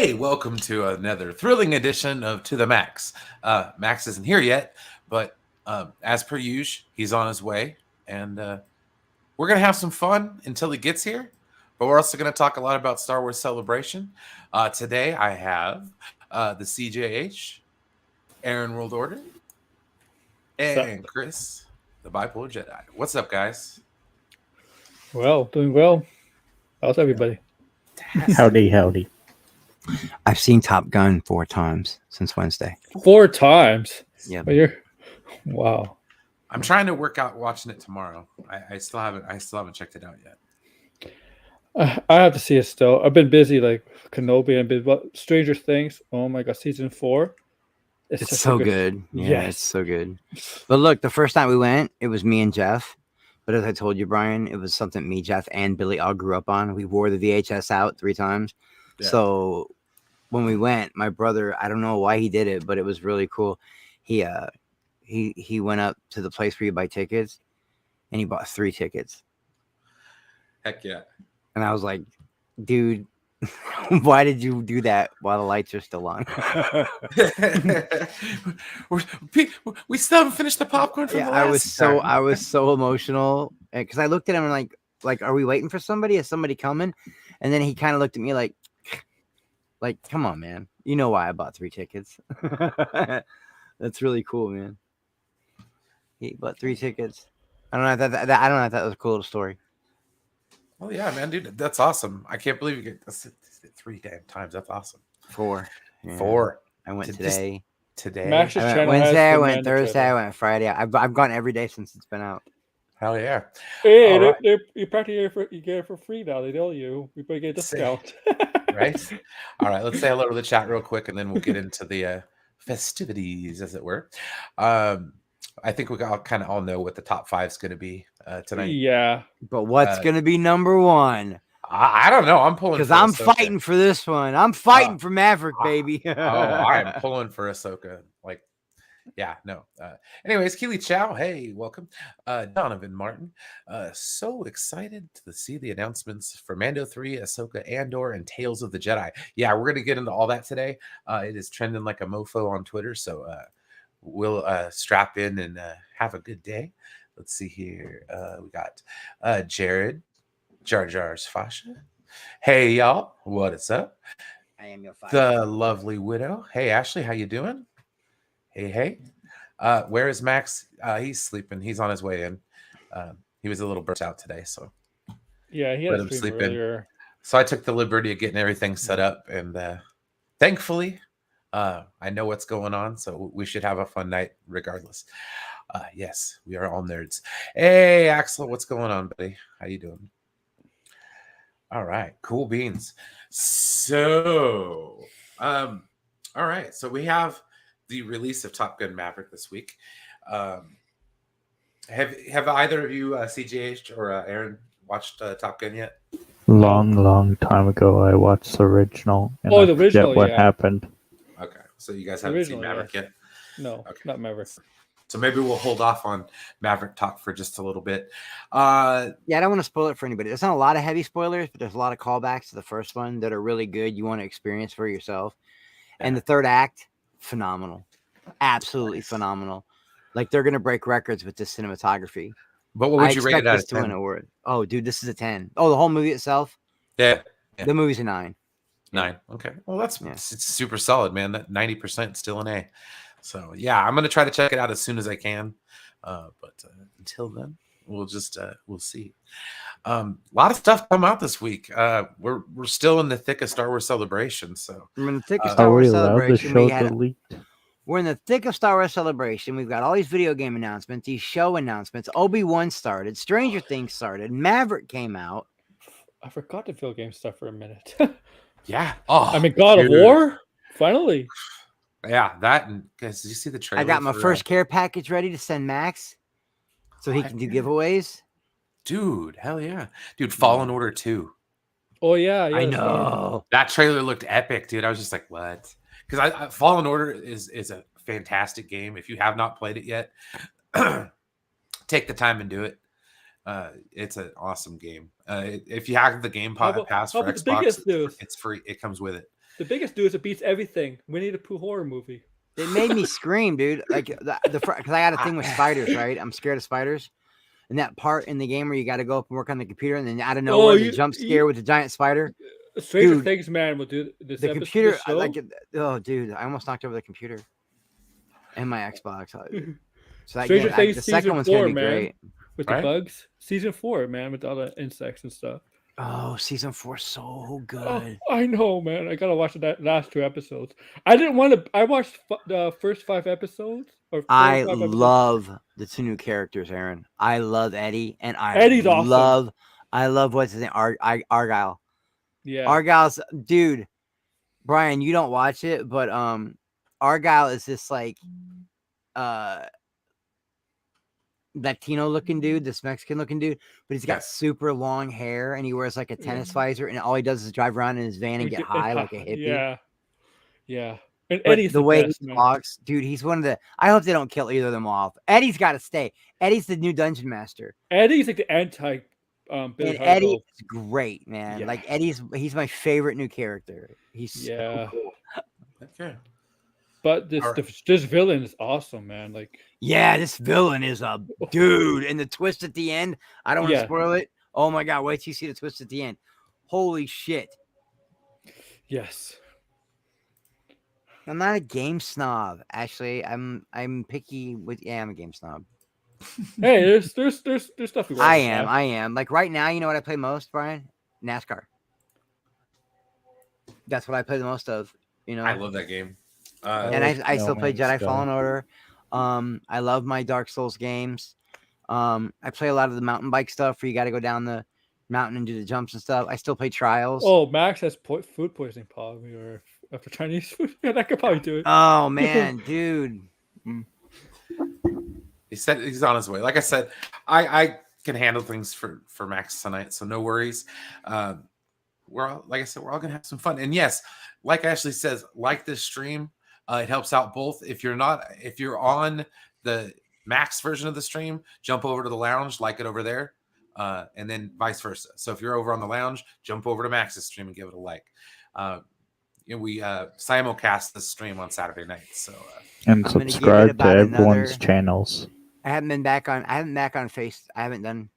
Hey, welcome to another thrilling edition of To the Max. Max isn't here yet, but as per usual, he's on his way, and we're gonna have some fun until he gets here. But we're also gonna talk a lot about Star Wars Celebration. Today, I have the CJH, Aaron World Order, and Chris, the Bipolar Jedi. What's up, guys? Well, doing well. How's everybody? Howdy. I've seen Top Gun 4 times since Wednesday. 4 times? Yeah. Wow. I'm trying to work out watching it tomorrow. I still haven't checked it out yet. I have to see it still. I've been busy like Kenobi and but Stranger Things. Oh my god, season 4. It's so good. Yeah, yes. It's so good. But look, the first time we went, it was me and Jeff. But as I told you, Brian, it was something me, Jeff, and Billy all grew up on. We wore the VHS out 3 times. Yeah. So when we went, my brother, I don't know why he did it, but it was really cool. He went up to the place where you buy tickets, and he bought 3 tickets. Heck yeah. And I was like, dude, why did you do that while the lights are still on? we still haven't finished the popcorn from the last time. I was so emotional because I looked at him and like, are we waiting for somebody? Is somebody coming? And then he kind of looked at me like, come on, man. You know why I bought 3 tickets. That's really cool, man. He bought 3 tickets. I don't know if that was a cool little story. Oh yeah, man, dude, that's awesome. I can't believe you get 3 damn times. That's awesome. 4. Yeah. 4. I went today. Maxx I went Wednesday. I went Thursday. I went Friday. I've gone every day since it's been out. Hell yeah! Hey, you practically get it for free now. They tell you we better get a discount. Right. All right. Let's say hello to the chat real quick, and then we'll get into the festivities, as it were. I think we kind of all know what the top 5 is going to be tonight. Yeah. But what's going to be number 1? I don't know. I'm pulling because I'm fighting for this one. I'm fighting for Maverick, baby. I am pulling for Ahsoka. Like, yeah, no. Anyways, Keely Chow, hey, welcome. Donovan Martin, so excited to see the announcements for Mando 3, Ahsoka, Andor, and Tales of the Jedi. Yeah, we're gonna get into all that today. It is trending like a mofo on Twitter, so we'll strap in and have a good day. Let's see here. We got Jared, Jar Jar's Fasha. Hey y'all, what is up? I am your Fasha. The lovely widow. Hey Ashley, how you doing? Hey. Where is Max? He's sleeping. He's on his way in. He was a little burnt out today, so yeah, he had to sleep earlier. So I took the liberty of getting everything set up, and thankfully, I know what's going on, so we should have a fun night regardless. Yes, we are all nerds. Hey Axel, what's going on, buddy? How you doing? All right, cool beans. So, all right, so we have the release of Top Gun Maverick this week. Have either of you, CJH or Aaron, watched Top Gun yet? Long time ago, I watched the original. And the original, what happened. Okay, so you guys haven't seen Maverick yet? No, okay. Not Maverick. So maybe we'll hold off on Maverick talk for just a little bit. Yeah, I don't want to spoil it for anybody. There's not a lot of heavy spoilers, but there's a lot of callbacks to the first one that are really good. You want to experience for yourself. And the third act, phenomenal. Absolutely phenomenal. Like, they're going to break records with this cinematography. But what would you rate it out of 10? Oh, dude, this is a 10. Oh, the whole movie itself? Yeah. The movie's a 9. 9. Okay. Well, it's super solid, man. That 90% still an A. So yeah, I'm gonna try to check it out as soon as I can. But until then, we'll just we'll see. A lot of stuff come out this week. We're still in the thick of Star Wars Celebration. So we're in the thick of Star Wars Celebration. We're in the thick of Star Wars Celebration. We've got all these video game announcements, these show announcements. Obi-Wan started. Stranger Things started. Maverick came out. I forgot the video game stuff for a minute. Yeah. Oh, I mean, God of War. Finally. Yeah, that, and guys, did you see the trailer? I got my first care package ready to send Max so he can do giveaways. Dude, hell yeah. Dude, Fallen Order 2. Oh, yeah. I know. That trailer looked epic, dude. I was just like, what? Because Fallen Order is a fantastic game. If you have not played it yet, take the time and do it. It's an awesome game. If you have the Game Pass for Xbox, it's free. It comes with it. The biggest news it beats everything. Winnie the Pooh horror movie. It made me scream, dude. Like because I got a thing with spiders, right? I'm scared of spiders. And that part in the game where you got to go up and work on the computer, and then out of nowhere, the jump scare with the giant spider. Stranger Dude, Things, man, will do this. The episode, computer, this show. oh, dude, I almost knocked over the computer and my Xbox. So Stranger Things the second season one's 4, gonna be man, great. with the bugs. Season 4, man, with all the insects and stuff. Oh, season 4 so good. Oh, I know, man. I gotta watch that last 2 episodes. I didn't want to. I watched the first 5 episodes. I love the 2 new characters, Aaron. I love Eddie, and Eddie's awesome. I love what's his name, Argyle. Yeah, Argyle's dude. Brian, you don't watch it, but Argyle is this like Latino looking dude, this Mexican looking dude, but he's got super long hair and he wears like a tennis visor, and all he does is drive around in his van and get high like a hippie. Yeah. And But Eddie's the way best, he talks, dude, he's one of the. I hope they don't kill either of them off. Eddie's got to stay. Eddie's the new dungeon master. Eddie's like the anti. And Eddie is great, man. Yeah. Like he's my favorite new character. He's so cool. Okay. But this villain is awesome, man. Like, yeah, this villain is a dude, and the twist at the end. I don't want to spoil it. Oh my god, wait till you see the twist at the end. Holy shit! Yes. I'm not a game snob. Actually, I'm picky with. Yeah, I'm a game snob. Hey, there's stuff. I am. Like right now, you know what I play most, Brian? NASCAR. That's what I play the most of. You know, I love that game. And I still play Jedi Fallen Order. I love my Dark Souls games. I play a lot of the mountain bike stuff where you got to go down the mountain and do the jumps and stuff. I still play Trials. Oh, Max has food poisoning probably, or after Chinese food. Yeah, that could probably do it. Oh man, dude. He said he's on his way. Like I said, I can handle things for Max tonight, so no worries. We're all, like I said, we're all gonna have some fun. And yes, like Ashley says, like this stream, it helps out both. If you're on the Maxx version of the stream, jump over to the lounge, like it over there, and then vice versa. So if you're over on the lounge, jump over to Max's stream and give it a like. We simulcast this stream on Saturday night, so and subscribe to everyone's channels. I haven't been back on Face. I haven't done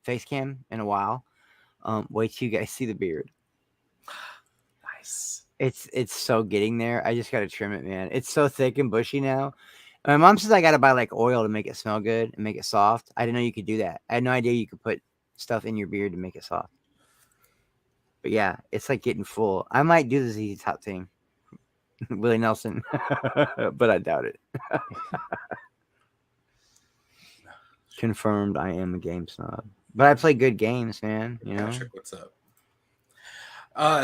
face cam in a while. Wait till you guys see the beard. Nice. It's so getting there. I just gotta trim it, man. It's so thick and bushy now. My mom says I gotta buy like oil to make it smell good and make it soft. I didn't know you could do that. I had no idea you could put stuff in your beard to make it soft. But yeah, it's like getting full. I might do the ZZ Top thing. Willie Nelson. But I doubt it. Confirmed I am a game snob. But I play good games, man. You know? Patrick, what's up?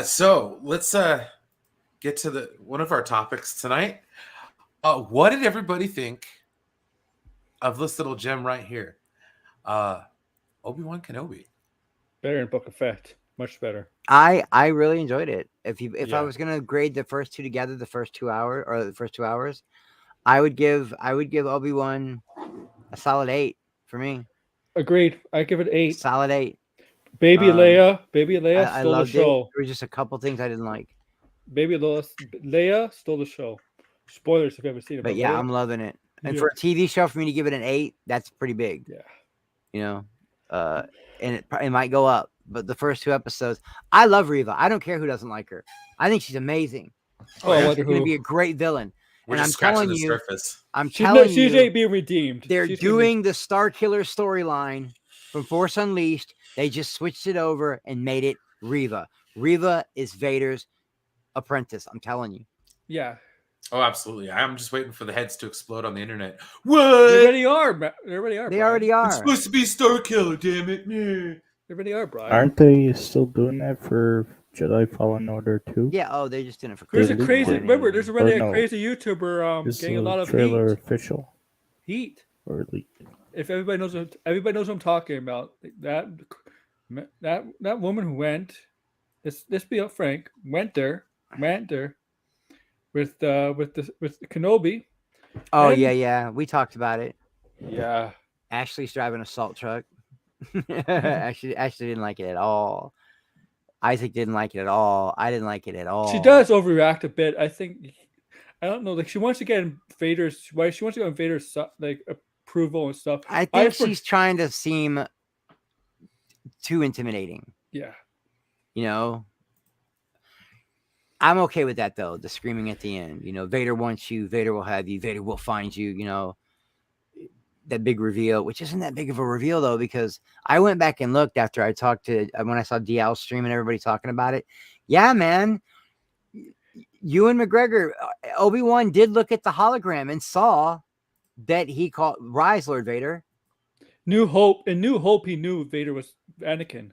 So let's get to one of our topics tonight. What did everybody think of this little gem right here? Obi-Wan Kenobi. Better in Book of Fett. Much better. I really enjoyed it. If I was gonna grade the first two together, the first 2 hours, I would give Obi-Wan a solid 8 for me. Agreed. I give it 8. Solid 8. Baby Leia stole the show. There were just a couple things I didn't like. Baby Leia stole the show. Spoilers if you haven't seen it. But yeah, I'm loving it. And for a TV show, for me to give it an 8, that's pretty big. Yeah. You know, and it might go up. But the first 2 episodes, I love Reva. I don't care who doesn't like her. I think she's amazing. She's going to be a great villain. We're just scratching the surface. She's being redeemed. They're doing the Star Killer storyline from Force Unleashed. They just switched it over and made it Reva. Reva is Vader's apprentice. I'm telling you. Yeah. Oh, absolutely. I'm just waiting for the heads to explode on the internet. What? They already are. They already are. It's supposed to be Star Killer, damn it. Yeah. They already are, Brian. Aren't they still doing that for Jedi Fallen Order too? Yeah. Oh, they're just doing it for. There's a crazy. Remember, there's already a crazy YouTuber getting a lot of trailer heat. official. Heat. Or leaked. If everybody knows what I'm talking about. That woman who went. Let's be frank. Went there with Kenobi. Oh yeah. We talked about it. Yeah. Ashley's driving a salt truck. Ashley didn't like it at all. Isaac didn't like it at all. I didn't like it at all. She does overreact a bit. I think. I don't know. Like she wants to get in Vader's. Why she wants to get in Vader's like approval and stuff. I think she's trying to seem too intimidating. Yeah. You know. I'm okay with that though. The screaming at the end. You know, Vader wants you. Vader will have you. Vader will find you. You know. That big reveal, which isn't that big of a reveal though, because I went back and looked after I talked to when I saw DL stream and everybody talking about it. Yeah, man. Ewan McGregor, Obi-Wan did look at the hologram and saw that he called Rise Lord Vader. New Hope. In New Hope, he knew Vader was Anakin.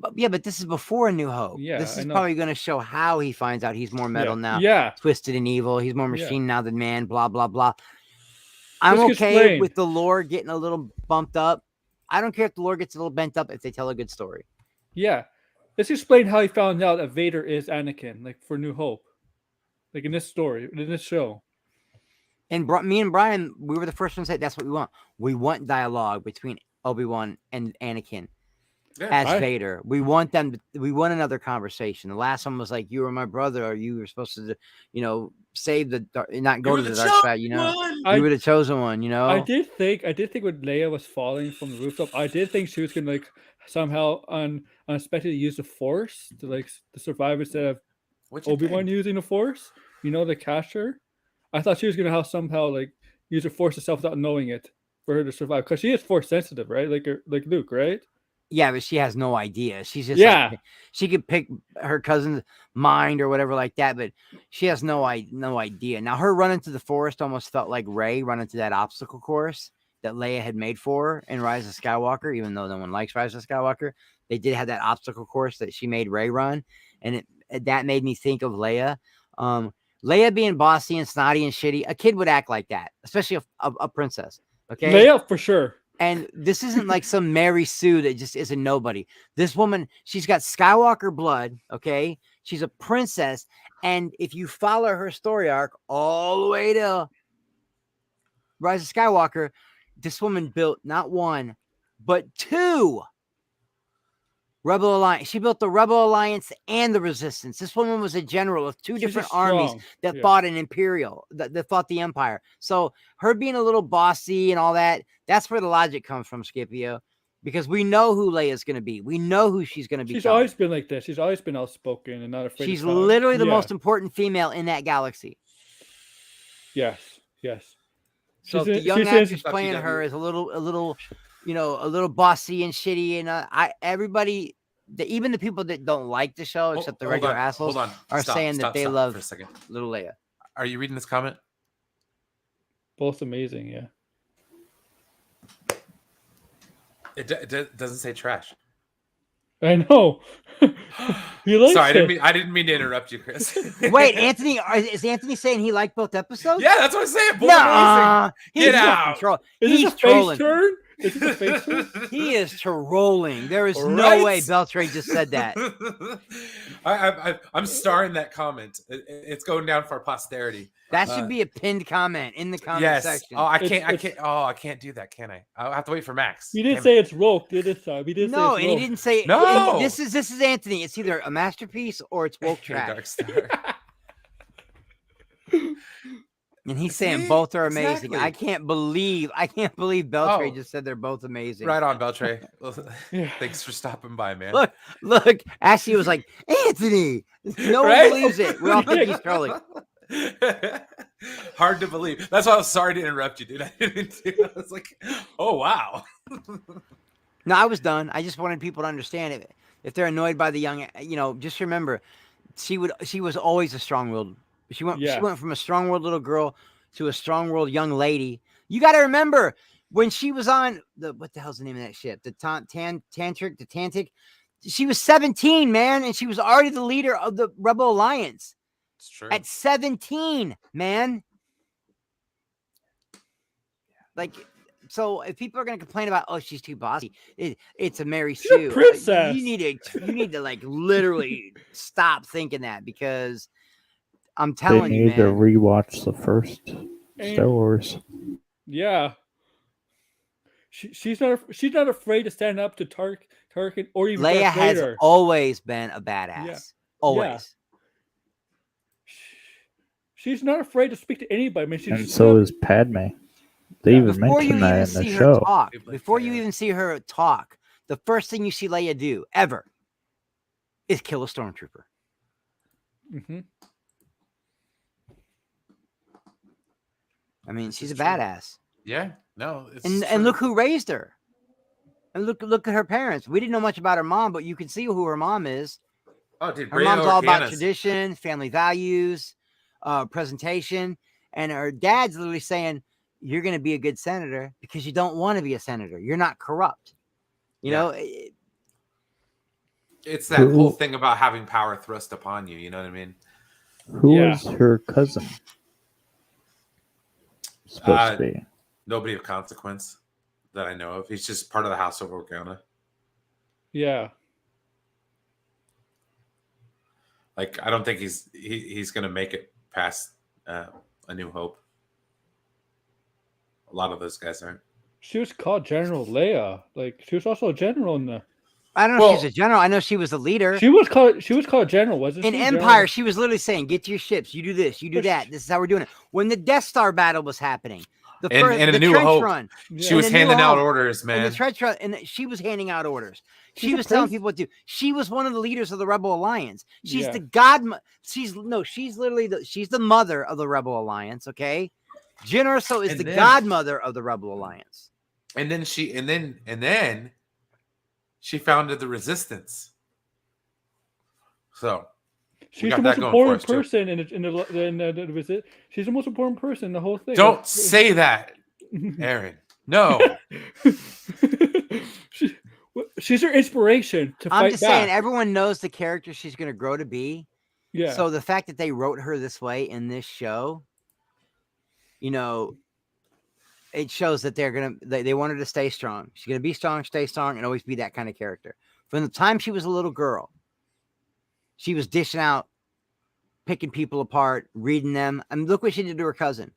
But this is before A New Hope. Yeah, this is probably going to show how he finds out he's more metal now. Yeah. Twisted and evil. He's more machine now than man, blah, blah, blah. I'm okay with the lore getting a little bumped up. I don't care if the lore gets a little bent up if they tell a good story. Yeah. Let's explain how he found out that Vader is Anakin, like for New Hope. Like in this story, in this show. And me and Brian, we were the first ones that that's what we want. We want dialogue between Obi-Wan and Anakin as Vader. We want them. We want another conversation. The last one was like, "You were my brother, or you were supposed to, you know, save the not go to the dark side. You know, you were the chosen one. You know." I did think when Leia was falling from the rooftop, I did think she was gonna like somehow unexpectedly use the Force to survive instead of Obi-Wan using the Force. You know, to catch her. I thought she was gonna somehow like use the Force herself without knowing it for her to survive, because she is Force sensitive, right? Like Luke, right? Yeah, but she has no idea. She's just like, she could pick her cousin's mind or whatever like that, but she has no idea. Now, her run into the forest almost felt like Rey run into that obstacle course that Leia had made for her in Rise of Skywalker, even though no one likes Rise of Skywalker. They did have that obstacle course that she made Rey run, and that made me think of Leia. Leia being bossy and snotty and shitty, a kid would act like that, especially a princess. Okay, Leia for sure. And this isn't like some Mary Sue that just is a nobody. This woman, she's got Skywalker blood, okay? She's a princess. And if you follow her story arc all the way to Rise of Skywalker, this woman built not one, but two Rebel Alliance. She built the Rebel Alliance and the Resistance. This woman was a general of two different armies that fought an Imperial, that fought the Empire. So her being a little bossy and all that, that's where the logic comes from, Scipio. Because we know who Leia's going to be. We know who she's going to be. She's always been like this. She's always been outspoken and not afraid. She's literally the most important female in that galaxy. Yes. So the young actress playing her is a little, you know, a little bossy and shitty, and everybody, even the people that don't like the show, except the regular assholes, are saying that they love little Leia. Are you reading this comment? Both amazing, yeah. It doesn't say trash. I know. Sorry, I didn't mean to interrupt you, Chris. Wait, Anthony, is Anthony saying he liked both episodes? Yeah, that's what I'm saying. Both amazing. Get out. He's trolling. Is this a face turn? He is trolling. There is no way Beltray just said that. I'm starring that comment. It's going down for posterity. That should be a pinned comment in the comment section. Oh, I can't do that, can I? I'll have to wait for Max. He didn't say it's woke, did it? He didn't say it's and he didn't say no. This is Anthony. It's either a masterpiece or it's woke trash. Dark Star. And he's saying both are amazing. Exactly. I can't believe Beltray just said they're both amazing. Right on, Beltray. Thanks for stopping by, man. Look. Ashley was like, Anthony. No one believes it. We all think he's trolling. Hard to believe. That's why I was sorry to interrupt you, dude. I was like, oh wow. No, I was done. I just wanted people to understand it. If they're annoyed by the young, just remember, she was always a strong-willed. She went from a strong-willed little girl to a strong-willed young lady. You got to remember when she was on what the hell's the name of that ship? The Tantric. She was 17, man, and she was already the leader of the Rebel Alliance. It's true. At 17, man. Like, so if people are going to complain about, oh, she's too bossy, it's a Mary Sue. She's a princess. You need to like literally stop thinking that, because I'm telling you, man. They need to rewatch the first Star Wars. Yeah. She's not afraid to stand up to Tarkin Tarkin, or even Leia Darth has Vader. always been a badass. Yeah. Always. She's not afraid to speak to anybody. I mean, she's And so is Padme. They Yeah. even Before you mentioned that even in the see her show. talk, Like, before you even see her talk, the first thing you see Leia do ever is kill a stormtrooper. Mm-hmm. I mean, This she's is a true. badass. Yeah, no, it's And true. look who raised her. And look at her parents. We didn't know much about her mom, but you can see who her mom is. Oh, dude, Her Brea mom's all about Organa's- tradition, family values, presentation, and her dad's literally saying, "You're going to be a good senator because you don't want to be a senator. You're not corrupt." You know, It's that whole thing about having power thrust upon you. You know what I mean? Who was her cousin? Supposed to be. Nobody of consequence that I know of. He's just part of the House of Organa. Yeah. Like, I don't think he's going to make it past A New Hope. A lot of those guys aren't. She was called General Leia. Like, she was also a general in the. I don't know if she's a general. I know she was a leader. She was called a general, wasn't she? In Empire, she was literally saying, "Get to your ships. You do this. You do that. This is how we're doing it." When the Death Star battle was happening, the New trench Hope, run, she was handing out orders, man. In the trench run, and she was handing out orders. She was telling people what to do. She was one of the leaders of the Rebel Alliance. She's the god. She's literally she's the mother of the Rebel Alliance. Okay, Jyn Erso is the godmother of the Rebel Alliance. And then she founded the Resistance. So she's the most important person in the visit. She's the most important person in the whole thing. Don't say that, Aaron. No. She's her inspiration to fight back. I'm just saying, everyone knows the character she's going to grow to be. Yeah. So the fact that they wrote her this way in this show, you know, it shows that they want her to stay strong. She's going to be strong, stay strong, and always be that kind of character. From the time she was a little girl, she was dishing out, picking people apart, reading them. I mean, look what she did to her cousin.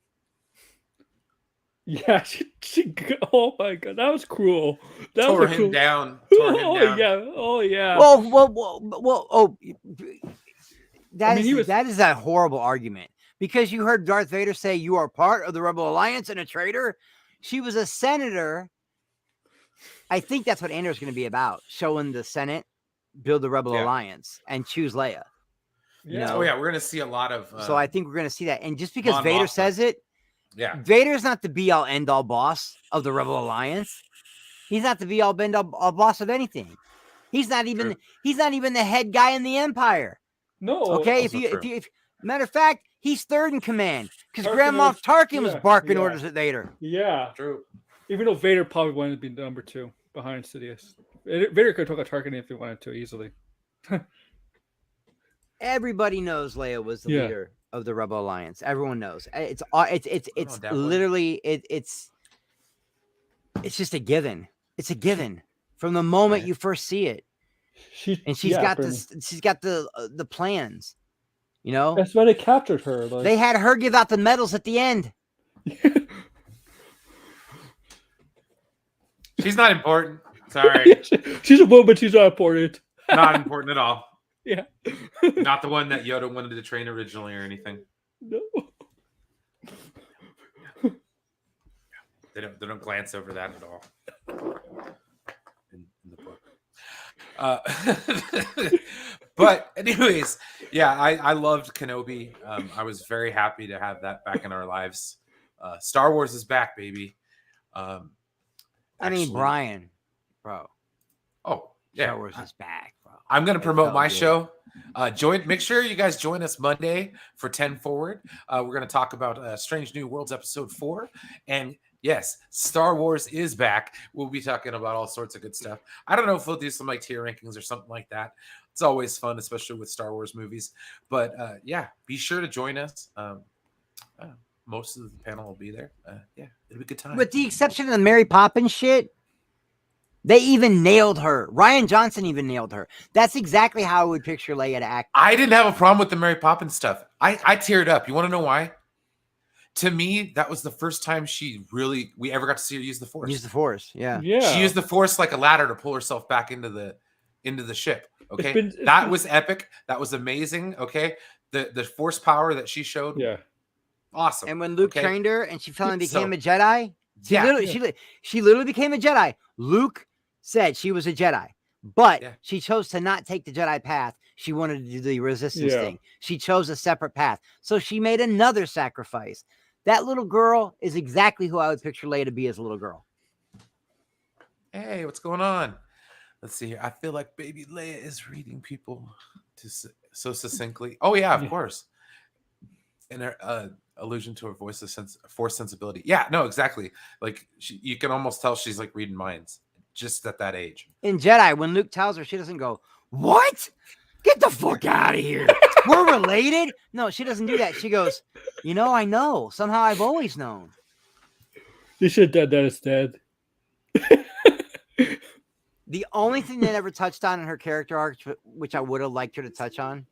Yeah, she oh my god, that was cruel. That tore was him down. Oh yeah. Well. That is a horrible argument, because you heard Darth Vader say, "You are part of the Rebel Alliance and a traitor." She was a senator. I think that's what Andor's going to be about, showing the Senate build the Rebel Alliance and choose Leia. You know? Oh yeah, we're going to see a lot of. So I think we're going to see that, and just because Vader says it. Yeah, Vader's not the be-all, end-all boss of the Rebel Alliance. He's not the be-all, end-all boss of anything. He's not even the head guy in the Empire. No. Okay, if matter of fact, he's third in command because Grand Moff Tarkin was barking orders at Vader. Yeah, true. Even though Vader probably wanted to be number 2 behind Sidious. Vader could have took a Tarkin if he wanted to easily. Everybody knows Leia was the leader of the Rebel Alliance. Everyone knows. It's literally it's just a given. It's a given from the moment you first see it. She's got the plans. You know, that's why they captured her. Like, they had her give out the medals at the end. She's not important. Sorry. She's a woman. She's not important. Not important at all. Yeah. Not the one that Yoda wanted to train originally or anything. No. They don't glance over that at all in the book. But anyways, yeah, I loved Kenobi. I was very happy to have that back in our lives. Star Wars is back, baby. I mean, Brian, bro. Oh, yeah. Star Wars is back, bro. I'm going to promote my show. Make sure you guys join us Monday for 10 Forward. We're going to talk about Strange New Worlds episode 4. And yes, Star Wars is back. We'll be talking about all sorts of good stuff. I don't know if we'll do some like tier rankings or something like that. It's always fun, especially with Star Wars movies. But yeah, be sure to join us. Most of the panel will be there. Yeah, it'll be a good time. With the exception of the Mary Poppins shit, they even nailed her. Rian Johnson even nailed her. That's exactly how I would picture Leia to act. I didn't have a problem with the Mary Poppins stuff. I teared up. You want to know why? to me, that was the first time we ever got to see her use the Force. Use the Force, yeah. She used the Force like a ladder to pull herself back into the ship. Okay, that was epic. That was amazing. Okay, the Force power that she showed. Yeah, awesome. And when Luke trained her and she finally became a Jedi, she literally became a Jedi. Luke said she was a Jedi, but she chose to not take the Jedi path. She wanted to do the Resistance thing. She chose a separate path, so she made another sacrifice. That little girl is exactly who I would picture Leia to be as a little girl. Hey, what's going on? Let's see here. I feel like baby Leia is reading people so succinctly. Oh yeah, of course. And her allusion to her Force sensibility. Yeah, no, exactly. Like you can almost tell she's like reading minds just at that age. In Jedi, when Luke tells her, she doesn't go, "What? Get the fuck out of here. We're related." No, she doesn't do that. She goes, I know. Somehow I've always known. You should have done that instead. The only thing they never touched on in her character arc, which I would have liked her to touch on,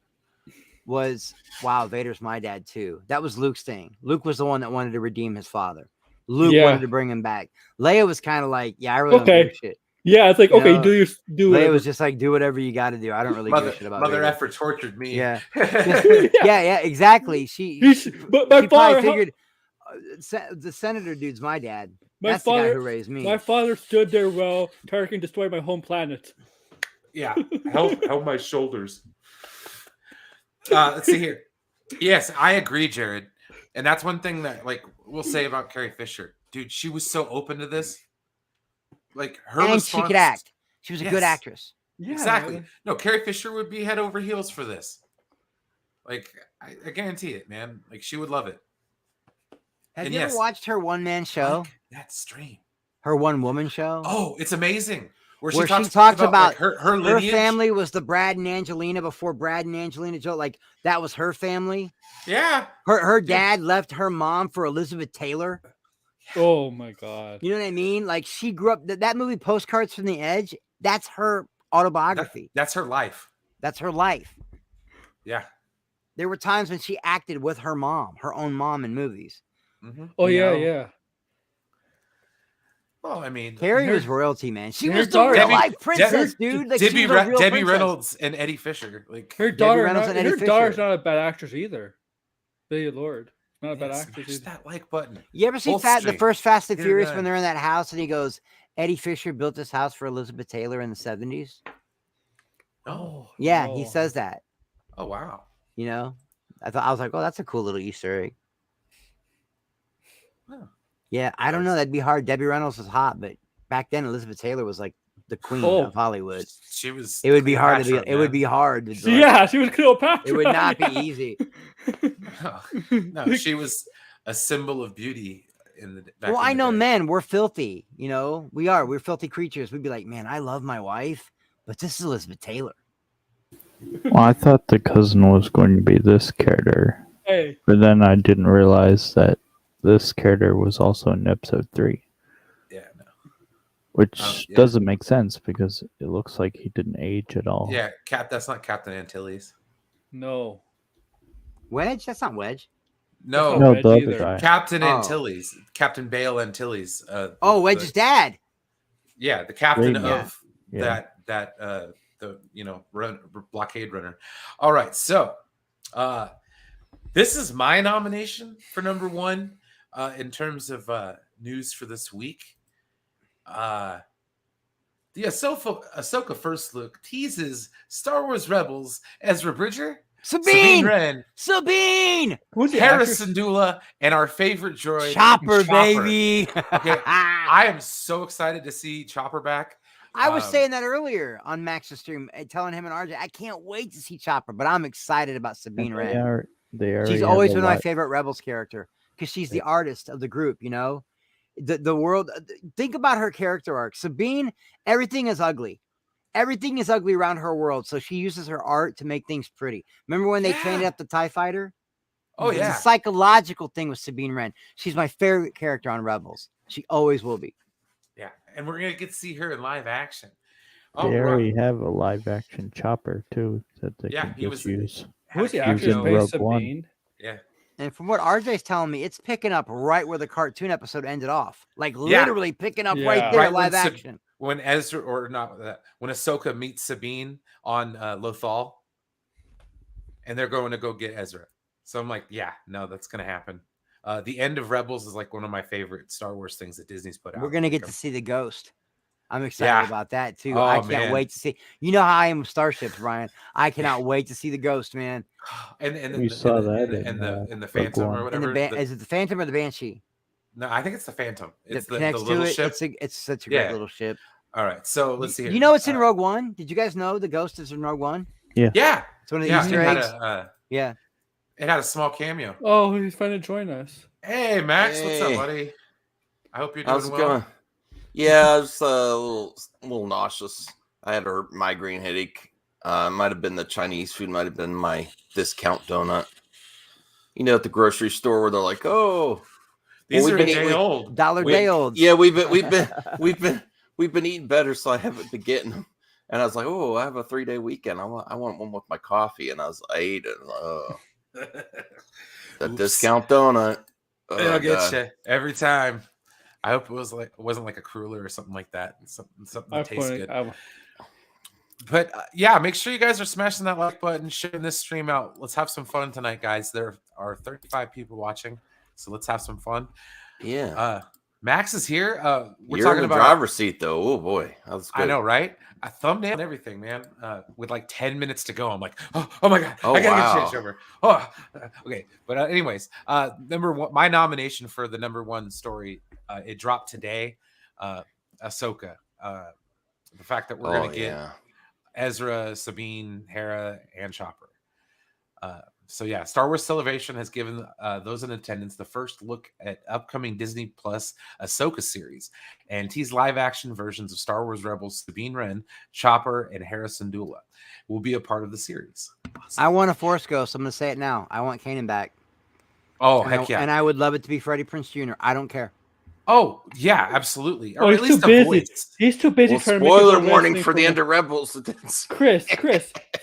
was, wow, Vader's my dad too. That was Luke's thing. Luke was the one that wanted to redeem his father. Luke wanted to bring him back. Leia was kind of like, I really don't give a shit. Yeah, it's like, okay, do Leia whatever. Was just like, do whatever you got to do. I don't really give a shit about Mother effer tortured me. Yeah. yeah, exactly. She probably figured the senator dude's my dad. That's the guy who raised me. My father stood there while Tarkin destroyed my home planet. Yeah, help my shoulders. Let's see here. Yes, I agree, Jared. And that's one thing that we'll say about Carrie Fisher. Dude, she was so open to this. Like her response, she could act. She was a good actress. Yeah, exactly. No, Carrie Fisher would be head over heels for this. Like, I guarantee it, man. Like, she would love it. Have you ever watched her one-man show? That stream. Her one-woman show? Oh, it's amazing. Where she talks about her lineage. Her family was the Brad and Angelina before Brad and Angelina Joe. Like, that was her family. Yeah. Her dad left her mom for Elizabeth Taylor. Oh, my God. You know what I mean? Like, she grew up... That movie, Postcards from the Edge, that's her autobiography. That's her life. That's her life. Yeah. There were times when she acted with her mom, her own mom in movies. Mm-hmm. Oh, yeah. Well, I mean, Carrie was royalty, man. She was the real life princess, dude. Like, Debbie Reynolds and Eddie Fisher. Like her daughter's not a bad actress either. Billy Lord, not a bad actress. Just that like button. You ever see the first Fast and Furious when they're in that house and he goes, Eddie Fisher built this house for Elizabeth Taylor in the 70s? Oh, yeah, he says that. Oh, wow. I was like, oh, that's a cool little Easter egg. Oh. Yeah, I don't know. That'd be hard. Debbie Reynolds was hot, but back then Elizabeth Taylor was like the queen of Hollywood. She was. It would be hard to be. It would be hard. She was Cleopatra. It would not be easy. No, she was a symbol of beauty Well, I know men. We're filthy. We are. We're filthy creatures. We'd be like, man, I love my wife, but this is Elizabeth Taylor. Well, I thought the cousin was going to be this character. Hey. But then I didn't realize that this character was also in episode 3. Yeah, no. Which doesn't make sense because it looks like he didn't age at all. Yeah, that's not Captain Antilles. No. Wedge? That's not Wedge. No, the other guy. Captain Antilles. Captain Bale Antilles. Wedge's dad. Yeah, the captain of that blockade runner. All right, so this is my nomination for number 1 in terms of news for this week. The Ahsoka first look teases Star Wars Rebels, Ezra Bridger, Sabine Wren, Harris Syndulla, and our favorite droid, Chopper. Baby. Okay, I am so excited to see Chopper back. I was saying that earlier on Max's stream, telling him and RJ, I can't wait to see Chopper, but I'm excited about Sabine Wren. She's always been my favorite Rebels character because she's the artist of the group, The world, think about her character arc. Sabine, everything is ugly. Everything is ugly around her world, so she uses her art to make things pretty. Remember when they trained up the TIE fighter? Oh, yeah. It's a psychological thing with Sabine Wren. She's my favorite character on Rebels. She always will be. Yeah, and we're going to get to see her in live action. They already have a live action Chopper, too, that they can use. Who's the actress playing Sabine? Yeah. And from what RJ's telling me, it's picking up right where the cartoon episode ended off. Like literally picking up right there, Right live action. When Ezra or not that when Ahsoka meets Sabine on Lothal, and they're going to go get Ezra. So I'm like, yeah, no, that's gonna happen. The end of Rebels is like one of my favorite Star Wars things that Disney's put out. We're gonna get to see the Ghost. I'm excited about that too. Oh, I can't wait to see. You know how I am with starships, Brian. I cannot wait to see the Ghost, man. And we saw that in the Phantom or whatever. Is it the Phantom or the Banshee? No, I think it's the Phantom. It's the connects little to it. ship. It's such a great little ship. All right, so let's see here. You know it's in Rogue One? Did you guys know the Ghost is in Rogue One? Yeah. Yeah. It's one of the Easter eggs. Yeah. It had a small cameo. Oh, he's finally joined us. Hey, Max. What's up, buddy? I hope you're doing How's it well. going? Yeah, I was a little nauseous. I had a migraine headache. Might have been the Chinese food. Might have been my discount donut. You know, at the grocery store where they're like, "Oh, these are a day old, day old." Yeah, we've been eating better, so I haven't been getting them. And I was like, "Oh, I have a 3-day weekend. I want one with my coffee." And I ate it. Oh, the discount donut. It'll get you every time. I hope it wasn't like a cruller or something like that. Something that tastes good. But yeah, make sure you guys are smashing that like button, sharing this stream out. Let's have some fun tonight, guys. There are 35 people watching, so let's have some fun. Yeah. Max is here. We're You're talking in the about driver's seat, though. Oh boy, that was good. I know, right? A thumbnail and everything, man. With like 10 minutes to go, I'm like, oh my god, oh, I gotta wow. get changed over. Oh, okay. But anyways, number one, my nomination for the number one story, it dropped today. Ahsoka. The fact that we're gonna get Ezra, Sabine, Hera, and Chopper. So yeah, Star Wars Celebration has given those in attendance the first look at upcoming Disney Plus Ahsoka series and teased live-action versions of Star Wars Rebels Sabine Wren, Chopper, and Hera Syndulla will be a part of the series. Awesome. I want a Force Ghost. I'm going to say it now. I want Kanan back. Oh, heck yeah. And I would love it to be Freddie Prinze Jr. I don't care. Oh, yeah, absolutely. Or at least too busy. Voice. He's too busy trying to make spoiler warning for the end of Rebels. Chris,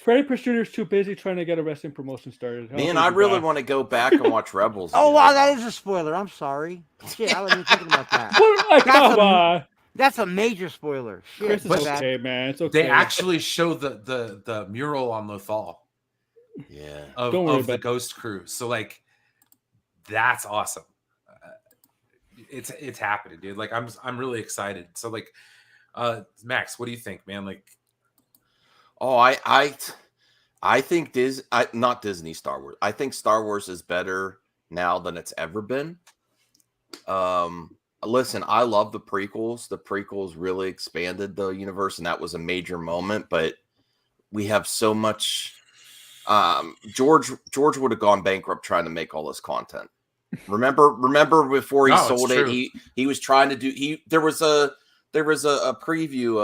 Freddie Prinze Jr. is too busy trying to get a wrestling promotion started. Man, I really want to go back and watch Rebels. Oh, wow, that is a spoiler. I'm sorry. Shit, I wasn't even thinking about that. Come on. That's a major spoiler. Shit, Chris, it's okay, man. It's okay. They actually show the mural on Lothal. Yeah. Of the Ghost Crew. So, like, that's awesome. It's happening, dude. Like I'm really excited. So like Max, what do you think, man? Like I think not Disney Star Wars. I think Star Wars is better now than it's ever been. Listen, I love the prequels. The prequels really expanded the universe, and that was a major moment, but we have so much George would have gone bankrupt trying to make all this content. Remember before he sold it, he was trying to do there was a preview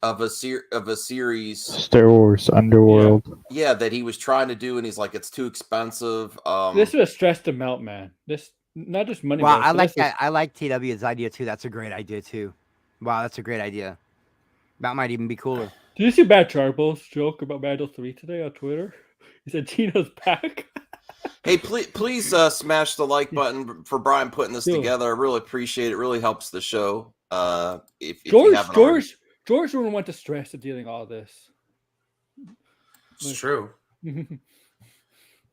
of a series Star Wars Underworld. Yeah, that he was trying to do, and he's like, it's too expensive. This would have stressed him out, man. This not just money. Wow, I like that. I like TW's idea too. That's a great idea too. Wow, that's a great idea. That might even be cooler. Did you see Bad Charble's joke about Mando 3 today on Twitter? He said Tina's back. Hey, please smash the like button for Brian putting this together. I really appreciate it. It really helps the show. If George wouldn't want to stress of dealing all this. It's true.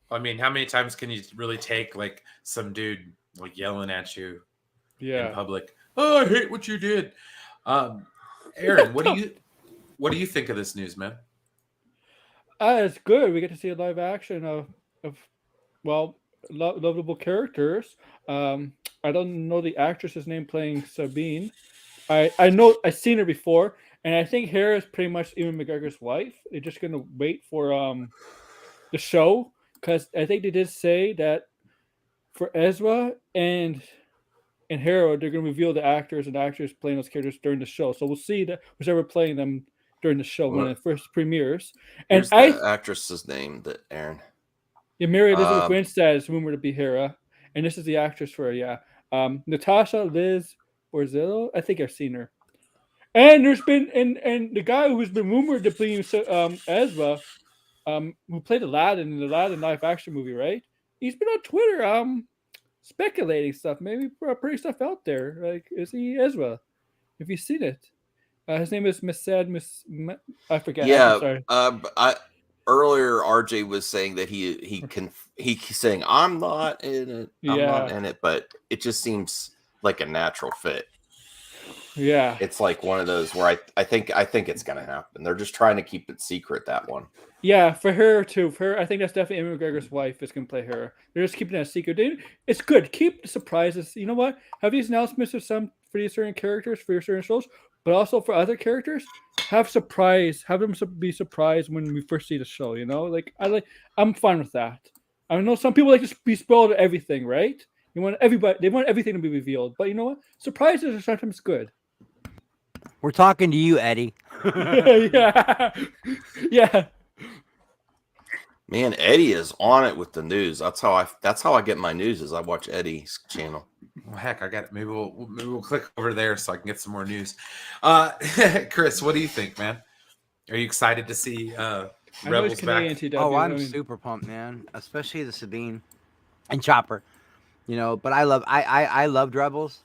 I mean, how many times can you really take like some dude like yelling at you in public? Oh, I hate what you did. Aaron, what do you think of this news, man? It's good. We get to see a live action of lovable characters. I don't know the actress's name playing Sabine. I know I've seen her before, and I think Hera is pretty much Ewan McGregor's wife. They're just gonna wait for the show, because I think they did say that for Ezra and Hera, they're gonna reveal the actors and actors playing those characters during the show. So we'll see that whichever playing them during the show when it first premieres. And the actress's name that Aaron. Yeah, Mary Elizabeth Winstead is rumored to be Hera, and this is the actress for Natasha Liz Borzillo. I think I've seen her. And there's been and the guy who's been rumored to be Ezra, who played Aladdin in the Aladdin live action movie, right? he's been on Twitter, speculating stuff, maybe putting stuff out there. Like, is he EZRA? Have you seen it? His name is I forget. Yeah. I'm sorry. Earlier, RJ was saying that he's saying I'm not in it. I'm not in it, but it just seems like a natural fit. Yeah, it's like one of those where I think it's gonna happen. They're just trying to keep it secret, that one. Yeah, for her too. For her, I think that's definitely Ewan McGregor's wife is gonna play her. They're just keeping that secret. It's good. Keep the surprises. You know what? Have these announcements for these certain characters, for your certain shows, but also for other characters. Have them be surprised when we first see the show. You know, I'm fine with that. I know some people like to be spoiled everything, right? They want everything to be revealed. But you know what? Surprises are sometimes good. We're talking to you, Eddie. Yeah. Man, Eddie is on it with the news. That's how I get my news. Is I watch Eddie's channel. Well, heck, I got it. Maybe we'll click over there so I can get some more news. Chris, what do you think, man? Are you excited to see Rebels back? Oh, I'm super pumped, man. Especially the Sabine and Chopper. You know, but I loved Rebels.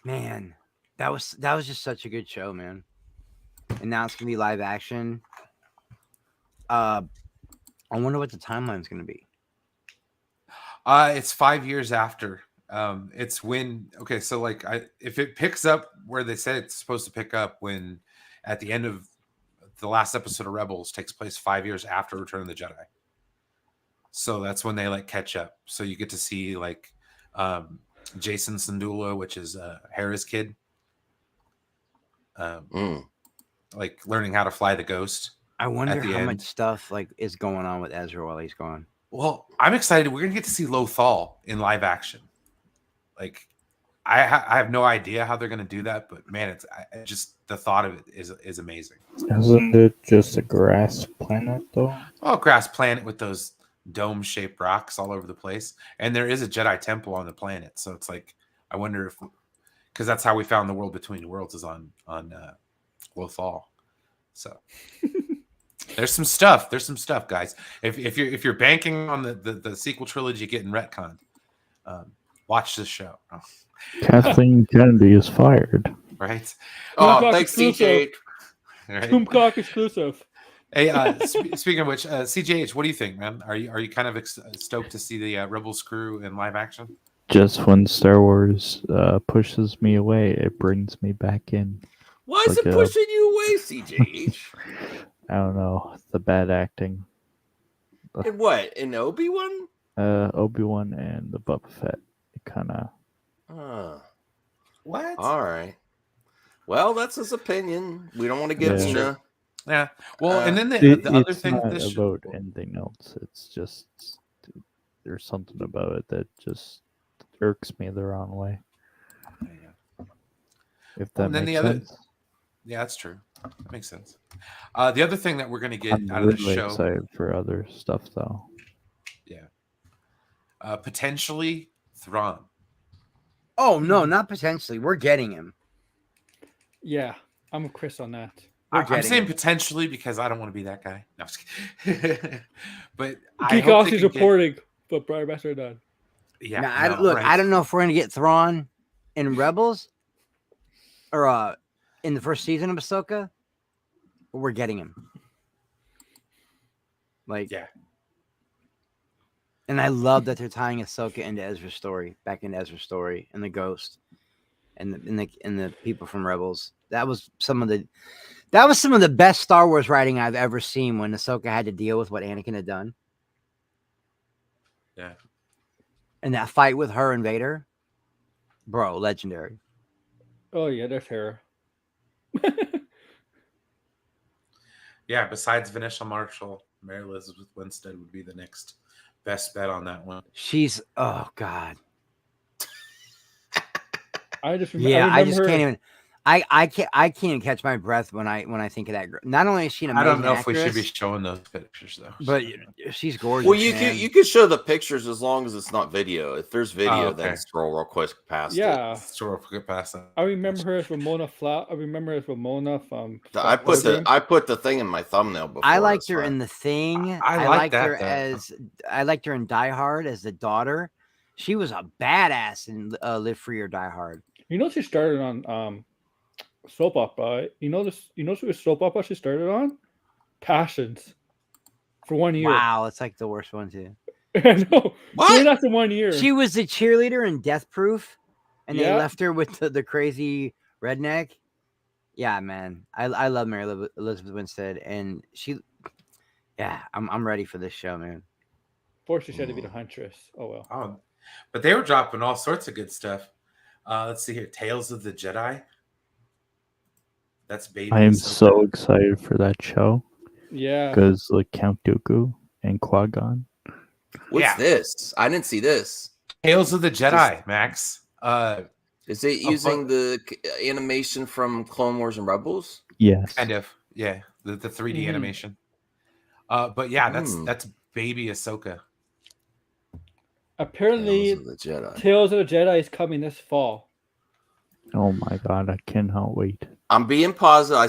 Man, that was just such a good show, man. And now it's gonna be live action. I wonder what the timeline's gonna be. It's 5 years after. It's when so like if it picks up where they said it's supposed to pick up, when at the end of the last episode of Rebels takes place 5 years after Return of the Jedi. So that's when they like catch up. So you get to see like Jason Syndulla, which is Hera's kid, like learning how to fly the Ghost. I wonder how much stuff like is going on with Ezra while he's gone. Well, I'm excited. We're gonna get to see Lothal in live action. Like, I have no idea how they're gonna do that, but man, it's just the thought of it is amazing. Isn't it just a grass planet though? Oh, grass planet with those dome-shaped rocks all over the place, and there is a Jedi temple on the planet. So it's like, I wonder if, because that's how we found the world between worlds is on Lothal. So there's some stuff, guys. If you're banking on the sequel trilogy getting retconned, watch this show. Kathleen Kennedy is fired. Right? Oh, thanks, CJ. Boomcock exclusive. Hey, speaking of which, CJH, what do you think, man? Are you kind of stoked to see the Rebels crew in live action? Just when Star Wars pushes me away, it brings me back in. Why is it pushing you away, CJH? I don't know. The bad acting. In what? In Obi-Wan? Obi-Wan and the Boba Fett. It kind of. What? All right. Well, that's his opinion. We don't want to get into. Yeah. Well, and then the other thing. It's not about anything else. It's just there's something about it that just irks me the wrong way. Yeah. If that makes sense. Yeah, that's true. That makes sense. The other thing that we're going to get out of the show. I'm excited for other stuff, though. Yeah. Potentially Thrawn. Oh, no, not potentially. We're getting him. Yeah, I'm with Chris on that. I'm saying potentially because I don't want to be that guy. No, I'm just kidding. But Geek Aussie's reporting, but Brian Master done. Yeah. Now, I don't know if we're going to get Thrawn in Rebels or in the first season of Ahsoka, but we're getting him. Like, yeah. And I love that they're tying Ahsoka into Ezra's story, back into Ezra's story, and the Ghost, and the people from Rebels. That was some of the best Star Wars writing I've ever seen, when Ahsoka had to deal with what Anakin had done. Yeah. And that fight with her and Vader, bro, legendary. Oh yeah, there's her. Yeah, besides Vanessa Marshall, Mary Elizabeth Winstead would be the next best bet on that one. She's, oh God. I just can't even. I can't even catch my breath when I think of that girl. Not only is she an I amazing don't know if we should be actress, showing those pictures though. but she's gorgeous. Well, you man. can show the pictures as long as it's not video. If there's video, okay. then scroll real quick past it. Yeah, Sort of past that. I remember her as Ramona I remember her as Ramona from. I put the thing in my thumbnail before. I liked her in The Thing. I liked that, her though. as I liked her in Die Hard as the daughter. She was a badass in Live Free or Die Hard. You know, she started on soap opera. You know what soap opera she started on? Passions. For 1 year. Wow, it's like the worst one too. I know. What? After 1 year. She was the cheerleader in Death Proof, and they Yeah. left her with the crazy redneck. Yeah, man, I love Mary Elizabeth Winstead, and I'm ready for this show, man. Fortunately, she had to be the huntress. Oh well. Oh, but they were dropping all sorts of good stuff. Let's see here. Tales of the Jedi. That's baby. I am Ahsoka. so excited for that show Yeah. because like Count Dooku and Qui-Gon. What's this? I didn't see this. Tales of the Jedi, Max. Is it using the animation from Clone Wars and Rebels? Yes. Kind of, yeah. The 3D Mhm. animation. But yeah, that's baby Ahsoka. Apparently, Tales of the Jedi. Tales of the Jedi is coming this fall. Oh my god, I cannot wait. I'm being positive. I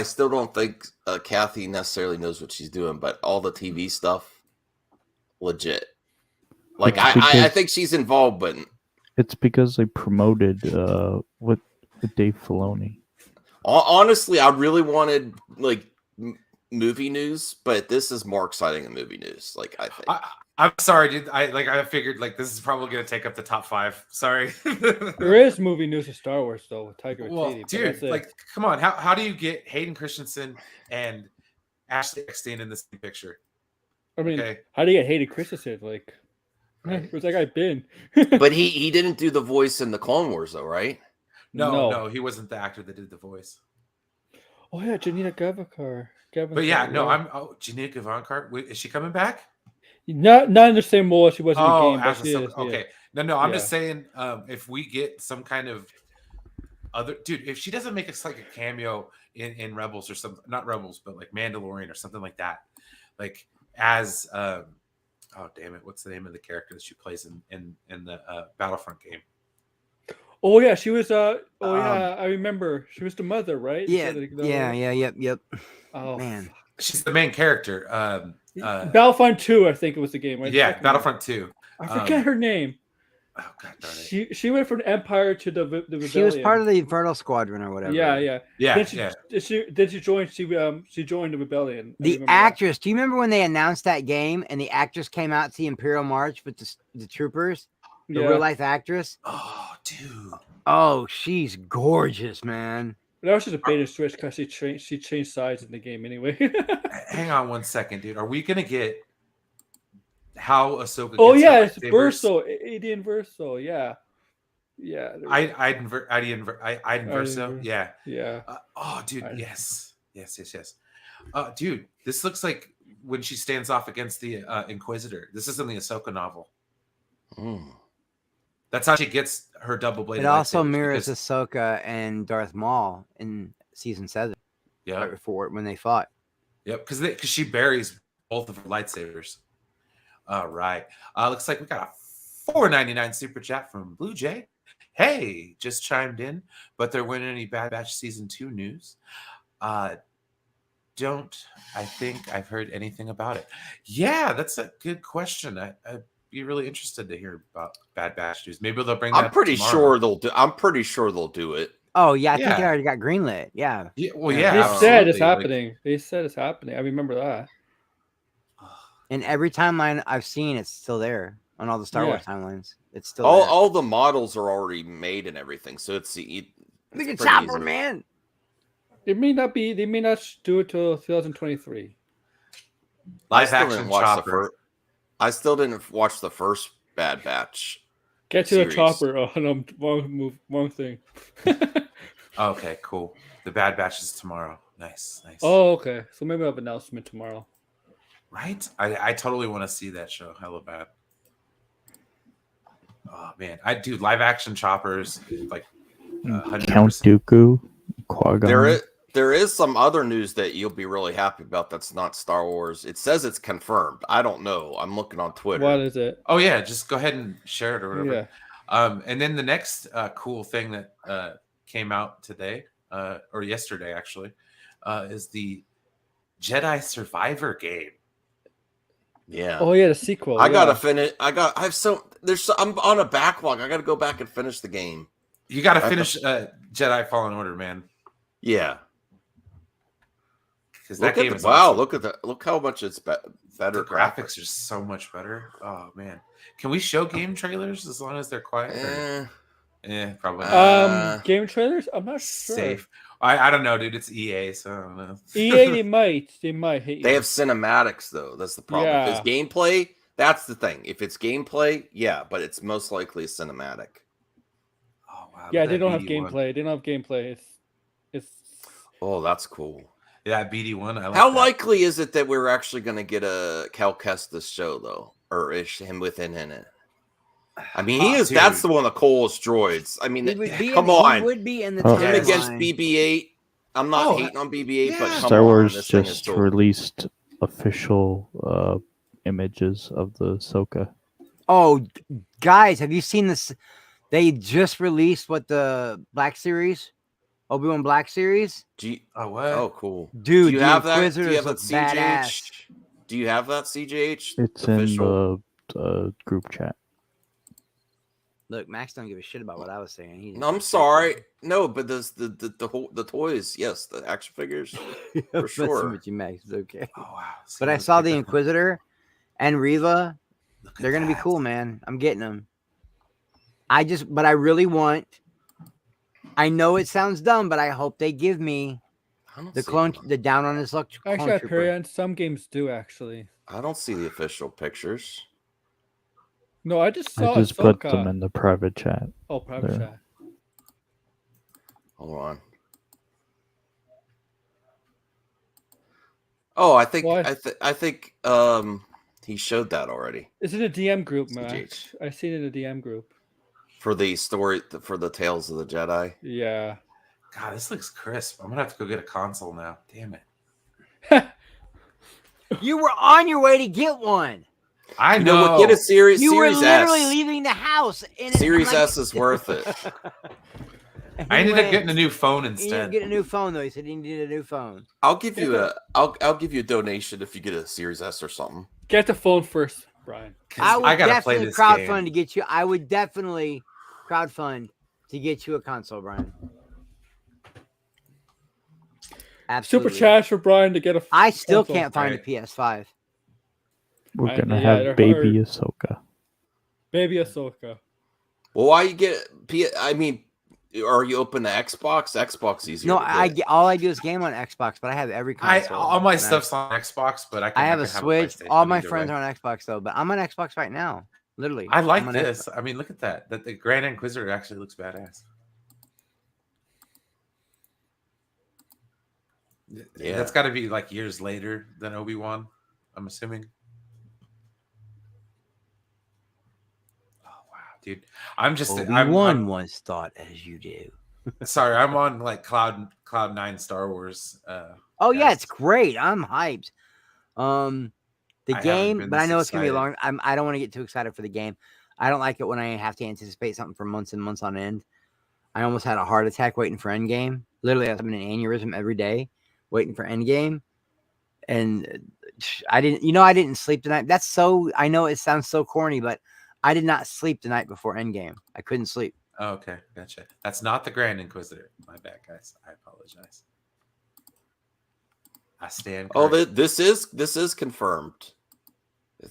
still don't think Kathy necessarily knows what she's doing, but all the TV stuff, legit. Like I think she's involved, but It's because they promoted with Dave Filoni. honestly, I really wanted like movie news, but this is more exciting than movie news. Like I think. I'm sorry, dude. I figured like this is probably gonna take up the top 5. Sorry. There is movie news of Star Wars though with Taika Well, Waititi. but dude, that's it. like, come on. How do you get Hayden Christensen and Ashley Eckstein in the same picture? I mean, Okay. how do you get Hayden Christensen? Like, where's that guy been? But he didn't do the voice in the Clone Wars though, right? No, he wasn't the actor that did the voice. Oh yeah, Janina Gavankar. But yeah, no, Janina Gavankar. Is she coming back? Not in the same role as she was in the game. as But she Ahsoka. is, yeah. Okay. No, I'm Yeah. just saying, if we get some kind of other dude, if she doesn't make us like a cameo in Rebels or something, not Rebels, but like Mandalorian or something like that, like as oh damn it, what's the name of the character that she plays in the Battlefront game? Oh yeah, she was. Yeah, I remember. She was the mother, right? Yeah, yep. Oh Man, She's the main character. Battlefront 2, I think it was the game, right? Yeah, Second Battlefront 2. one. I forget her name. Oh god darn it. She went from Empire to the Rebellion. she was part of the Infernal Squadron or whatever. Yeah. Yeah, Then she joined. She joined the Rebellion. I The remember actress. Do you remember when they announced that game and the actress came out to the Imperial March with the troopers? that. The Yeah. real life actress. Oh, dude. Oh, she's gorgeous, man. That was just a bait and switch because she changed sides in the game anyway. Hang on one second, dude. Are we gonna get how Ahsoka? Oh gets yeah, her it's lightsabers? Verso, Adian Verso. Yeah. Iden Verso. Yeah. Yeah. Oh, dude. Yes. Dude, this looks like when she stands off against the Inquisitor. This is in the Ahsoka novel. That's how she gets her double bladed. It also mirrors Ahsoka and Darth Maul in season 7. Yeah. Right before when they fought. Yep. Because she buries both of her lightsabers. All right. Looks like we got a $4.99 super chat from Blue Jay. Hey, just chimed in, but there weren't any Bad Batch season 2 news. Don't I think I've heard anything about it? Yeah, that's a good question. I'd be really interested to hear about Bad Batch news. Maybe they'll bring that. I'm pretty tomorrow. sure they'll do it. Oh yeah, I think Yeah. they already got greenlit. Yeah. Yeah, well, They yeah. said it's absolutely. Like, happening. They said it's happening. I remember that. And every timeline I've seen, it's still there on all the Star Yeah. Wars timelines. It's still there. All the models are already made and everything, so it's Look at pretty Chopper, easy. man. It may not be. They may not do it till 2023. live action Chopper. I still didn't watch the first Bad Batch. Get to Series. the chopper. Oh no, wrong thing. Okay, cool. The Bad Batch is tomorrow. Nice. Oh, okay. So maybe I'll have an announcement tomorrow. Right? I totally want to see that show. Hella bad. Oh man, I do live action Choppers. Like Count Dooku, Qui-Gon. There is some other news that you'll be really happy about that's not Star Wars. It says it's confirmed. I don't know. I'm looking on Twitter. What is it? Oh yeah, just go ahead and share it or whatever. Yeah. And then the next cool thing that came out today or yesterday actually is the Jedi Survivor game. Yeah. Oh yeah, the sequel. I gotta finish. I'm on a backlog. I gotta go back and finish the game. You gotta finish Jedi Fallen Order, man. Yeah. Because that game is awesome. Look at that! Look how much it's better. The graphics are so much better. Oh man, can we show game trailers as long as they're quiet? Probably. Game trailers? I'm not sure. Safe. I don't know, dude. It's EA, so I don't know. EA, they might hit you. They have cinematics though. That's the problem. Yeah. If it's gameplay, that's the thing. If it's gameplay, yeah, but it's most likely a cinematic. Oh wow. Yeah, they don't have gameplay. They don't have gameplay. It's. Oh, that's cool. Yeah, BD1. I like How that. likely is it that we're actually going to get a Cal Kestis show though, or is him within in it? I mean, he is. Dude. That's the one of the coolest droids. I mean, come on. He would be in the him against BB-8. I'm not hating on BB-8, but Star Wars just released official images of the Ahsoka. Oh, guys, have you seen this? They just released the Black series, Obi-Wan Black series. What? Oh, cool, dude. Do you have that? Do you have that CJH? Do you have that CJH? It's official? In the group chat. Look, Max don't give a shit about what I was saying. I'm sorry. No, but the toys, yes, the action figures, for sure. With you, Max. It's okay. Oh wow! But I saw the Inquisitor and Reva. They're gonna be cool, man. I'm getting them. But I really want. I know it sounds dumb, but I hope they give me the down on his luck. Actually, some games do actually. I don't see the official pictures. No, I just saw. I just put them in the private chat. Oh, private chat. Hold on. Oh, I think he showed that already. It's in a DM group, Max. I seen it in a DM group. For the story, for the Tales of the Jedi. Yeah. God, this looks crisp. I'm gonna have to go get a console now. Damn it. You were on your way to get one. I know. Get a series. You series were literally S. leaving the house. Series S is worth it. I ended up getting a new phone instead. You didn't get a new phone though. He said he needed a new phone. I'll give you a donation if you get a Series S or something. Get the phone first, Brian. I gotta definitely crowdfund to get you. I would definitely crowdfund to get you a console, Brian. Absolutely. Super chat for Brian to get a. I still can't find a PS5. We're gonna have baby Ahsoka. Baby Ahsoka. Well, why you get? I mean, are you open to Xbox? Xbox easier. No, all I do is game on Xbox, but I have every console. All my stuff's on Xbox, but I have a Switch. All my friends are on Xbox though, but I'm on Xbox right now. Literally, I like this. I mean, look at that. That the Grand Inquisitor actually looks badass. Yeah, that's got to be like years later than Obi-Wan, I'm assuming. Oh wow, dude! I'm just Obi-Wan once thought as you do. Sorry, I'm on like Cloud 9 Star Wars. Yeah, it's great. I'm hyped. The game, but I know it's gonna be long. I don't want to get too excited for the game. I don't like it when I have to anticipate something for months and months on end. I almost had a heart attack waiting for Endgame. Literally, I was having an aneurysm every day waiting for Endgame, and I didn't sleep tonight. I know it sounds so corny, but I did not sleep the night before Endgame. I couldn't sleep. Oh, okay, gotcha. That's not the Grand Inquisitor. My bad, guys. I apologize. I stand corrected. Oh, this is confirmed.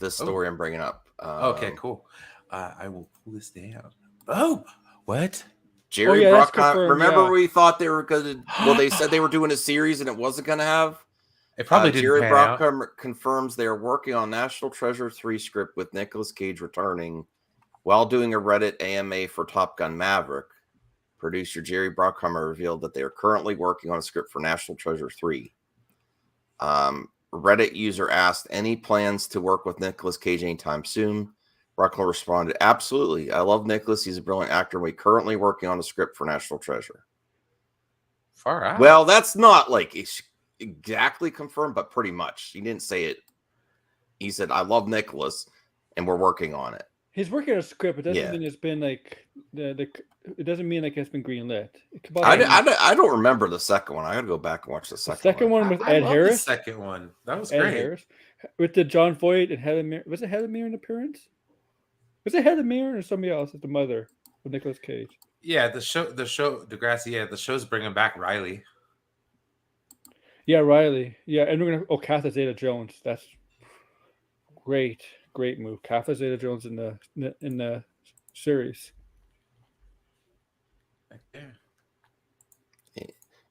This story I'm bringing up. Okay, cool. I will pull this down. Oh, what? Jerry Bruckheimer. Remember, we thought they were going to. Well, they said they were doing a series and it wasn't going to have. It probably didn't. Jerry Bruckheimer confirms they are working on National Treasure 3 script with Nicolas Cage returning while doing a Reddit AMA for Top Gun Maverick. Producer Jerry Bruckheimer revealed that they are currently working on a script for National Treasure 3. Reddit user asked, any plans to work with Nicolas Cage anytime soon? Ruckler responded, "Absolutely. I love Nicholas. He's a brilliant actor. We're currently working on a script for National Treasure." Far out. Well, that's not like exactly confirmed, but pretty much. He didn't say it. He said, "I love Nicholas, and we're working on it." He's working on a script. It doesn't Yeah. mean it's been like it doesn't mean like it's been greenlit. I don't remember the second one. I got to go back and watch the second one with I Ed love Harris. The second one. That was Ed great. Harris with the John Voight and Helen Mirren. Was it Helen Mirren appearance? Was it Helen Mirren or somebody else as the mother of Nicolas Cage? Yeah, the show, Degrassi. Yeah, the show's bringing back Riley. Yeah, Riley. Yeah, and we're gonna Catherine Zeta-Jones. That's great move. Catherine Zeta-Jones in the series.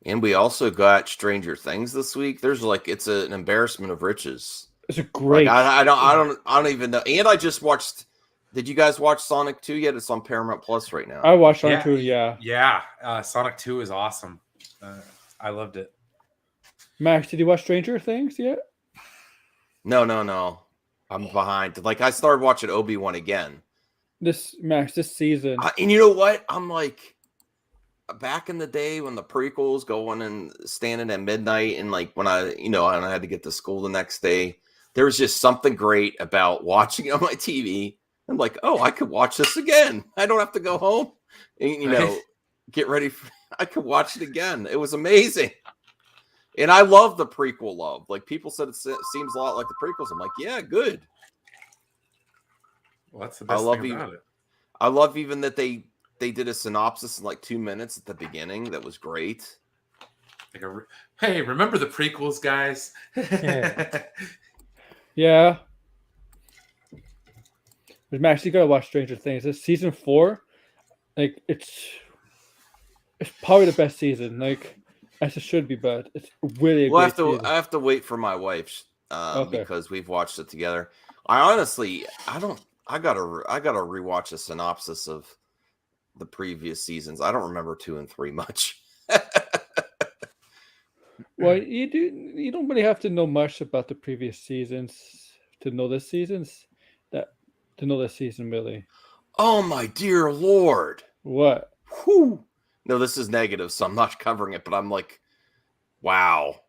And we also got Stranger Things this week. There's it's an embarrassment of riches. It's a great. I don't even know. And I just watched. Did you guys watch Sonic 2 yet? It's on Paramount Plus right now. I watched Sonic 2. Yeah. Yeah. Sonic 2 is awesome. I loved it. Max, did you watch Stranger Things yet? No. I'm behind. I started watching Obi-Wan again. This season. And you know what? I'm like, back in the day when the prequels going and standing at midnight, and when I had to get to school the next day, there was just something great about watching it on my TV. I'm like, oh, I could watch this again. I don't have to go home and get ready. I could watch it again. It was amazing. And I love the prequel love. People said it seems a lot like the prequels. I'm like, yeah, good. Well, that's the best thing about it. I love even that they did a synopsis in 2 minutes at the beginning. That was great. Hey, remember the prequels, guys? Yeah. But Max, you gotta watch Stranger Things. It's season 4. It's probably the best season. As it should be, but it's really I have to wait for my wife because we've watched it together. I gotta rewatch a synopsis of the previous seasons. I don't remember 2 and 3 much. Well, you don't really have to know much about the previous seasons to know this season really. Oh my dear Lord. What? Whew. No, this is negative, so I'm not covering it, but I'm like, wow.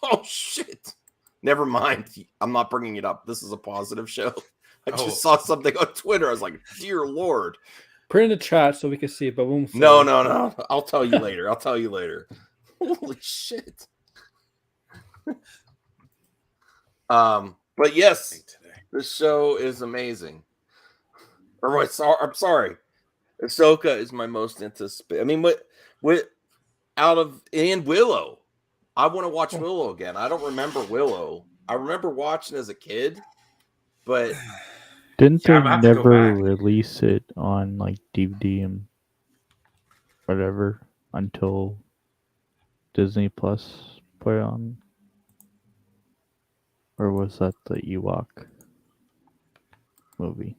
Oh, shit. Never mind. I'm not bringing it up. This is a positive show. I just saw something on Twitter. I was like, dear Lord. Put it in the chat so we can see it, but we won't. No. I'll tell you later. Holy shit. But yes, this show is amazing. I'm sorry. Ahsoka is my most anticipated. I mean, what out of and Willow. I want to watch Willow again. I don't remember Willow. I remember watching as a kid, but didn't they never release it on DVD and whatever until Disney Plus put it on? Or was that the Ewok movie?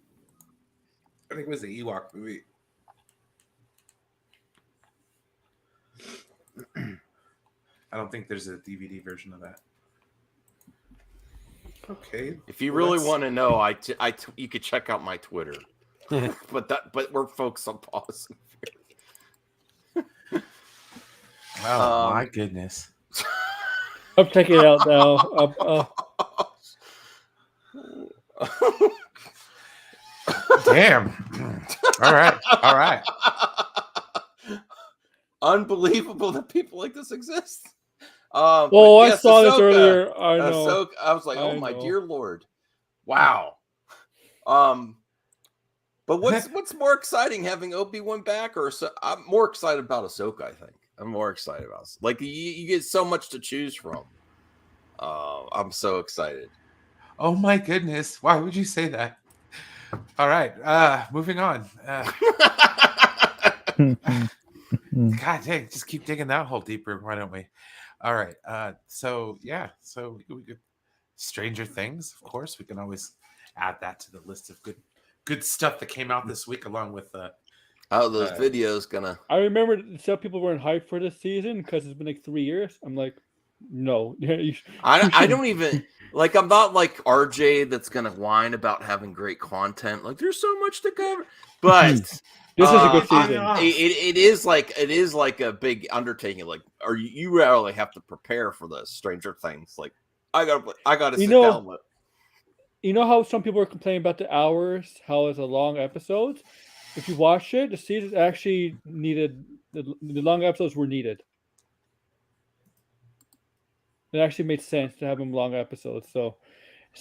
I think it was the Ewok movie. I don't think there's a DVD version of that. Okay. If you really want to know, you could check out my Twitter. but we're focused on pause. Oh my goodness. I'm checking it out now. Damn. All right. Unbelievable that people like this exist. I saw this earlier. I know. Ahsoka, I was like, oh my dear Lord. Wow. But what's more exciting, having Obi-Wan back, or I'm more excited about Ahsoka, I think. I'm more excited about it. You get so much to choose from. I'm so excited. Oh my goodness. Why would you say that? All right. Moving on. God dang, just keep digging that hole deeper, why don't we? All right. So we could Stranger Things, of course. We can always add that to the list of good stuff that came out this week, along with those videos gonna. I remember some people weren't hyped for this season because it's been 3 years. I'm like, No. I don't even like. I'm not like RJ that's gonna whine about having great content. Like there's so much to cover, but This is a good season. It is like a big undertaking. Like, or you really have to prepare for the Stranger Things. Like, I gotta sit down with. You know how some people are complaining about the hours, how it's a long episode? If you watch it, the season actually needed the long episodes were needed. It actually made sense to have them long episodes. So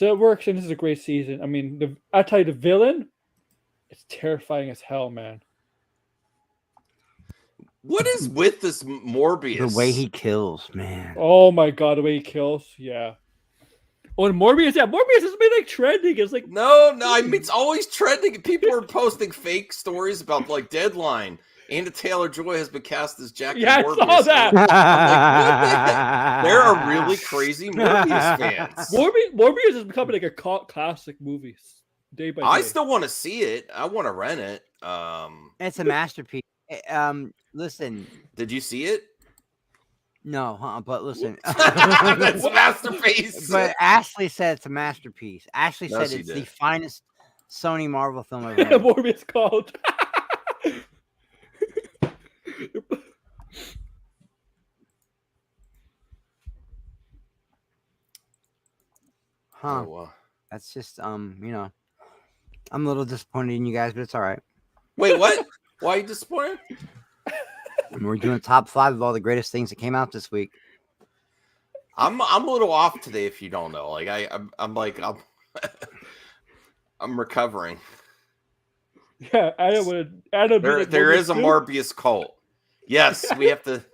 it works, and this is a great season. I mean, I tell you, the villain, it's terrifying as hell, man. What is with this Morbius? The way he kills, man. Oh my god, the way he kills, yeah. Oh, and Morbius has been like trending. It's like no, I mean it's always trending. People are posting fake stories about like Deadline. Anya Taylor-Joy has been cast as Jack. Yeah, Morbius. I saw that. I'm like, there are really crazy Morbius fans. Morbius is becoming like a cult classic movie, day by day. I still want to see it. I want to rent it. It's a masterpiece. Listen. Did you see it? No, but listen. That's a masterpiece. But Ashley said it's a masterpiece. Ashley said it's the finest Sony Marvel film ever made. Morbius called. Huh. Oh, that's just I'm a little disappointed in you guys, but it's all right. Wait, what? Why are you disappointed? And we're doing top 5 of all the greatest things that came out this week. I'm a little off today, if you don't know. Like I'm recovering. Yeah, Adam. There is a Morbius cult. Yes, we have to.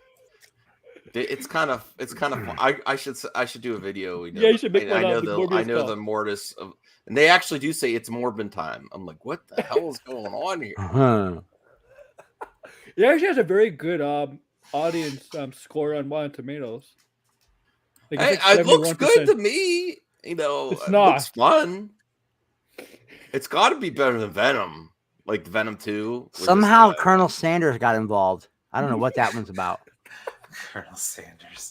It's kind of. I should do a video. Yeah, you should make one. I know the Mortis of, and they actually do say it's Morbin time. I'm like, what the hell is going on here? Uh-huh. It actually has a very good audience score on Rotten Tomatoes. Like it looks good to me. It looks fun. It's got to be better than Venom, like Venom 2. Somehow Colonel Sanders got involved. I don't know what that one's about. Colonel Sanders.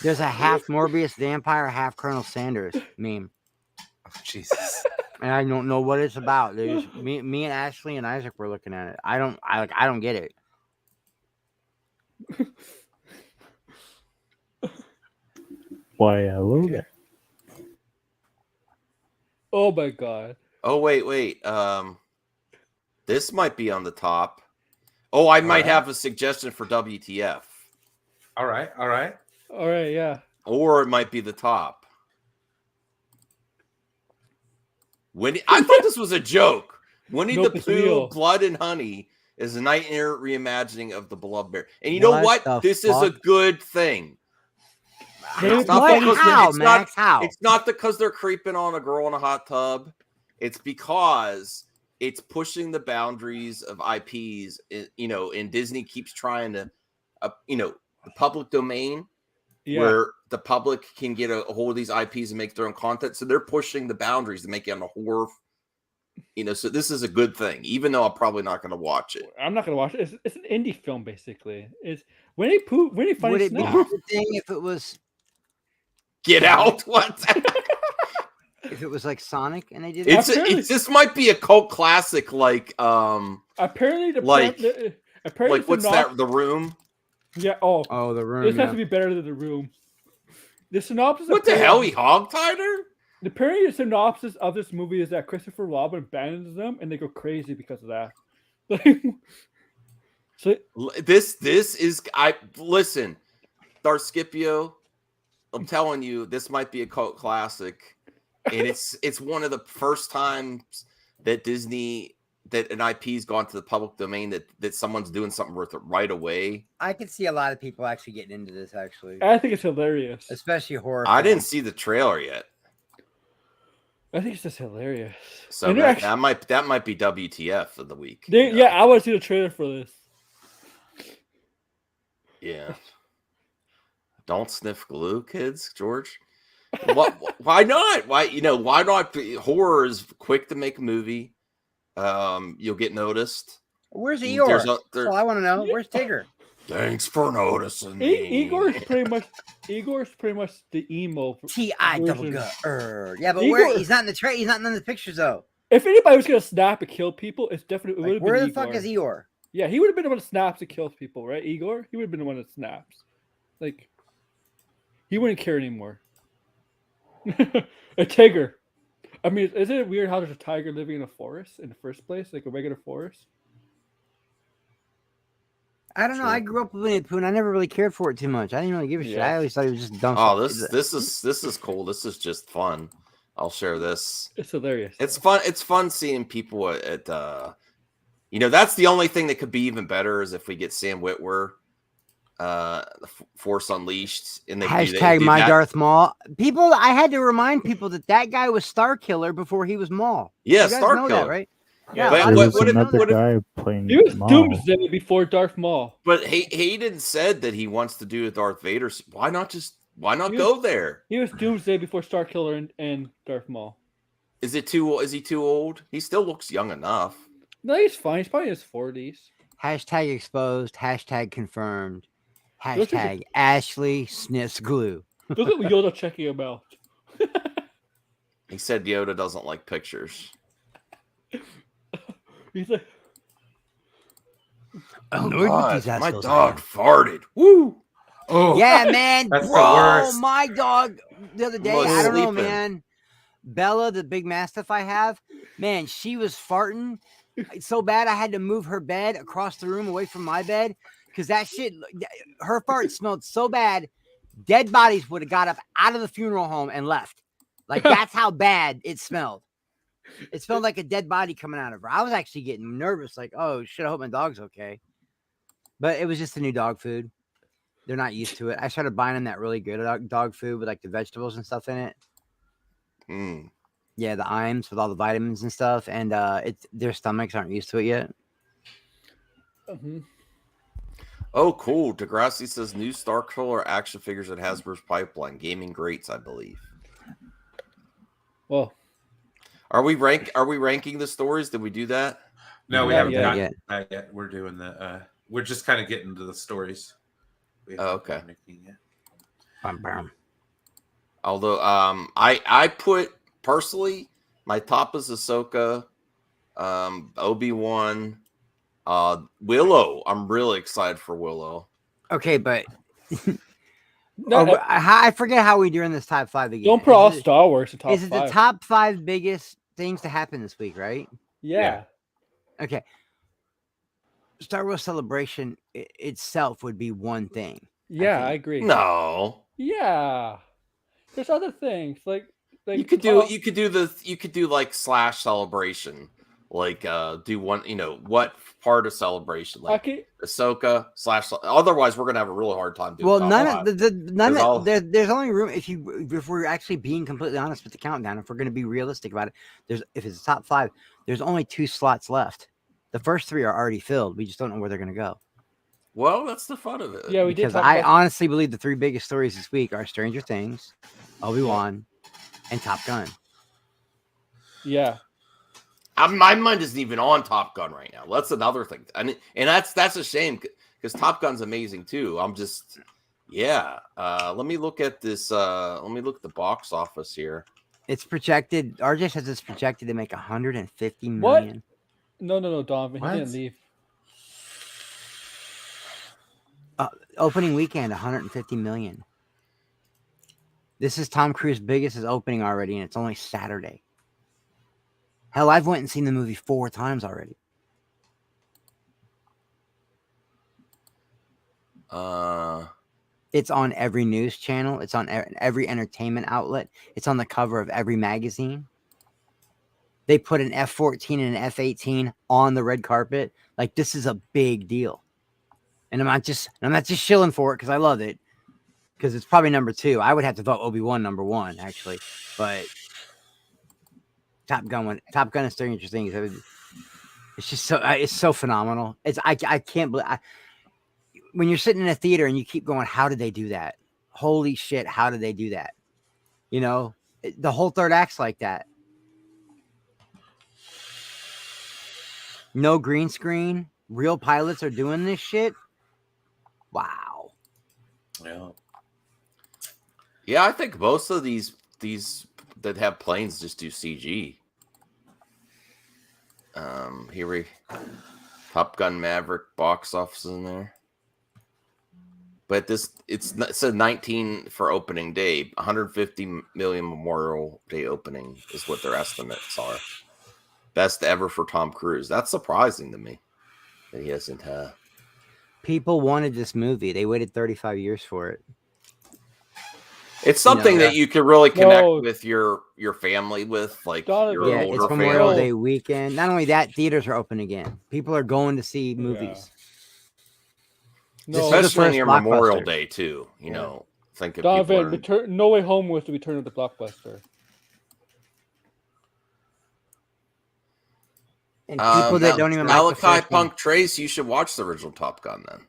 There's a half Morbius vampire, half Colonel Sanders meme. Oh, Jesus. And I don't know what it's about. There's me and Ashley and Isaac were looking at it. I don't get it. Why, hello there. Oh my god. Oh wait. This might be on the top. Oh, I might have a suggestion for WTF. All right. Yeah. Or it might be the top. I thought this was a joke. Winnie the Pooh, Blood and Honey is a nightmare reimagining of the Beloved Bear. And you know what? This is a good thing. It's not because they're creeping on a girl in a hot tub. It's because it's pushing the boundaries of IPs, and Disney keeps trying to, the public domain, where the public can get a hold of these IPs and make their own content. So they're pushing the boundaries to make it on a horror. So this is a good thing, even though I'm probably not going to watch it. I'm not going to watch it. It's an indie film, basically. It's Winnie Pooh. Would it be a good thing if it was Get Out? What? If it was like Sonic and they did it? This might be a cult classic, like apparently what's that? The Room. Yeah. Oh, The Room. This has to be better than The Room. The synopsis. What the hell? He hogtied her? Apparently, the synopsis of this movie is that Christopher Robin abandons them, and they go crazy because of that. So this is listen, Darskipio. I'm telling you, this might be a cult classic, and it's one of the first times that an IP's gone to the public domain that someone's doing something worth it right away. I could see a lot of people actually getting into this. Actually, I think it's hilarious, especially horror. I didn't see the trailer yet. I think it's just hilarious. So that might be WTF of the week. Yeah, I want to see the trailer for this. Yeah. Don't sniff glue, kids, George. Why not? Why not? Horror is quick to make a movie. You'll get noticed. Where's Eeyore? That's all I want to know. Where's Tigger? Thanks for noticing me. Igor's pretty much the emo. T-I-double-G-R. Yeah, but Igor- he's not in the tray. He's not in none of the pictures though. If anybody was gonna snap and kill people, it's definitely Like, where the fuck is Eeyore? Yeah, he would have been the one that snaps and kills people, right? Igor, he would have been the one that snaps. Like, he wouldn't care anymore. A tiger. I mean, isn't it weird how there's a tiger living in a forest in the first place, like a regular forest? I don't know. I grew up with Winnie the Pooh, and I never really cared for it too much. I didn't really give a shit. I always thought it was just dumb. Oh, this is cool. This is just fun. I'll share this. It's hilarious. It's fun. It's fun seeing people at that's the only thing that could be even better is if we get Sam Witwer, Force Unleashed, and they hashtag do my that. Darth Maul. People, I had to remind people that guy was Star Killer before he was Maul. Yeah, you guys Star know Killer, that, right? Yeah, There but was another guy playing He was Maul. Doomsday before Darth Maul. But Hayden said that he wants to do a Darth Vader. Why not go there? He was Doomsday before Star Killer and Darth Maul. Is he too old? He still looks young enough. No, he's fine. He's probably in his 40s. Hashtag exposed. Hashtag confirmed. Look at Hashtag Ashley sniffs glue. Look at Yoda checking him out. He said Yoda doesn't like pictures. He's like, Oh, Lord, God, these my assholes dog are. farted. Woo! Oh, Yeah, man. That's the Bro, worst. my dog the other day, Was I don't know, sleeping. man. Bella, the big mastiff I have, man, she was farting so bad I had to move her bed across the room away from my bed because that shit, her fart smelled so bad, dead bodies would have got up out of the funeral home and left. Like, that's how bad it smelled. It smelled like a dead body coming out of her. I was actually getting nervous, like, oh shit, I hope my dog's okay. But it was just the new dog food. They're not used to it. I started buying them that really good dog food with like the vegetables and stuff in it. Mm. Yeah, the Iams with all the vitamins and stuff, and their stomachs aren't used to it yet. Oh, cool. Degrassi says new Star Killer action figures at Hasbro's pipeline. Gaming greats, I believe. well, Are we ranking the stories? Did we do that? No, we Not haven't yet. gotten Yet. that yet. We're doing the. We're just kind of getting to the stories. We haven't Okay. done anything yet. Although, I put personally my top is Ahsoka, Obi-Wan, Willow. I'm really excited for Willow. Okay, but no, I forget how we do in this top 5 again. don't put all Star Wars in top Is it 5. the top 5 biggest things to happen this week, right? Yeah. Okay. Star Wars Celebration itself would be one thing. Yeah, I think. agree. No, Yeah. There's other things like you could do like slash celebration, like do one. What part of celebration, like okay. Ahsoka slash. Otherwise, we're gonna have a really hard time doing. Well, top none five. of none There's all- of there's only room if we're actually being completely honest with the countdown. If we're going to be realistic about it, if it's top 5, there's only 2 slots left. The first 3 are already filled. We just don't know where they're going to go. Well, that's the fun of it. Yeah, we did. Because Talk I about, honestly believe the 3 biggest stories this week are Stranger Things, Obi-Wan, and Top Gun. yeah. My mind isn't even on Top Gun right now. That's another thing, and that's a shame because Top Gun's amazing too. I'm just, yeah. Let me look at this. Let me look at the box office here. It's projected. RJ says it's projected to make 150 What? million. No, Donovan. What? He didn't leave. Opening weekend, 150 million. This is Tom Cruise's biggest opening already, and it's only Saturday. Hell, I've went and seen the movie 4 times already. It's on every news channel. It's on every entertainment outlet. It's on the cover of every magazine. They put an F-14 and an F-18 on the red carpet. Like, this is a big deal. And I'm not just shilling for it because I love it. Because it's probably number 2. I would have to vote Obi-Wan number 1, actually. But Top Gun and Stranger Things. It's just so phenomenal. I can't believe. When you're sitting in a theater and you keep going, how did they do that? Holy shit, how did they do that? The whole third act's like that. No green screen. Real pilots are doing this shit. Wow. Yeah, I think most of these that have planes just do CG. Here we Top Gun Maverick box office in there. But it said 19 for opening day, 150 million Memorial Day opening is what their estimates are. Best ever for Tom Cruise. That's surprising to me that he hasn't. People wanted this movie. They waited 35 years for it. It's something that you can really connect with your family with, like your older it's Memorial family. Day weekend. Not only that, theaters are open again. People are going to see movies. No, especially near Memorial Day too. You know, think of Donovan, No Way Home was the return of the blockbuster. And people that don't even like the Malachi Punk Trace, you should watch the original Top Gun then.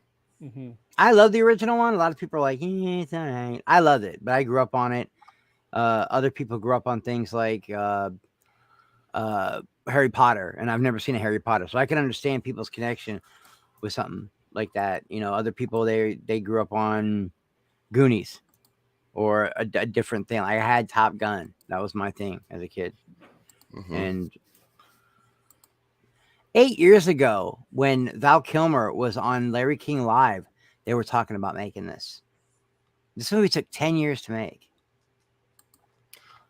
Mm-hmm. I love the original one. A lot of people are like, it's all right. I loved it, but I grew up on it. Other people grew up on things like Harry Potter, and I've never seen a Harry Potter, so I can understand people's connection with something like that. You know, other people they grew up on Goonies or a different thing. Like I had Top Gun. That was my thing as a kid. Mm-hmm. And 8 years ago, when Val Kilmer was on Larry King Live, they were talking about making this. This movie took 10 years to make.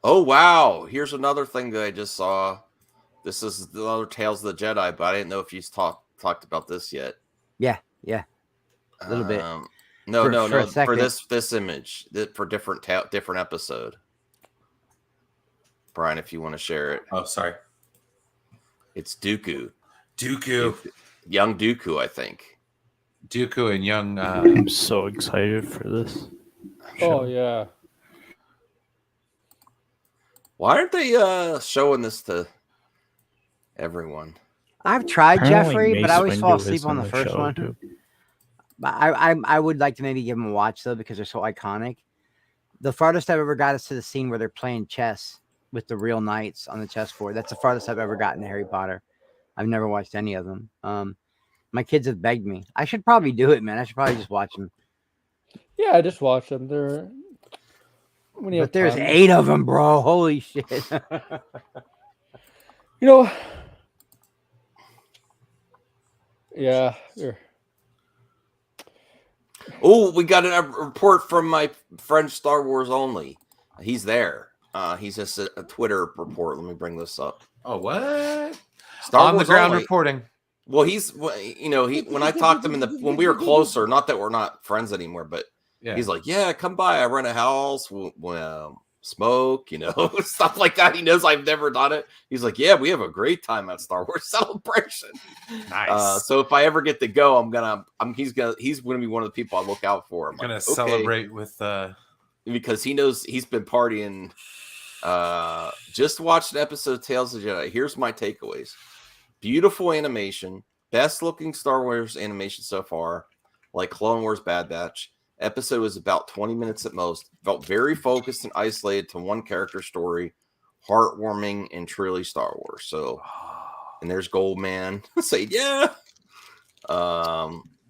Oh, wow. Here's another thing that I just saw. This is the other Tales of the Jedi, but I didn't know if you talked about this yet. Yeah. A little bit. No. For this image, for different episode. Brian, if you want to share it. Oh, sorry. It's Dooku. Young Dooku, I think. Dooku and young. I'm so excited for this. Oh yeah. Why aren't they showing this to everyone? I've tried, Apparently Jeffrey, but I always fall asleep is on in the first one. too. But I would like to maybe give them a watch though, because they're so iconic. The farthest I've ever got is to the scene where they're playing chess with the real knights on the chessboard. That's the farthest I've ever gotten to Harry Potter. I've never watched any of them. My kids have begged me. I should probably do it, man. I should probably just watch them. Yeah, I just watch them. But there's 8 of them, bro. Holy shit. You know. Yeah. Oh, we got a report from my friend Star Wars Only. He's there. He's just a Twitter report. Let me bring this up. Oh, what? Star on Wars the ground Only. Reporting. Well, when I talked to him when we were closer, not that we're not friends anymore, but he's like, yeah, come by. I rent a house, smoke, stuff like that. He knows I've never done it. He's like, yeah, we have a great time at Star Wars Celebration. Nice. So if I ever get to go, he's gonna be one of the people I look out for. I'm gonna celebrate with because he knows he's been partying. Just watched an episode of Tales of the Jedi. Here's my takeaways. Beautiful animation, best looking Star Wars animation so far, like Clone Wars Bad Batch. Episode was about 20 minutes at most. Felt very focused and isolated to one character story, heartwarming and truly Star Wars. So, and there's Goldman saying, yeah.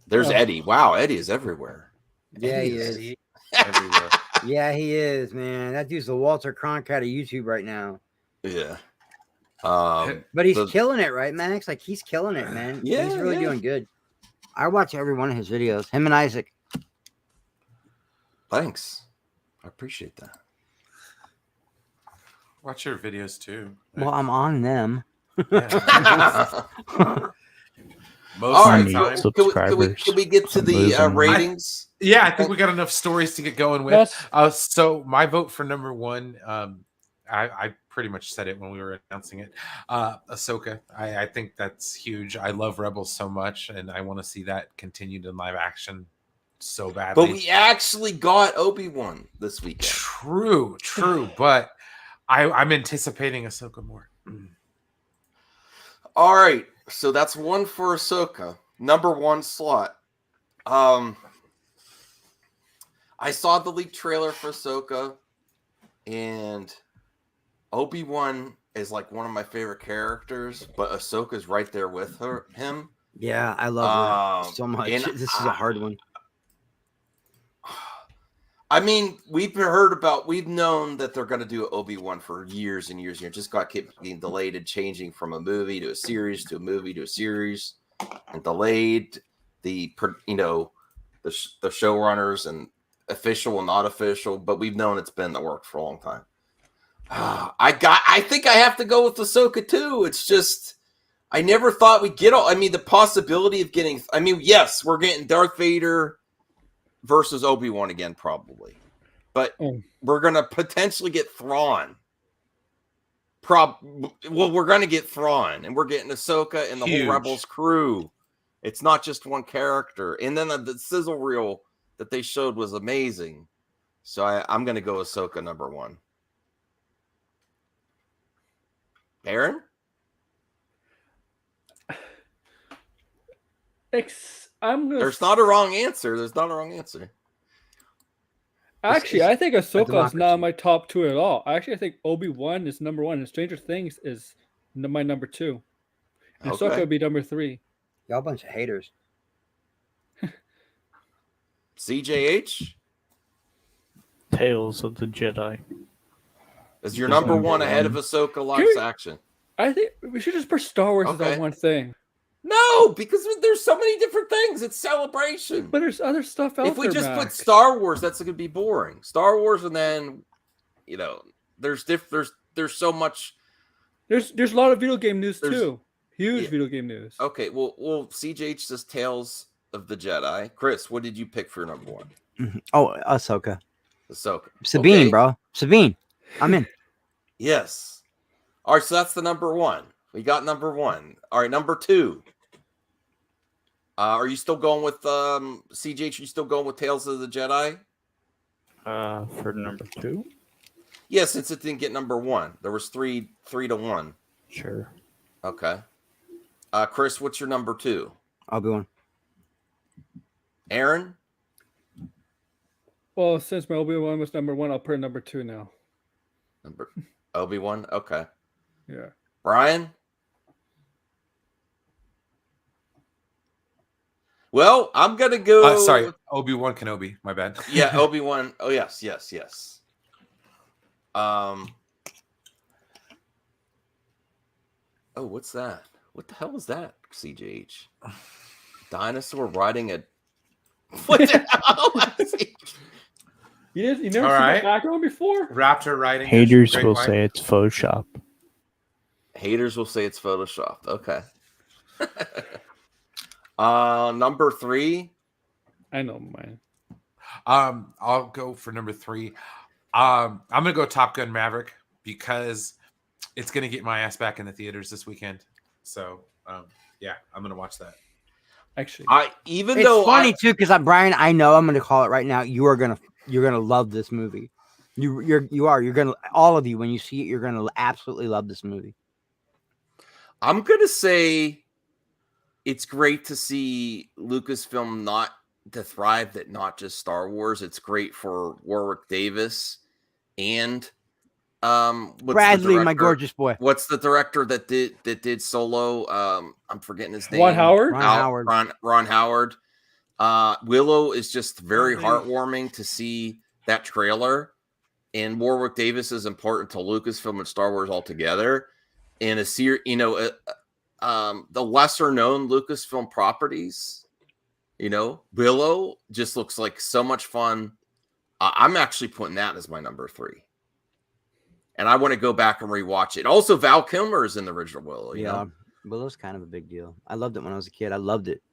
There's Eddie. Wow, Eddie is everywhere. Yeah, he is. Everywhere. Yeah, he is, man. That dude's the Walter Cronkite of YouTube right now. Yeah. But he's killing it, right, Max? Like, he's killing it, man. Yeah, he's really doing good. I watch every one of his videos. Him and Isaac. Thanks. I appreciate that. Watch your videos too. Well, I'm on them. Yeah. All right, can we get to the ratings? I think we got enough stories to get going with. So my vote for number 1, I pretty much said it when we were announcing it. Ahsoka. I think that's huge. I love Rebels so much, and I want to see that continued in live action so badly. But we actually got Obi-Wan this weekend. True. But I'm anticipating Ahsoka more. All right. So that's 1 for Ahsoka. Number 1 slot. I saw the leaked trailer for Ahsoka, and Obi-Wan is like one of my favorite characters, but Ahsoka's right there with him. Yeah, I love her so much. This is a hard one. I mean, we've known that they're going to do Obi-Wan for years and years and years. Just kept being delayed and changing from a movie to a series to a movie to a series, and delayed the showrunners and official and not official. But we've known it's been in the works for a long time. I think I have to go with Ahsoka too. It's just I never thought we'd get all. I mean, the possibility of getting. I mean, yes, we're getting Darth Vader versus Obi-Wan again, probably. But we're going to potentially get Thrawn. We're going to get Thrawn, and we're getting Ahsoka and the whole Rebels crew. It's not just one character. And then the sizzle reel that they showed was amazing. So I'm going to go Ahsoka number 1. Aaron? There's not a wrong answer. Actually, I think Ahsoka is not my top 2 at all. I think Obi-Wan is number 1, and Stranger Things is my number 2. And Ahsoka would be number 3. Y'all a bunch of haters. CJH? Tales of the Jedi. Is your number 1 ahead of Ahsoka live action? I think we should just put Star Wars as that one thing. No, because there's so many different things. It's celebration. But there's other stuff out there. If we just put Star Wars, that's going to be boring. Star Wars, and then there's so much. There's a lot of video game news too. Huge video game news. Okay, well, CJH says Tales of the Jedi. Chris, what did you pick for your number 1? Mm-hmm. Oh, Ahsoka. Sabine, okay. Bro. Sabine. I'm in. Yes. All right, so that's the number 1. We got number 1. All right, number 2. Are you still going with CJH? Are you still going with Tales of the Jedi? For number 2? Yeah, since it didn't get number 1. There was 3 to 1. Sure. Okay. Chris, what's your number 2? Obi-Wan. Aaron? Well, since my Obi-Wan was number 1, I'll put number 2 now. Number Obi-Wan? Okay. Yeah. Brian? Well, I'm going to go... sorry, Obi-Wan Kenobi. My bad. Yeah, Obi-Wan. Oh, yes. Oh, what's that? What the hell is that, CJH? Dinosaur riding a... What the hell? You never seen that background before? Raptor riding. Haters will say it's Photoshop. Haters will say it's Photoshopped. Okay. Number 3. I know mine. I'll go for number 3. I'm gonna go Top Gun Maverick because it's gonna get my ass back in the theaters this weekend. So yeah, I'm gonna watch that. Actually, it's funny too because Brian, I know I'm gonna call it right now. You're gonna love this movie. You're gonna, all of you, when you see it, you're gonna absolutely love this movie. I'm gonna say it's great to see Lucasfilm not to thrive, that not just Star Wars. It's great for Warwick Davis and Bradley, my gorgeous boy. What's the director that did Solo? I'm forgetting his name. Ron Howard. Willow is just very heartwarming to see that trailer. And Warwick Davis is important to Lucasfilm and Star Wars altogether. And a series, the lesser known Lucasfilm properties, Willow just looks like so much fun. I'm actually putting that as my number 3. And I want to go back and rewatch it. Also, Val Kilmer is in the original Willow. You know? Willow's kind of a big deal. I loved it when I was a kid. I loved it.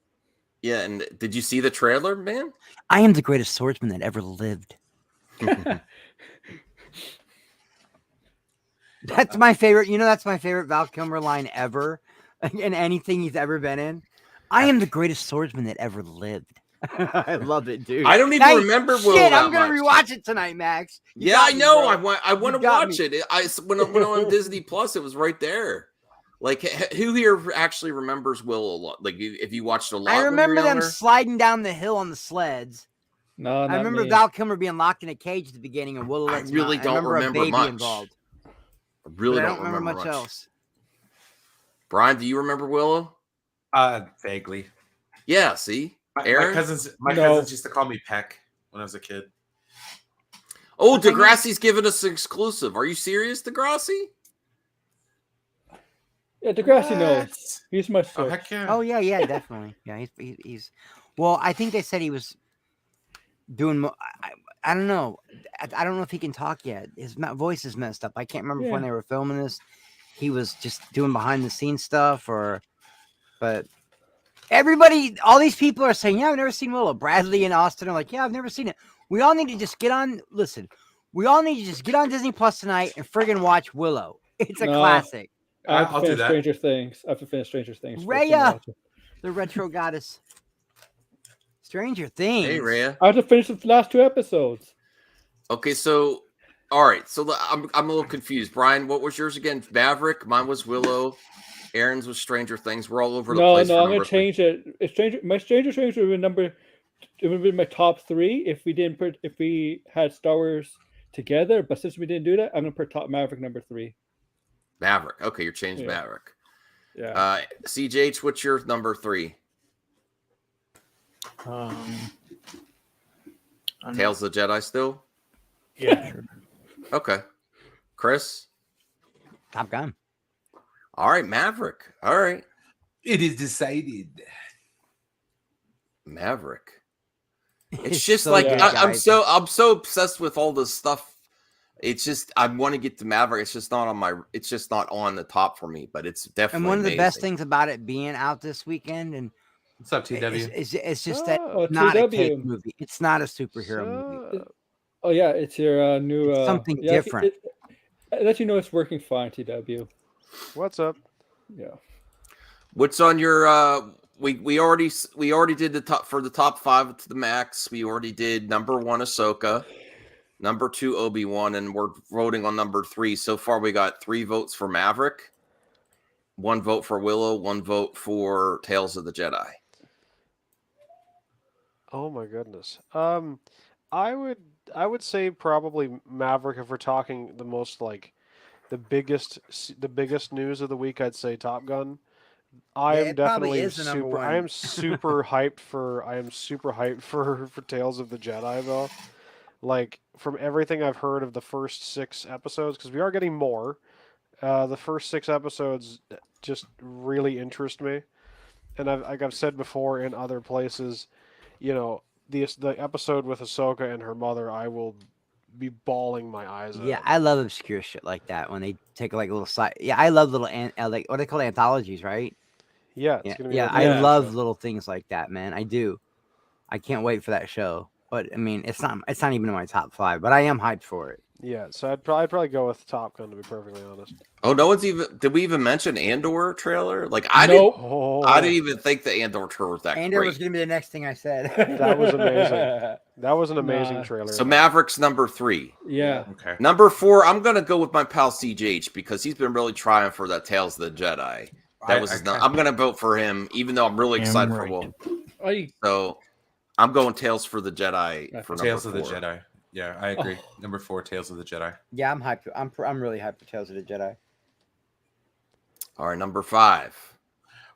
Yeah, and did you see the trailer, man? I am the greatest swordsman that ever lived. That's my favorite. That's my favorite Val Kilmer line ever in anything he's ever been in. I am the greatest swordsman that ever lived. I love it, dude. I don't even remember Willow. I'm gonna rewatch it tonight, Max. I know. I want to watch it. When on Disney Plus, it was right there. Like, who here actually remembers Willow a lot? Like, if you watched a lot, I remember them sliding down the hill on the sleds. No, I remember Val Kilmer being locked in a cage at the beginning, and Willow. I really don't remember much. Involved. I really don't remember much else. Brian, do you remember Willow? Vaguely. Yeah. See, my cousins used to call me Peck when I was a kid. Oh, Degrassi's giving us an exclusive. Are you serious, Degrassi? Yeah, Degrassi knows. He's my Oh, source. heck yeah. Oh yeah, definitely. Yeah, he's. Well, I think they said he was doing. I don't know. I don't know if he can talk yet. His voice is messed up. I can't remember when they were filming this. He was just doing behind the scenes stuff, but everybody, all these people are saying, "Yeah, I've never seen Willow." Bradley and Austin are like, "Yeah, I've never seen it." We all need to just get on. Listen, we all need to just get on Disney Plus tonight and friggin' watch Willow. It's a classic. I have to I'll do finish that. Stranger Things. I have to finish Stranger Things. Rhea, the retro goddess. Stranger Things. Hey, Rhea. I have to finish the last 2 episodes. Okay, so all right, so I'm a little confused. Brian, what was yours again? Maverick. Mine was Willow. Aaron's was Stranger Things. We're all over the place. No, I'm gonna change it. My Stranger Things would have been my top 3 if we had Star Wars together. But since we didn't do that, I'm gonna put top Maverick number 3. Maverick. Okay, you're changing Maverick. Yeah. CJH, what's your number 3? Tales of the Jedi still? Yeah. Sure. Okay. Chris? Top Gun. All right, Maverick. All right. It is decided. Maverick. It's just so like good, I'm guys. so obsessed with all this stuff. It's just I want to get to Maverick. It's just not on the top for me, but it's definitely And one of the best amazing. things about it being out this weekend, and What's up, TW? it's just that Oh, it's not a TW. cake movie. It's not a superhero movie. Oh yeah, it's your new It's something different. It lets you know it's working fine, TW. What's up? Yeah. What's on your we already did the top for the top 5 to the Maxx. We already did number 1 Ahsoka, number 2 Obi-Wan, and we're voting on number 3. So far we got 3 votes for Maverick, 1 vote for Willow, 1 vote for Tales of the Jedi. Oh my goodness. I would say probably Maverick if we're talking the most like the biggest news of the week. I'd say Top Gun. I am it probably definitely is the number super. one. I am super hyped for Tales of the Jedi though. Like from everything I've heard of the first 6 episodes, because we are getting more. The first 6 episodes just really interest me, and I've said before in other places, you know, the episode with Ahsoka and her mother, I will be bawling my eyes out. Yeah, I love obscure shit like that when they take like a little side. Yeah, I love little like what they call anthologies, right? Yeah, it's gonna be I love little things like that, man. I do. I can't wait for that show. But I mean, it's not even in my top 5, but I am hyped for it. Yeah, so I'd probably go with Top Gun to be perfectly honest. Oh, no one's even. Did we even mention Andor trailer? Like Nope. I didn't even think the Andor trailer was that Andor great. was gonna be the next thing I said. That was amazing. That was an amazing trailer. So Maverick's number 3. Yeah. Okay. Number 4, I'm gonna go with my pal CJH because he's been really trying for that Tales of the Jedi. I'm gonna vote for him, even though I'm really excited for Will. So I'm going Tales for the Jedi for Tales number of the 4. Jedi. Yeah, I agree. Number 4, Tales of the Jedi. Yeah, I'm hyped. I'm really hyped for Tales of the Jedi. All right, number 5.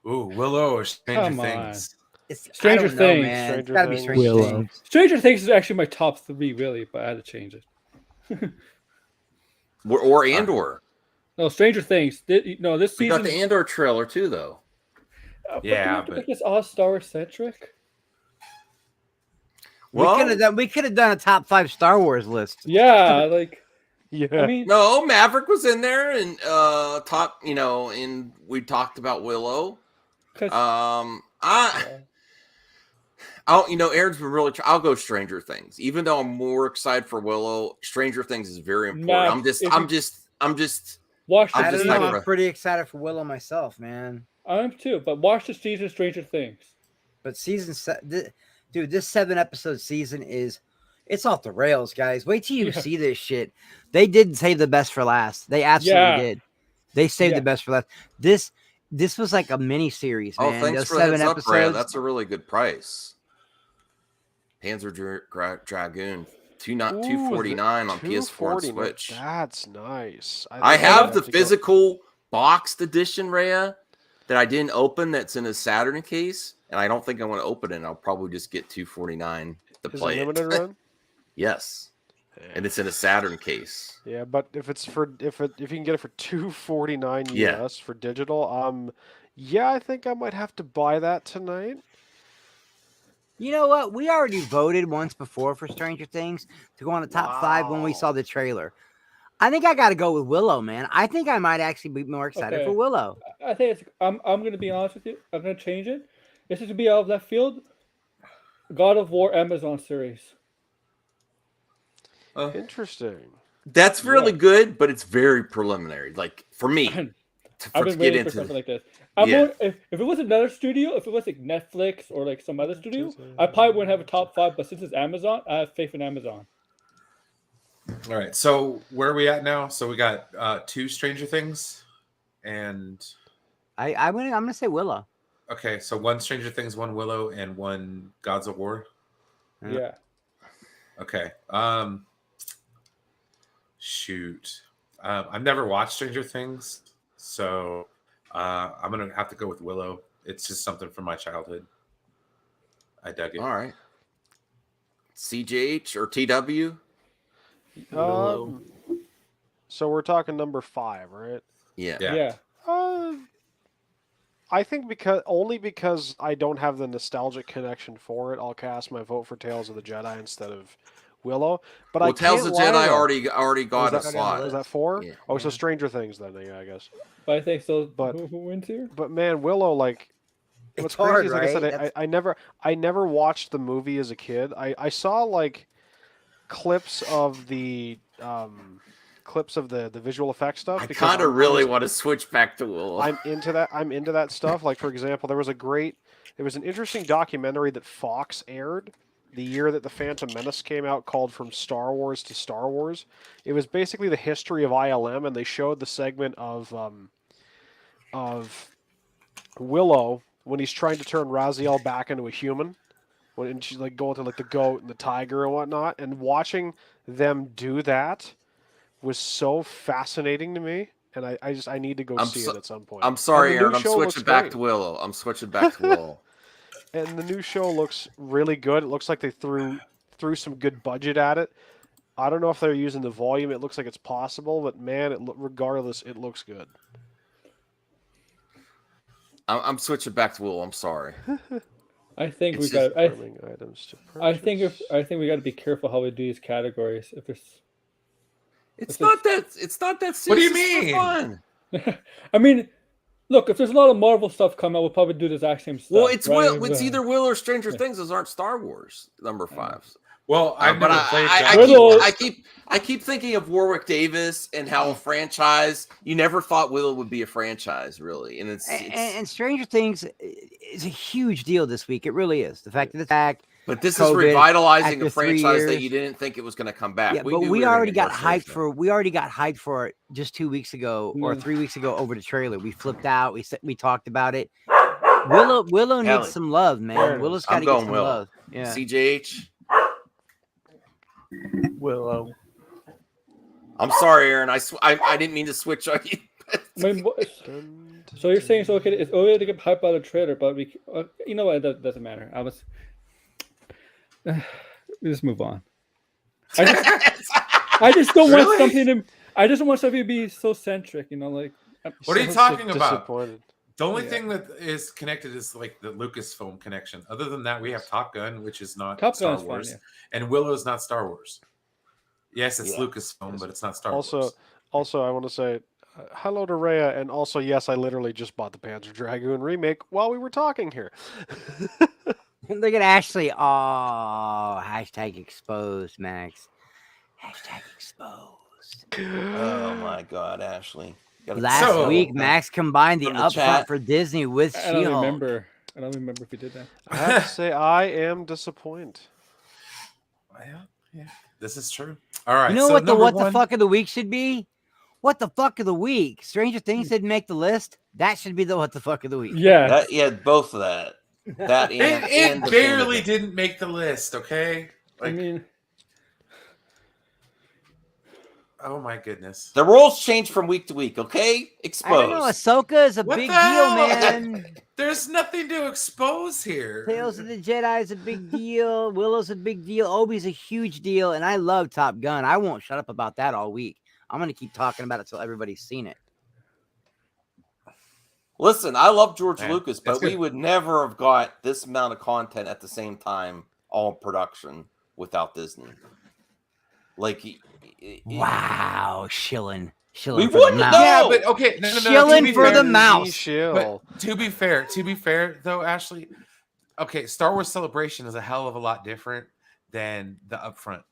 Ooh, Willow or Stranger Come on. Things. It's Stranger Things. Man. It's Stranger gotta be Things. Stranger Willow. Things. Stranger Things is actually my top 3, really, but I had to change it. Or Andor. No, Stranger Things. This We season. got the Andor trailer too, though. Yeah, but it's all Star Wars centric. Well, we could have done a top 5 Star Wars list. Yeah, like Yeah. I mean, no, Maverick was in there, and top, and we talked about Willow. 'cause- Aaron's been really. I'll go Stranger Things, even though I'm more excited for Willow. Stranger Things is very important. Nah, I'm just. watch I'm I the don't just know. season. I'm pretty excited for Willow myself, man. I'm too, but watch the season of Stranger Things. But dude, this 7-episode season it's off the rails, guys. Wait till you see this shit. They did save the best for last. They absolutely did. They saved the best for last. This was like a mini series, man. Thanks Those for the 7 heads up, Rhea. episodes. That's a really good price. Panzer Dragoon, $249 on PS4 and Switch. That's nice. I have the to go- physical boxed edition, Rhea, that I didn't open. That's in a Saturn case, and I don't think I want to open it. I'll probably just get $249 to Is play it it. limited run? Yes. and it's in a Saturn case. Yeah, but if you can get it for $249 Yeah. US for digital, yeah, I think I might have to buy that tonight. You know what? We already voted once before for Stranger Things to go on the top 5 when we Wow. saw the trailer. I think I got to go with Willow, man. I think I might actually be more excited for Okay. Willow. I think it's. I'm going to be honest with you. I'm going to change it. This is to be out of left field. God of War Amazon series. Interesting. That's really Yeah. good, but it's very preliminary. Like for me, I've been waiting for something like this. I'm Yeah. more, if it was another studio, if it was like Netflix or like some other studio, I probably wouldn't have a top 5. But since it's Amazon, I have faith in Amazon. All right. So where are we at now? So we got 2 Stranger Things, and I'm gonna say Willow. okay. So 1 Stranger Things, 1 Willow, and 1 Gods of War. Yeah. Okay. Shoot. I've never watched Stranger Things, so I'm gonna have to go with Willow. It's just something from my childhood. I dug it. all right. CJH or TW? Willow. So we're talking number 5, right? Yeah. Yeah. I think because I don't have the nostalgic connection for it, I'll cast my vote for Tales of the Jedi instead of Willow. But Well, I Tales can't of lie, Jedi though. already got a Was that- slot. Was that 4? Yeah. Oh, so Stranger Things then, yeah, I guess. But I think so. But- Who wins here? But man, Willow, like, what's It's crazy hard, is, like I said, right? I never watched the movie as a kid. I saw like clips of the visual effects stuff. I because kind of really want to switch back to Willow. I'm into that. I'm into that stuff. Like, for example, there was an interesting documentary that Fox aired the year that the Phantom Menace came out, called From Star Wars to Star Wars. It was basically the history of ILM, and they showed the segment of Willow when he's trying to turn Raziel back into a human, when she's like going to like the goat and the tiger and whatnot, and watching them do that was so fascinating to me. And I need to go see it at some point. I'm sorry, And the new Aaron. I'm show looks switching back great. to Willow. I'm switching back to Willow. And the new show looks really good. It looks like they threw some good budget at it. I don't know if they're using the volume. It looks like it's possible, but man, regardless, it looks good. I'm switching back to Willow. I'm sorry. I think It's we got. I Confirming items to think purchase. I think we got to be careful how we do these categories. If it's, It's not that serious. What do you It's for mean? fun. I mean, look, if there's a lot of Marvel stuff coming out, we'll probably do the exact same stuff. Well, it's right? It's either Will or Stranger Things. Those aren't Star Wars number 5s. Well, I've But never played. I keep thinking of Warwick Davis and how a franchise. You never thought Willow would be a franchise, really, and it's And Stranger Things is a huge deal this week. It really is. The fact that it's back. But this COVID, is revitalizing after a 3 franchise that years. you didn't think it was going to come back. Yeah, but knew we were gonna already get more got Stranger hyped for. We already got hyped for it just 2 weeks ago or 3 weeks ago over the trailer. We flipped out. We talked about it. Willow Helen. needs some love, man. Willow's got I'm to get going some Willow. love. Yeah. CJH. Willow. I'm sorry, Aaron. I didn't mean to switch on you. I mean, so you're saying it's okay? It's okay to get hyped by the trailer, but we, you know what? It doesn't matter. Just move on. I just don't want something to. I just don't want something to be so centric, you know, like. What are you talking about? Disappointed. The only thing that is connected is like the Lucasfilm connection. Other than that, we have Top Gun, which is not Star Wars, and Willow's not Star Wars. Yes, it's Lucasfilm, but it's not Star Wars. Also, I want to say hello to Rhea, and also, yes, I literally just bought the Panzer Dragoon remake while we were talking here. Look at Ashley. Oh, hashtag exposed, Max. Hashtag exposed. Oh my God, Ashley. Last week, Max combined the From the upfront chat. for Disney with I don't She-Hulk. remember. I don't remember if we did that. I have to say, I am disappointed. Yeah, this is true. All right. You know so what the number one, the fuck of the week should be? What the fuck of the week? Stranger Things didn't make the list. That should be the what the fuck of the week. Yeah. Both of that. That and It the barely Kingdom. didn't make the list. Okay. I mean, Oh my goodness. The rules change from week to week. Okay, I don't know. exposed. Ahsoka is a What big the deal, hell? man. There's nothing to expose here. Tales of the Jedi is a big deal. Willow's a big deal. Obi's a huge deal. And I love Top Gun. I won't shut up about that all week. I'm going to keep talking about it till everybody's seen it. Listen, I love George Man, Lucas, that's but we good. would never have got this amount of content at the same time, all in production, without Disney. Like, Wow, shilling We for the wouldn't mouth. know. Yeah, but okay, no. Shilling To be for fair, the mouse. Shill. But to be fair though, Ashley, okay, Star Wars Celebration is a hell of a lot different than the upfront.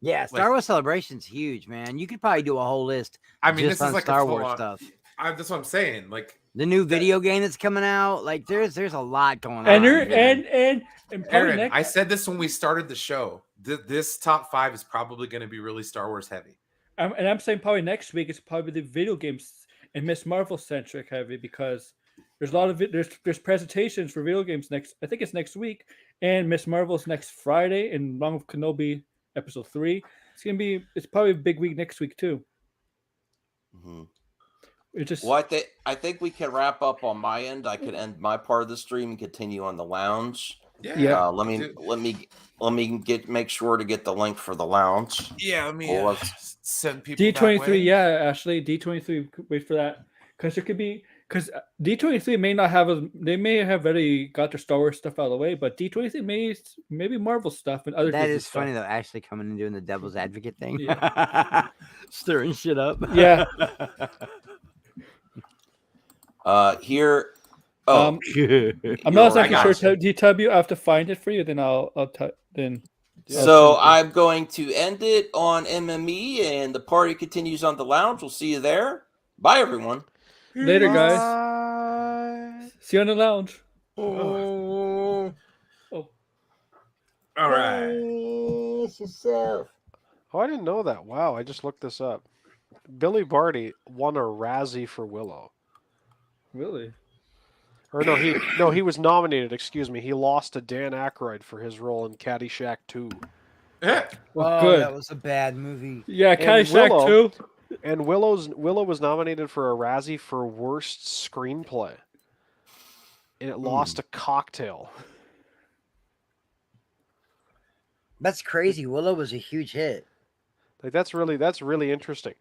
Yeah, Star Wars Celebration's huge, man. You could probably do a whole list. I mean, just this is on like Star a Wars full-on- stuff. That's what I'm saying. Like The new video game that's coming out. Like, there's a lot going on. And man. and probably Aaron, next, I said this when we started the show. This top 5 is probably going to be really Star Wars heavy. and I'm saying probably next week it's probably the video games and Miss Marvel centric heavy because there's a lot of there's presentations for video games next. I think it's next week, and Miss Marvel's next Friday, and Long of Kenobi episode 3. It's probably a big week next week too. Mhm. It just Well, I think we can wrap up on my end. I could end my part of the stream and continue on the lounge. Yeah. Let me make sure to get the link for the lounge. Yeah, let me Cool. send people D23. Yeah, Ashley, D23. Wait for that because there could be D23 may not have they may have already got their Star Wars stuff out of the way, but D23 maybe Marvel stuff and other. That Disney is stuff. funny though. Ashley coming and doing the devil's advocate thing, Yeah. stirring shit up. Yeah. Here. Oh, I'm not I exactly got sure. you. DW, I have to find it for you. Then then. so I'm going to end it on MME, and the party continues on the lounge. We'll see you there. Bye, everyone. Later, guys. See you on the lounge. All right. yourself. Oh, I didn't know that. Wow, I just looked this up. Billy Barty won a Razzie for Willow. Really? Or no, he was nominated. Excuse me. He lost to Dan Aykroyd for his role in Caddyshack 2. Well, good. That was a bad movie. Yeah, Caddyshack Willow- 2. And Willow was nominated for a Razzie for worst screenplay. And it lost a Cocktail. That's crazy. Willow was a huge hit. Like that's really interesting.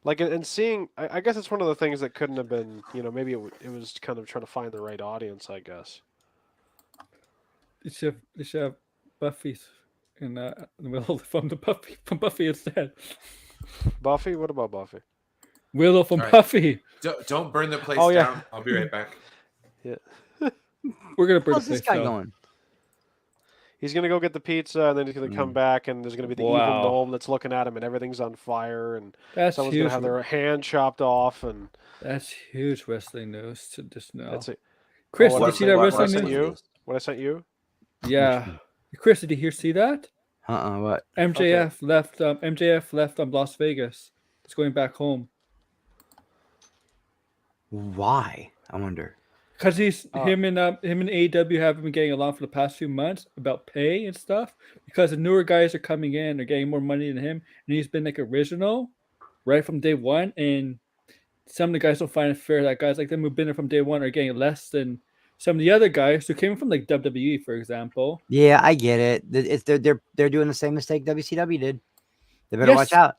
Like and seeing, I guess it's one of the things that couldn't have been, maybe it was kind of trying to find the right audience. I guess. They should have Buffy's in Willow from Buffy instead. Buffy? What about Buffy? Willow from All right. Buffy. Don't burn the place Oh, yeah. down. I'll be right back. Yeah. We're gonna burn How's the this place guy down. going? He's gonna go get the pizza, and then he's gonna come back, and there's gonna be the evil Wow. gnome that's looking at him, and everything's on fire, and That's someone's huge. gonna have their hand chopped off, and That's huge wrestling news to just know. that's it. Chris, Oh, did what you I see that what I wrestling sent news? you? What I sent you? Yeah. Chris, did you see that? What? MJF left Las Vegas. He's going back home. Why? I wonder. Because him and AEW haven't been getting along for the past few months about pay and stuff. Because the newer guys are coming in, they're getting more money than him, and he's been like original right from day one. And some of the guys don't find it fair that guys like them who've been there from day one are getting less than some of the other guys who came from like WWE, for example. Yeah, I get it. They're doing the same mistake WCW did. They better watch Yes. out.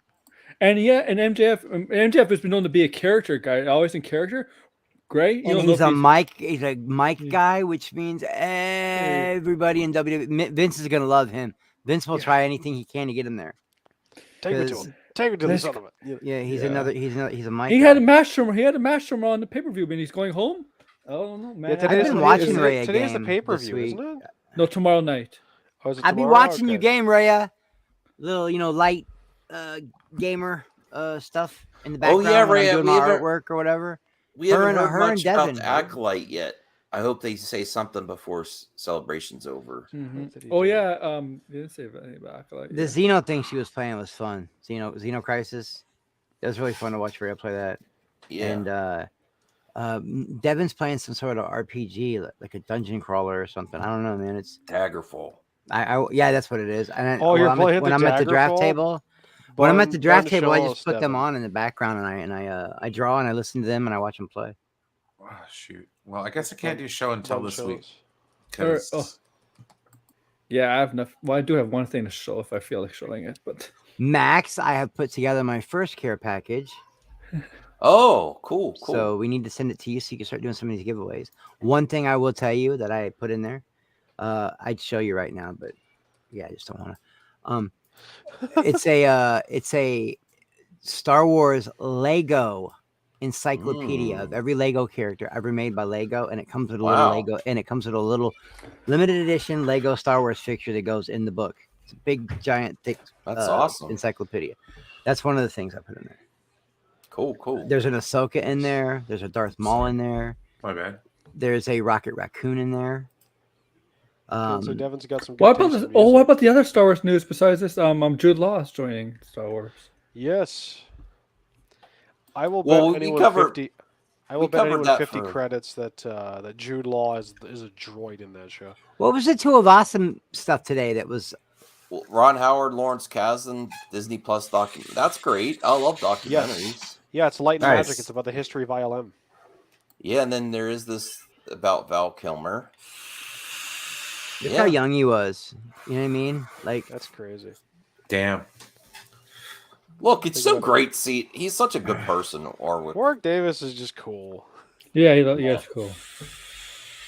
And MJF has been known to be a character guy, always in character. Great. And he's a mic guy, which means everybody in WWE. Vince is gonna love him. Vince will try anything he can to get him there. Take me to him. Take me to the That's- son of it. Yeah, he's a mic. He guy. had a match from on the pay-per-view, and he's going home. I don't know, man. Yeah, I've been watching Rhea Today's the game pay-per-view, this week. isn't it? No, tomorrow night. Oh, is it I've been tomorrow? watching you Okay. game, Rhea. Little, light gamer stuff in the background. yeah, when I'm Rhea, doing we my haven't- artwork or whatever. We haven't Her heard and much about Devin. the Acolyte yet. I hope they say something before celebration's over. What did he Oh do? yeah, you didn't say anything about Acolyte. The Xeno thing she was playing was fun. Xeno Crisis. It was really fun to watch Rhea play that. Yeah. And Devin's playing some sort of RPG, like a dungeon crawler or something. I don't know, man. It's Daggerfall. yeah, that's what it is. And Oh, you're playing when the I'm at the draft Daggerfall? table. When I'm at the draft Bon table, I Chance, just put them Devin. on in the background, and I draw and I listen to them and I watch them play. Oh, shoot. Well, I guess I can't do show and tell Bon this week Chance. because Oh. Yeah, I have enough. Well, I do have one thing to show if I feel like showing it, but Maxx, I have put together my first care package. Oh, cool. So we need to send it to you so you can start doing some of these giveaways. One thing I will tell you that I put in there, I'd show you right now, but yeah, I just don't want to. It's a Star Wars Lego encyclopedia of every Lego character ever made by Lego, and it comes with a little Lego, and it comes with a little limited edition Lego Star Wars fixture that goes in the book. It's a big, giant, thick. That's awesome. Encyclopedia. That's one of the things I put in there. Cool. There's an Ahsoka in there. There's a Darth Maul in there. my bad. There's a Rocket Raccoon in there. So Devin's got some. what good about taste this? in Oh, what music. about the other Star Wars news besides this? Jude Law is joining Star Wars. Yes. I will Well, bet we anyone covered- 50. I we will bet covered anyone that 50 for- credits that Jude Law is a droid in that show. What was the two of awesome stuff today that was? Well, Ron Howard, Lawrence Kasdan, Disney Plus documentary. That's great. I love documentaries. Yeah, it's Light and Nice. Magic. It's about the history of ILM. Yeah, and then there is this about Val Kilmer. Look how young he was. You know what I mean? Like, That's crazy. Damn. Look, it's so great. See, he's such a good person. Orwick. Warwick Davis is just cool. Yeah, it's cool.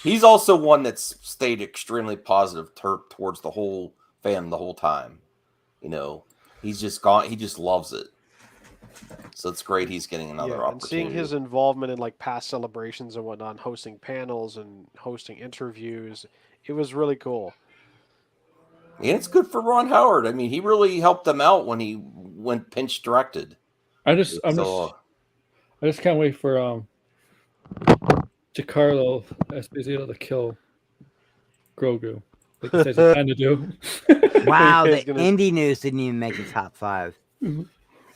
He's also one that's stayed extremely positive towards the whole fam the whole time. You know, he's just gone. He just loves it. So it's great he's getting another And opportunity. seeing his involvement in like past celebrations and whatnot, hosting panels and hosting interviews, it was really cool. And it's good for Ron Howard. I mean, he really helped them out when he went pinch directed. I just can't wait for Giancarlo Esposito to kill Grogu. Like he says he's trying to do. wow, He's the gonna- indie news didn't even make the top 5.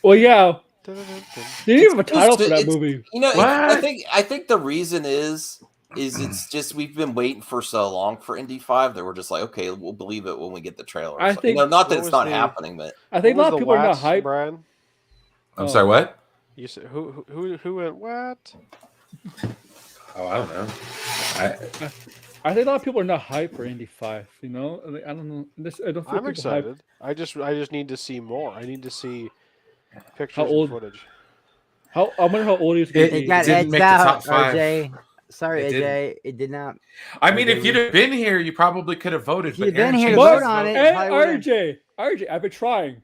Well, yeah, they didn't even have a title for that It's- movie. You know, What? I think the reason is it's just we've been waiting for so long for Indy 5 that we're just like, okay, we'll believe it when we get the trailer. I So, think- not that What it's was not the- happening, but I think a lot of people are not hyped. Brian, I'm sorry, what? you said who went what? Oh, I don't know. I think a lot of people are not hyped for Indy 5. You know, like, I don't know. I don't feel I'm people excited. I just need to see more. I need to see pictures How old- and footage. I wonder how old he's It- going It to be. got didn't edged make the out, top 5. RJ. Sorry, It AJ. It did not. I mean, if you'd have been here, you probably could have voted. If But you'd been Aaron here to changed vote his on vote. it, Hey, probably would've- RJ, I've been trying.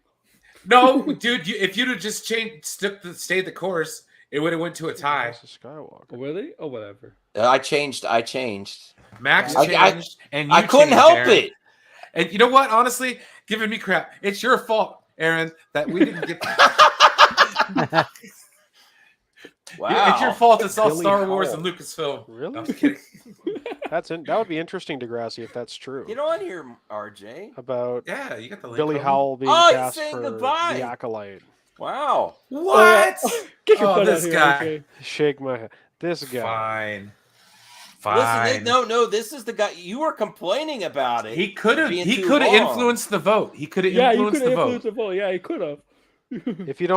No, dude. If you'd have just stayed the course, it would have went to a tie. This is Skywalker. Really? Oh, whatever. I changed. Max I- changed, and you I couldn't changed, help Aaron. it. And you know what? Honestly, giving me crap. It's your fault, Aaron, that we didn't get. Wow. It's your fault. It's all Billy Star Wars Howell. and Lucasfilm. Really? I'm kidding. That would be interesting, Degrassi, if that's true. Get on here, RJ. About Yeah, you got the link. Billy homie. Howell being Oh, he's cast saying for goodbye. the Acolyte. Wow. What? Get your Oh, butt out this here, guy. RJ. Shake my head. This guy. Fine. Listen, no, this is the guy you were complaining about it. He could have. being He too could have long. influenced the vote. He could have Yeah, you influenced could the have vote. influenced the vote. Yeah, he could have. If you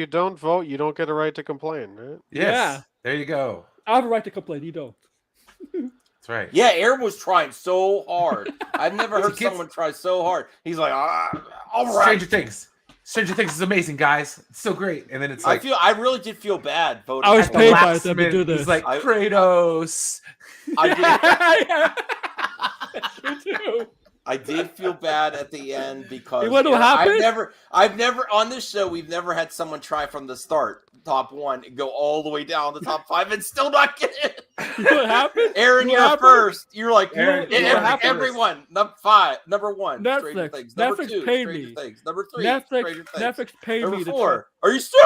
don't vote, you don't get a right to complain, right? Yes. Yeah. There you go. I have a right to complain. You don't. That's right. Yeah, Aaron was trying so hard. I've never heard He gets- someone try so hard. He's like, all right. Stranger Things. Stranger Things is amazing, guys. It's so great. And then it's like I really did feel bad voting. I was at the paid by last them to minute, do this. He's like I- Kratos. I Me too. did feel bad at the end because You wanna know what happened? I've never on this show we've never had someone try from the start, top 1, and go all the way down to top 5 and still not get it. You know what happened? Aaron, You know you're what happened? first. You're like Aaron, you know what happened? everyone. Number 5, number 1. Netflix. Stranger Things. Number Netflix 2, paid Stranger me. Things. Number 3, Netflix. Stranger Things. Netflix paid Number me to 4. Are you still?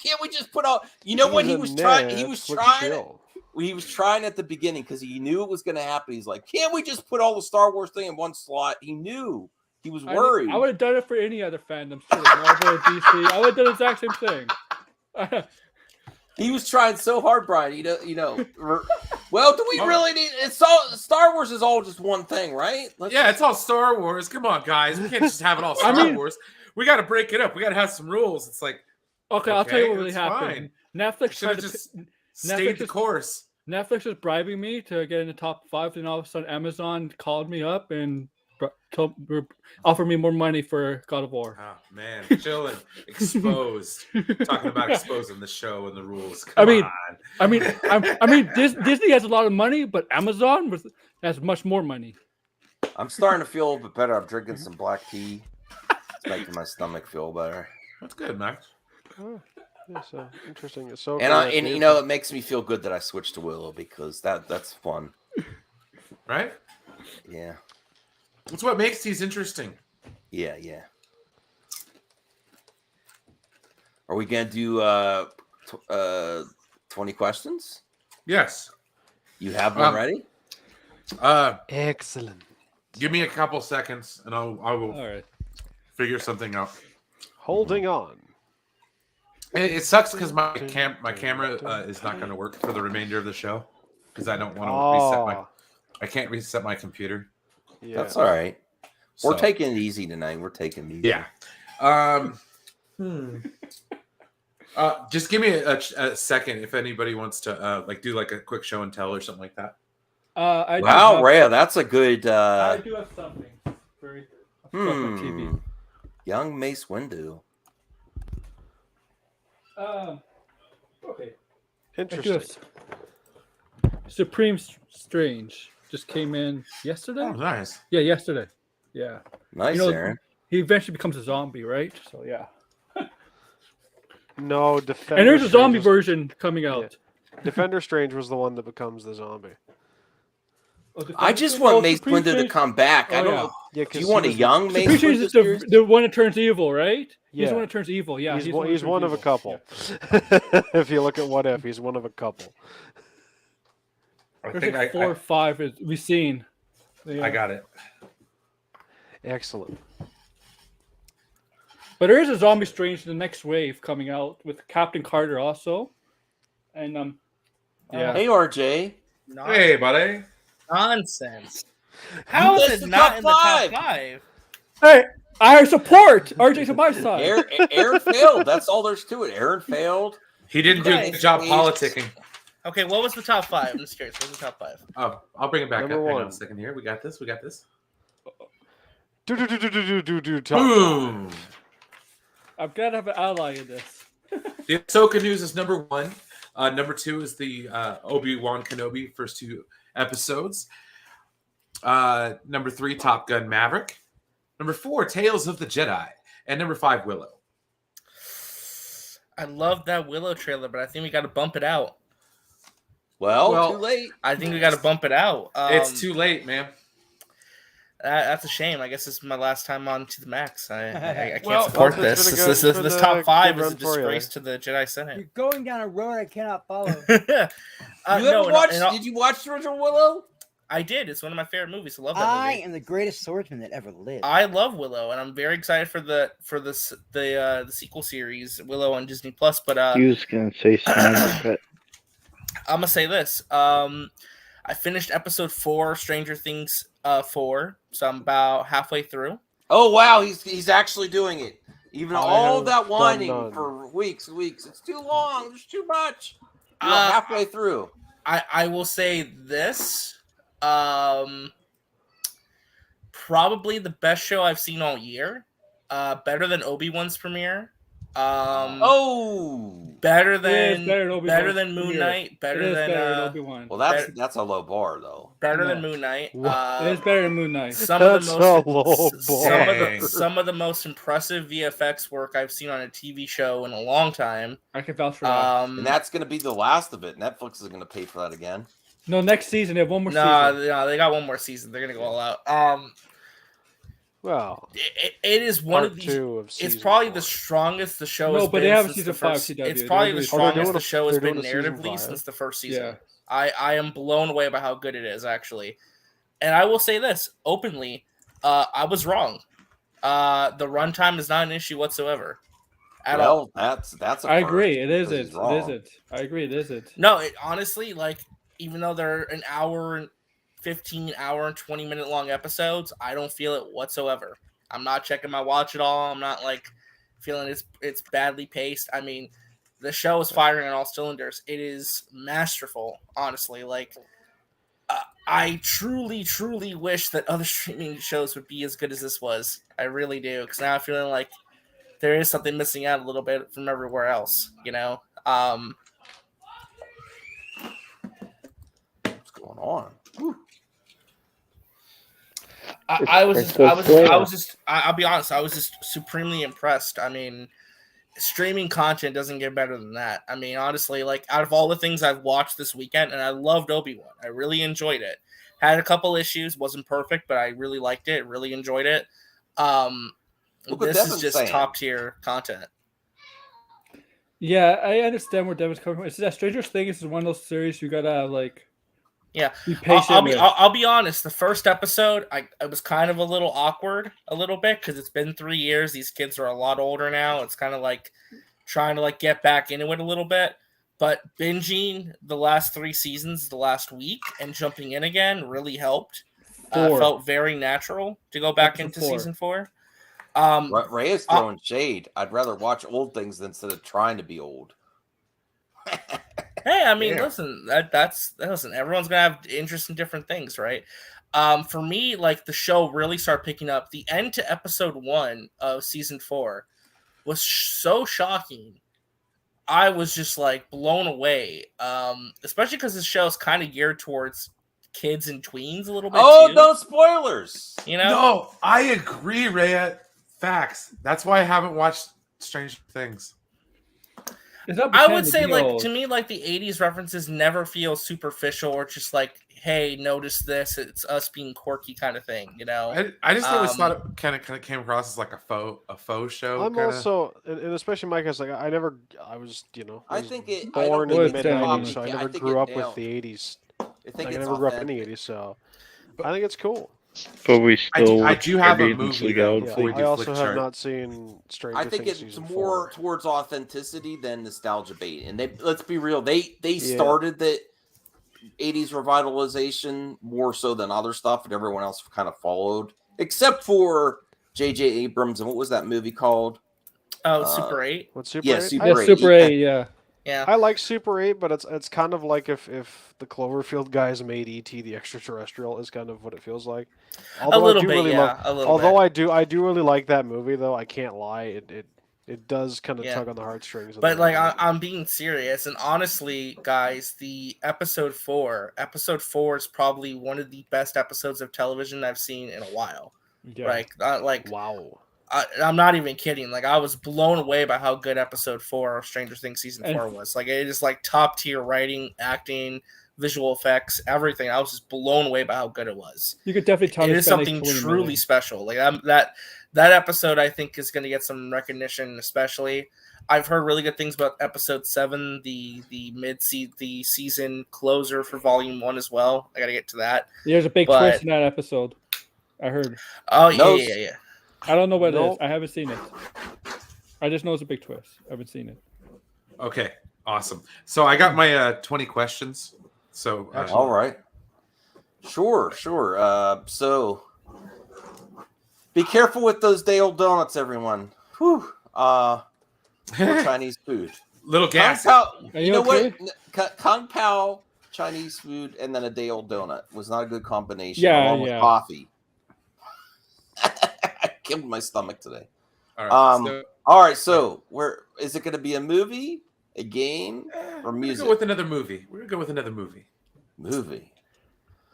Can't we just put out? You know what he was trying? He was Netflix trying. chill. He was trying at the beginning because he knew it was going to happen. He's like, can't we just put all the Star Wars thing in one slot? He knew. He was worried. I would have done it for any other fandoms too, like Marvel or DC. I would have done the exact same thing. He was trying so hard, Brian. You know. Well, do we really need? It's all Star Wars is all just one thing, right? Yeah, it's all Star Wars. Come on, guys. We can't just have it all Star mean, Wars. we got to break it up. We got to have some rules. It's like, Okay, I'll tell you what really that's happened. fine. Netflix Should tried have to just pi- stayed the just- course. Netflix was bribing me to get in the top 5, and all of a sudden Amazon called me up and offered me more money for God of War. Oh man, chilling, exposed. Talking about exposing the show and the rules. I Come mean, on. Disney has a lot of money, but Amazon has much more money. I'm starting to feel a bit better. I'm drinking some black tea. It's making my stomach feel better. That's good, Max. Oh, yeah, so interesting. So And you know, it makes me feel good that I switched to Willow because that's fun. Right? Yeah. That's what makes these interesting. Yeah. Are we gonna do 20 questions? Yes. You have one ready? Excellent. Give me a couple seconds, and I will All right. figure something out. Holding on. It sucks because my camera is not going to work for the remainder of the show because I don't want to reset my. I can't reset my computer. Yeah. That's all right. We're So, taking it easy tonight. We're taking it easy. Yeah. Just give me a second if anybody wants to do like a quick show and tell or something like that. Wow, Rhea, that's a good. I do have something. Very. TV. Young Mace Windu. Okay. Interesting. Supreme Strange just came in yesterday. Oh, nice. Yeah, yesterday. Yeah. Nice, Aaron. He eventually becomes a zombie, right? So yeah. No, Defender. And there's a zombie Strange version coming out. Defender Strange was the one that becomes the zombie. I just want Mace Windu to come back. I don't know. Yeah, Do you want a young Mace Supreme Strange Windu? is series? the one that turns evil, right? He's Yeah. the one that turns evil. Yeah, he's one of a couple. Yeah. If you look at What If, he's one of a couple. I There's think like 4 or 5 we've seen. I got it. Excellent. But there is a Zombie Strange the next wave coming out with Captain Carter also. And yeah. Hey, RJ. Hey, buddy. Nonsense. How missed is the it not top in the top five. 5? Hey, I support RJ's on my side. Aaron failed. That's all there's to it. Aaron failed. He didn't do a good job politicking. Okay, what was the top 5? I'm just curious. What was the top 5? Oh, I'll bring it back Number up. Hang on one. a second here. We got this. Top. Boom. I've got to have an ally in this. The Ahsoka news is number 1. Number 2 is the Obi-Wan Kenobi first 2 episodes. Number 3, Top Gun Maverick. Number 4, Tales of the Jedi. And number 5, Willow. I love that Willow trailer, but I think we got to bump it out. Well, too late. I think we got to bump it out. It's too late, man. That's a shame. I guess this is my last time on to the Max. I can't Well, support it's this. been a This good- this been top a 5 good is a run for you, disgrace eh? to the Jedi Senate. You're going down a road I cannot follow. Did you watch the original Willow? I did. It's one of my favorite movies. I love that I movie. am the greatest swordsman that ever lived. I love Willow, and I'm very excited for the sequel series, Willow on Disney Plus. But He was gonna say Snyder Cut. I'm gonna say this. I finished episode 4, Stranger Things 4, so I'm about halfway through. Oh wow, he's actually doing it. Even I all have that done whining none. for weeks. It's too long. There's too much. You're halfway through. I will say this. Probably the best show I've seen all year. Better than Obi-Wan's premiere. Better than better than Moon Knight. Better than Obi-Wan. Well, that's a low bar though. better No. than Moon Knight. It is better than Moon Knight. Some of That's the a most low bar. some of the most impressive VFX work I've seen on a TV show in a long time. I can vouch for that. And that's going to be the last of it. Netflix is going to pay for that again. No, next season they have one more No, season. they got one more season. They're gonna go all out. Well, It is one part of these. 2 of It's season probably 4. the strongest the show No, has but been. they have since season the 5 first, CW. It's probably They're the doing- strongest the show has they're been doing a season narratively 5. since the first season. Yeah. I am blown away by how good it is actually, and I will say this openly: I was wrong. The runtime is not an issue whatsoever. At all. That's a I first, agree. It because isn't. he's It wrong. isn't. I agree. It isn't. No, it honestly, like, even though they're an hour and 15 hour and 20-minute long episodes, I don't feel it whatsoever. I'm not checking my watch at all. I'm not like feeling it's badly paced. I mean, the show is firing on all cylinders. It is masterful, honestly. Like, I truly, truly wish that other streaming shows would be as good as this was. I really do, because now I'm feeling like there is something missing out a little bit from everywhere else. You know. What's going on? I'll be honest, I was just supremely impressed. I mean, streaming content doesn't get better than that. I mean, honestly, like out of all the things I've watched this weekend, and I loved Obi-Wan. I really enjoyed it. Had a couple issues, wasn't perfect, but I really liked it, really enjoyed it. This is just top tier content. Yeah, I understand where Devin's coming from. It's that Stranger Things is one of those series you gotta like. Yeah, be patient. I'll be honest. The first episode, it was kind of a little awkward, a little bit, because it's been 3 years. These kids are a lot older now. It's kind of like trying to like get back into it a little bit. But binging the last 3 seasons the last week and jumping in again really helped. Felt very natural to go back into season 4. Ray is throwing shade. I'd rather watch old things instead of trying to be old. Hey, I mean, listen, listen, everyone's gonna have interest in different things, right? For me, like the show really started picking up. The end to episode 1 of season 4 was so shocking. I was just like blown away. Especially because the show is kind of geared towards kids and tweens a little bit. Oh, no spoilers! You know? No, I agree, Rhea. Facts. That's why I haven't watched Stranger Things. I would say, like, to me, like, the 80s references never feel superficial or just like, hey, notice this. It's us being quirky kind of thing, you know? I just always thought it kind of came across as like a faux show. I'm also, and especially Mike, I was, you know, I think it born in the mid-90s, so I I never think grew it up with nailed. the 80s. I think I it's never grew up in the authentic. 80s, so I think it's cool. But we still I do have a Guardians movie, League though, out. before we I do also Flick have Chart. not seen Stranger I think Things it's season more 4. towards authenticity than nostalgia bait. And let's be real, they started the 80s revitalization more so than other stuff, and everyone else kind of followed, except for J.J. Abrams. And what was that movie called? Oh, Super 8? What, Super Yeah, 8? Super 8. Super 8, yeah. Yeah. I like Super 8, but it's kind of like if the Cloverfield guys made E.T. the extraterrestrial is kind of what it feels like. Although A little I do bit, really yeah. although I do really like that movie, though. I can't lie, it does kind of tug on the heartstrings. But like I'm being serious, and honestly, guys, the episode 4 is probably one of the best episodes of television I've seen in a while. Yeah. Wow. I'm not even kidding. Like, I was blown away by how good episode 4 of Stranger Things season 4 was. Like, it is like top tier writing, acting, visual effects, everything. I was just blown away by how good it was. You could definitely tell it is something truly special. Like, that episode, I think, is going to get some recognition. Especially, I've heard really good things about episode 7, the season closer for volume 1 as well. I got to get to that. There's a big twist in that episode. I heard. Oh yeah. I don't know what it is. I haven't seen it. I just know it's a big twist. I haven't seen it. Okay, awesome. So I got my 20 questions. So all right, sure. So be careful with those day-old donuts, everyone. Whew. Chinese food. Little gas. You know what? Kung Pao Chinese food and then a day-old donut was not a good combination. Along with coffee. I killed my stomach today. All right. So where is it going to be? A movie, a game, or music? We're gonna go with another movie. Movie.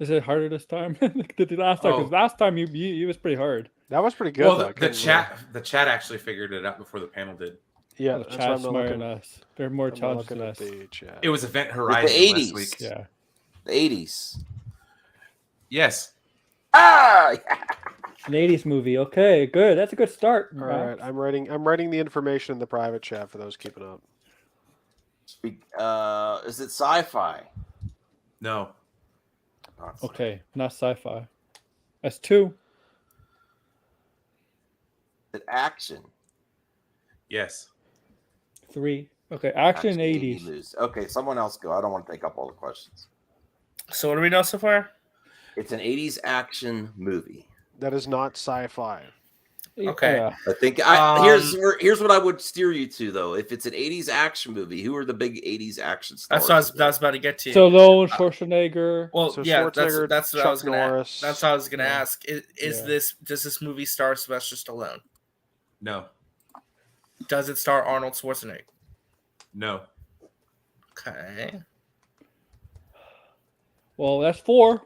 Is it harder this time than the last time? Because last time you was pretty hard. That was pretty good. Well, the chat actually figured it out before the panel did. Yeah, the chat's smarter than us. They're more intelligent than us. It was Event Horizon the 80s. last week. Yeah, the 80s. Yes. Yeah. An 80s movie. Okay, good. That's a good start. All right, I'm writing the information in the private chat for those keeping up. Is it sci-fi? No. Okay, not sci-fi. That's 2. Is it action? Yes. 3. Okay, action 80s. Okay, someone else go. I don't want to take up all the questions. So what do we know so far? It's an 80s action movie. That is not sci-fi. Okay. Yeah. I think here's what I would steer you to though. If it's an 80s action movie, who are the big 80s action stars? That's what I was about to get to. Stallone, Schwarzenegger. Well, So yeah, Schwarzenegger, that's what Chuck I was gonna. Norris. That's what I was gonna Yeah. ask. Does this movie star Sylvester Stallone? No. Does it star Arnold Schwarzenegger? No. Okay. Well, that's 4.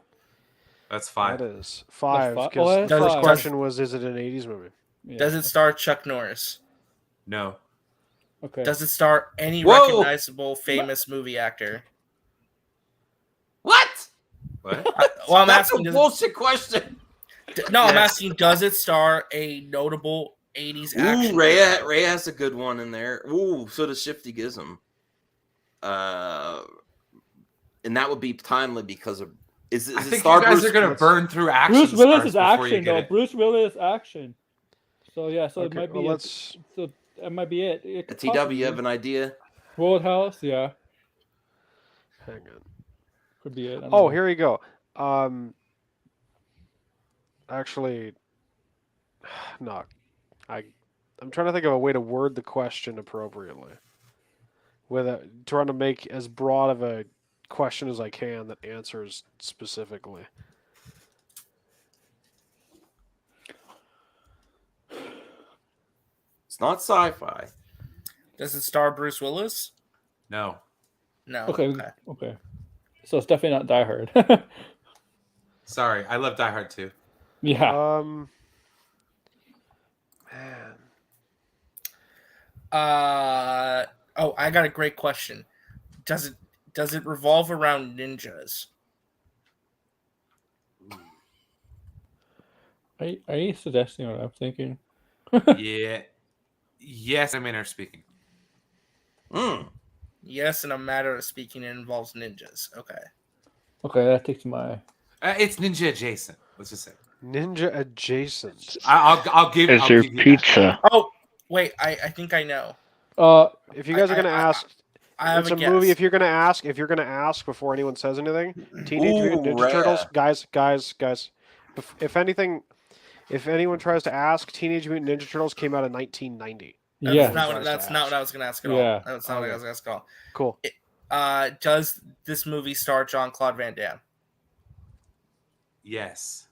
That's 5. That is 5. That's Because five. the Oh, first that's question was, is it an 80s movie? Yeah. Does it star Chuck Norris? No. Okay. Does it star any Whoa! recognizable famous movie actor? What? What? Well, I'm That's asking. a bullshit question. I'm asking. Does it star a notable 80s action? Ooh, Ray has a good one in there. Ooh, so does Shifty Gizm. And that would be timely because of I it think star you guys Bruce are going to Willis? burn through action. Bruce Willis stars is before you action, get though. it. Bruce Willis action. So yeah, so it Okay, might be. well, So that might be it. It could TW, you possibly- have an idea? Roadhouse, yeah, Hang on. could be it. I don't Oh, know. here you go. Actually, no. I'm trying to think of a way to word the question appropriately, trying to make as broad of a question as I can that answers specifically. It's not sci-fi. Does it star Bruce Willis? No. No. Okay. So it's definitely not Die Hard. Sorry. I love Die Hard too. yeah. Man. Oh, I got a great question. Does it revolve around ninjas? Are you suggesting what I'm thinking? Yeah. Yes, I'm inner speaking. Yes, in a matter of speaking, it involves ninjas. Okay. Okay, that takes my. It's ninja adjacent. Let's just say. Ninja adjacent. I'll give. Is I'll there give you that. pizza? Oh, wait. I think I know. If you guys are gonna ask, I have it's a a movie. guess. If you're gonna ask before anyone says anything, Teenage Ooh, Mutant Ninja rare. Turtles, guys. If anyone tries to ask, Teenage Mutant Ninja Turtles came out in 1990. Yeah. That's not what I was going to ask at all. Yeah. That's not what I was going to ask at all. Cool. Does this movie star Jean-Claude Van Damme? Yes.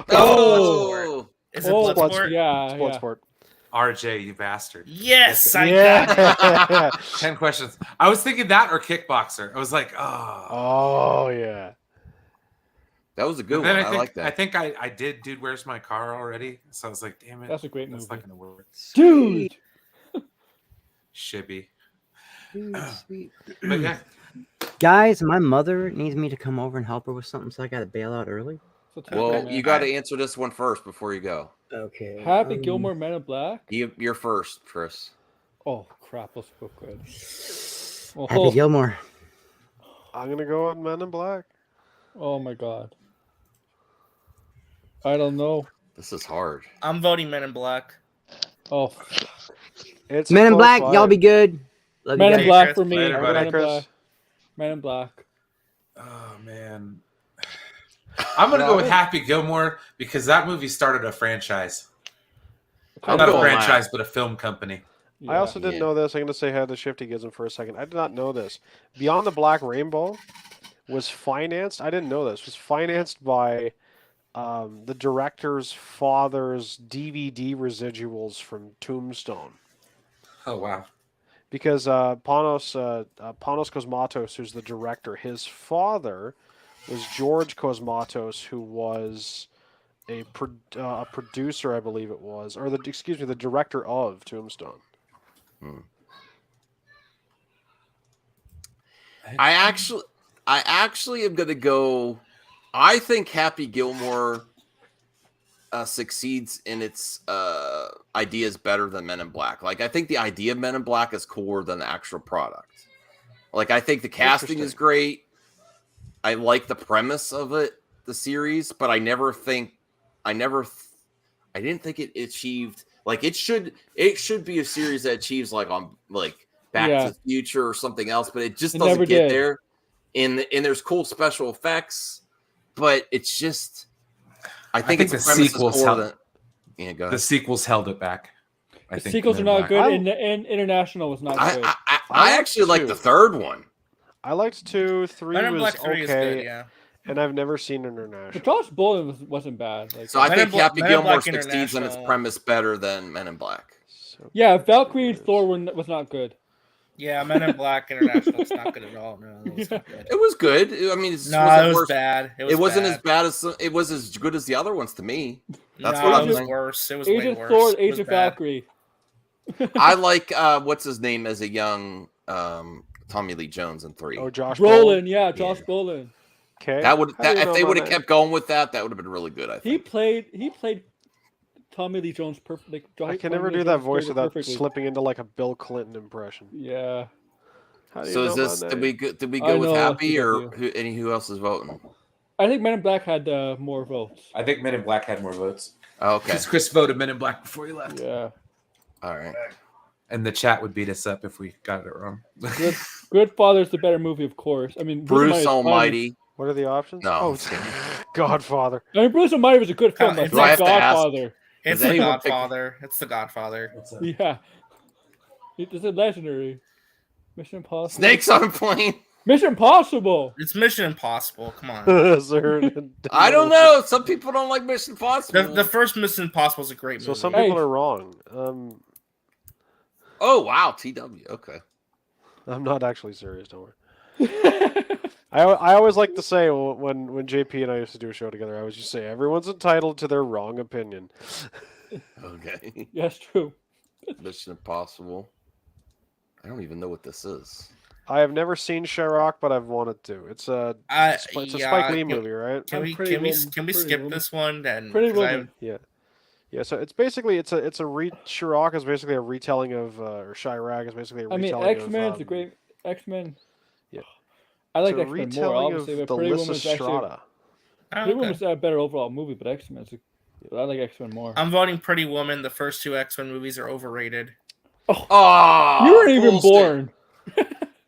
Oh, Is it Bloodsport. Bloodsport? Yeah. Bloodsport. RJ, you bastard. Yes, I got it. 10 questions. I was thinking that or kickboxer. I was like, oh. Oh yeah. that was a good Then one. I I, think like that. I think I did Dude, Where's My Car already? So I was like, damn it. That's a great That's movie. not gonna work. Dude. Shibby. Sweet. But yeah. Guys, my mother needs me to come over and help her with something, so I got to bail out early. Well, you got to answer this one first before you go. Okay. Happy Gilmore, Men in Black. You're first, Chris. Oh crap! Let's go good. Happy Gilmore. I'm gonna go on Men in Black. Oh my god. I don't know. This is hard. I'm voting Men in Black. Oh, It's Men in close Black, fight. y'all be good. Love Men you in guys. Black Chris. for me. Later, buddy. Men in Chris. Black. Men in Black. Oh man. I'm gonna go with Happy Gilmore because that movie started a franchise. I'm Not a going franchise, but a film company. I also didn't know this. I'm going to say hi to Shifty Gizm for a second. I did not know this. Beyond the Black Rainbow was financed. I didn't know this. Was financed by the director's father's DVD residuals from Tombstone. Oh wow. Because Panos Cosmatos, who's the director, his father was George Cosmatos, who was a producer, I believe it was, or the director of Tombstone. I actually am gonna go. I think Happy Gilmore succeeds in its ideas better than Men in Black. Like, I think the idea of Men in Black is cooler than the actual product. Like, I think the casting is great. I like the premise of it, the series, but I didn't think it achieved. Like, it should be a series that achieves like Back to the Future or something else, but it just doesn't get there. And there's cool special effects, but it's just. I think the sequels help. Yeah, go ahead. The sequels held it back. I The think sequels are Men in not Black- good, and international was not good. I actually like the third one. I liked 2, 3 Men in was Black 3 is okay, good, yeah. and I've never seen But International. Josh Brolin wasn't bad. Like, So I Men in think Bla- Happy Men in Gilmore Black succeeds in its International- premise better than Men in Black. So yeah, Valkyrie and Thor was not good. Yeah, Men in Black International is not good at all. No, it was not good. It was good. I mean, it No, wasn't it was worse. bad. It wasn't as bad as it was as good as the other ones to me. That's No, what it I'm was saying. worse. It was way Agent worse. Thor, It was Agent bad. Valkyrie. I like what's his name as a young Tommy Lee Jones in 3. Oh, Josh Brolin, yeah, Josh Brolin. Okay. That would How do you if know they about would have that? kept going with that, that would have been really good. I He think. played Tommy Lee Jones perfectly. I can never do that voice without slipping into like a Bill Clinton impression. Yeah. How do you So know is this? about Did that? we I go with know Happy or TW. who else is voting? I think Men in Black had more votes. I think Men in Black had more votes. Oh, okay. Because Chris voted Men in Black before he left. Yeah. All right. And the chat would beat us up if we got it wrong. Good Father's the better movie, of course. I mean, Bruce Almighty. What are the options? No. Oh, Godfather. I mean, Bruce Almighty was a good film. But it's it's I not have to ask? Godfather. It's Does the anyone pick- Godfather. It's the Godfather. Yeah. It's a legendary. Mission Impossible. Snakes on a plane. Mission Impossible. It's Mission Impossible. Come on. Sir, I don't know. Some people don't like Mission Impossible. The first Mission Impossible is a great movie. So some Hey. people are wrong. Oh wow, TW. Okay. I'm not actually serious. Don't worry. I always like to say when JP and I used to do a show together, I always just say everyone's entitled to their wrong opinion. Okay. Yes, true. Mission Impossible. I don't even know what this is. I have never seen Sherrock, but I've wanted to. It's a Spike Lee movie, right? Can we Pretty skip Woman. this one? Then Pretty 'cause I- Woman. Yeah. So it's basically Sherrock is basically a retelling of or Chirac is basically a I mean, retelling X-Men's of, a great X-Men. Yeah. I like it's a X-Men more, retelling obviously, of but the Pretty Lyssa Woman's actually Strata. Oh, Pretty okay. Woman's a better overall movie, but X-Men's. But I like X-Men more. I'm voting Pretty Woman. The first 2 X-Men movies are overrated. Oh, You weren't even bullshit. born.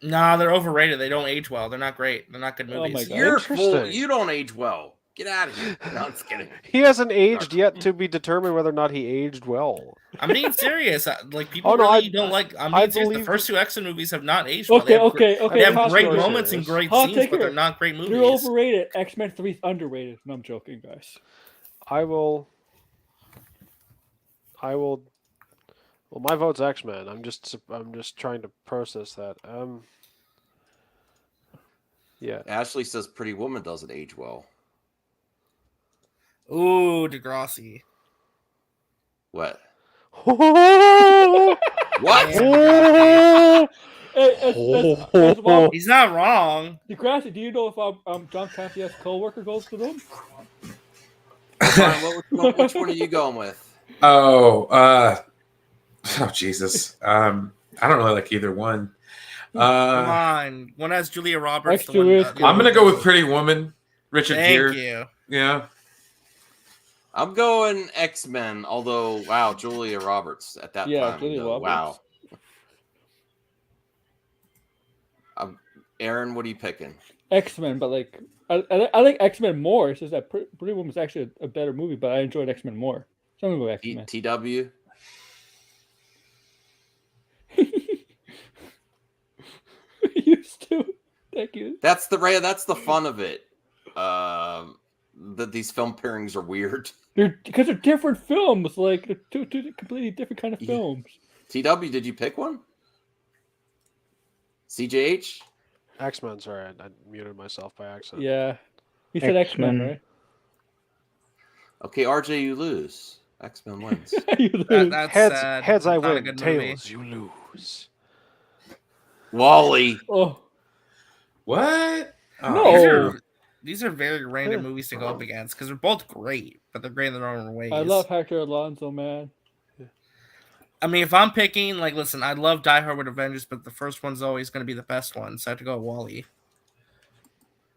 Nah, they're overrated. They don't age well. They're not great. They're not good Oh my movies. God. You're full. Interesting. You don't age well. Get out of here. No, I'm just kidding. He hasn't aged yet to be determined whether or not he aged well. I'm being serious. Like people Oh, no, really I- don't like. I'm I being serious. The believe first 2 X-Men movies have not aged well. Okay. They have hot great take. moments and great Hot scenes, take but they're here. not great movies. They're overrated. X-Men 3 is underrated. No, I'm joking, guys. I will. Well, my vote's X-Men. I'm just trying to process that. Yeah. Ashley says Pretty Woman doesn't age well. Ooh, Degrassi. What? What? What? Hey, as well, He's not wrong. Degrassi, do you know if John Cassidy's co-worker goes to them? Brian, which one are you going with? Oh Jesus. I don't really like either one. Come on. One has Julia Roberts. Next The one, to it, I'm gonna go with Pretty Woman. Richard Thank Gere. you. Yeah. I'm going X-Men, although, wow, Julia Roberts at that Yeah, time. Julia though, Roberts. Wow. Aaron, what are you picking? X-Men, but like I like X-Men more. It's just that Pretty Woman's actually a better movie, but I enjoyed X-Men more. So I'm gonna go X-Men. TW? Used to. Thank you. That's the fun of it. That these film pairings are weird. Because they're different films. Like they're two completely different kind of Yeah. films. TW, did you pick one? CJH? X-Men. Sorry, I muted myself by accident. Yeah. You said X-Men, X-Men. right? Okay, RJ, you lose. X-Men wins. You lose. That's Heads, sad. heads, I It's not a win. good movie. Tails, you lose. Wally. Oh What? Oh, No. These are very random movies to go up against because they're both great, but they're great in their own ways. I love Hector Alonso, man. I mean, if I'm picking, like, listen, I love Die Hard with Avengers, but the first one's always going to be the best one, so I have to go with Wally.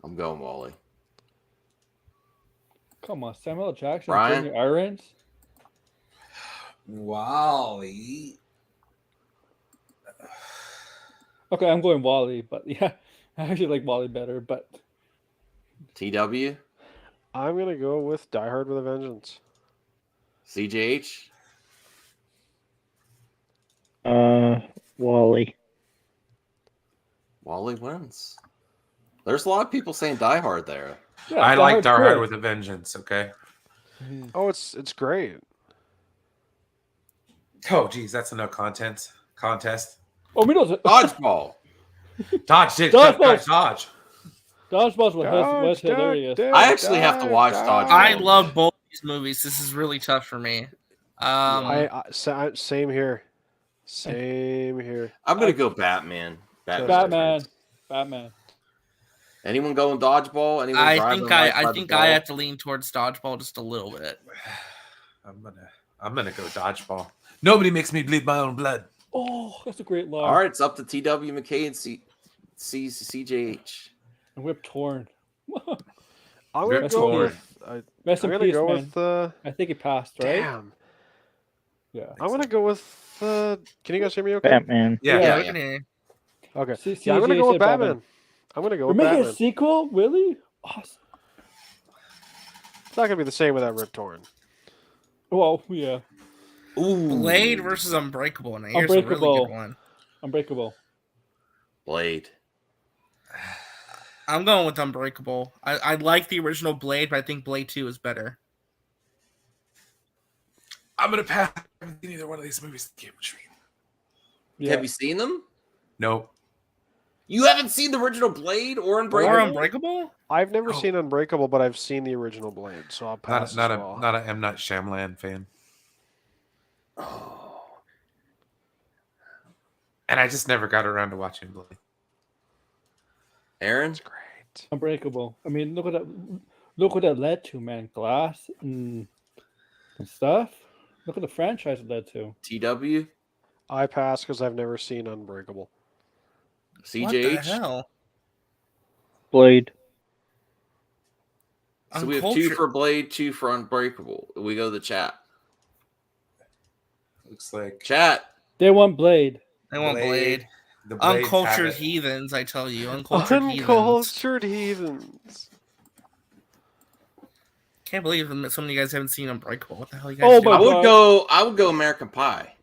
I'm going Wally. Come on, Samuel L. Jackson, Brian? Jeremy Irons. Wally. Okay, I'm going Wally, but yeah, I actually like Wally better. But TW? I'm gonna go with Die Hard with a Vengeance. CJH. Wally. Wally wins. There's a lot of people saying Die Hard there. Yeah, I like Die Hard good. with a Vengeance. Okay. Oh, it's great. Oh, geez, that's enough contest. Oh, we know Dodgeball. Dodge, did Dodgeball. Dodge. Dodgeball was hilarious. I actually have to watch Dodgeball. I love both these movies. This is really tough for me. Same here. Same here. I'm gonna go Batman. Batman. Anyone going Dodgeball? Anyone I think I have to lean towards Dodgeball just a little bit. I'm gonna go Dodgeball. Nobody makes me bleed my own blood. Oh, that's a great line. All right, it's up to TW McKay and CJH. And Rip Torn. I'm gonna go with. Rest in I'm peace, gonna go man. with. I think he passed, right? Damn. Yeah. I'm gonna go with. Can you guys hear me? Okay. Batman. Yeah. Okay. Yeah, I'm gonna go with Batman. I'm gonna go We're with making Batman. a sequel, really? Awesome. It's not gonna be the same without Rip Torn. Well, yeah. Ooh. Blade versus Unbreakable. Now here's a really good one. Unbreakable. Blade. I'm going with Unbreakable. I like the original Blade, but I think Blade 2 is better. I'm gonna pass. I haven't seen either one of these movies. Yeah. Have you seen them? Nope. You haven't seen the original Blade or Unbreakable? Or Unbreakable? I've never seen Unbreakable, but I've seen the original Blade, so I'll pass. Not a M. Night Shyamalan fan. Oh. And I just never got around to watching Blade. Aaron? It's great. Unbreakable. I mean, look what that led to, man. Glass and stuff. Look at the franchise it led to. TW? I pass because I've never seen Unbreakable. CJH? What the hell? Blade. So we have 2 for Blade, 2 for Unbreakable. We go to the chat. Looks like Chat. They want Blade. They want Blade. The Blades Uncultured have it. heathens, I tell you. Uncultured heathens. Uncultured heathens. Can't believe some of you guys haven't seen Unbreakable. What the hell are you guys doing? I would go American Pie.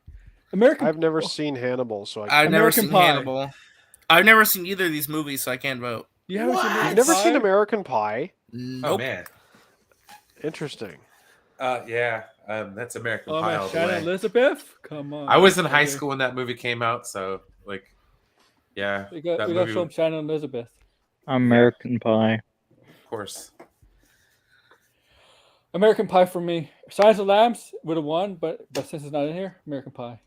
I've never seen Hannibal, so I've never American seen Pie. Hannibal. I've never seen either of these movies, so I can't vote. You haven't seen You've never seen American Pie? Nope. Oh man. Interesting. Yeah. That's American Oh Pie man, all the Shannon way. Elizabeth? Come on. I was in high school when that movie came out, so like, yeah. We got that to movie, show him Shannon Elizabeth. American Pie. of course. American Pie for me. Silence of the Lambs would have won, but since it's not in here, American Pie.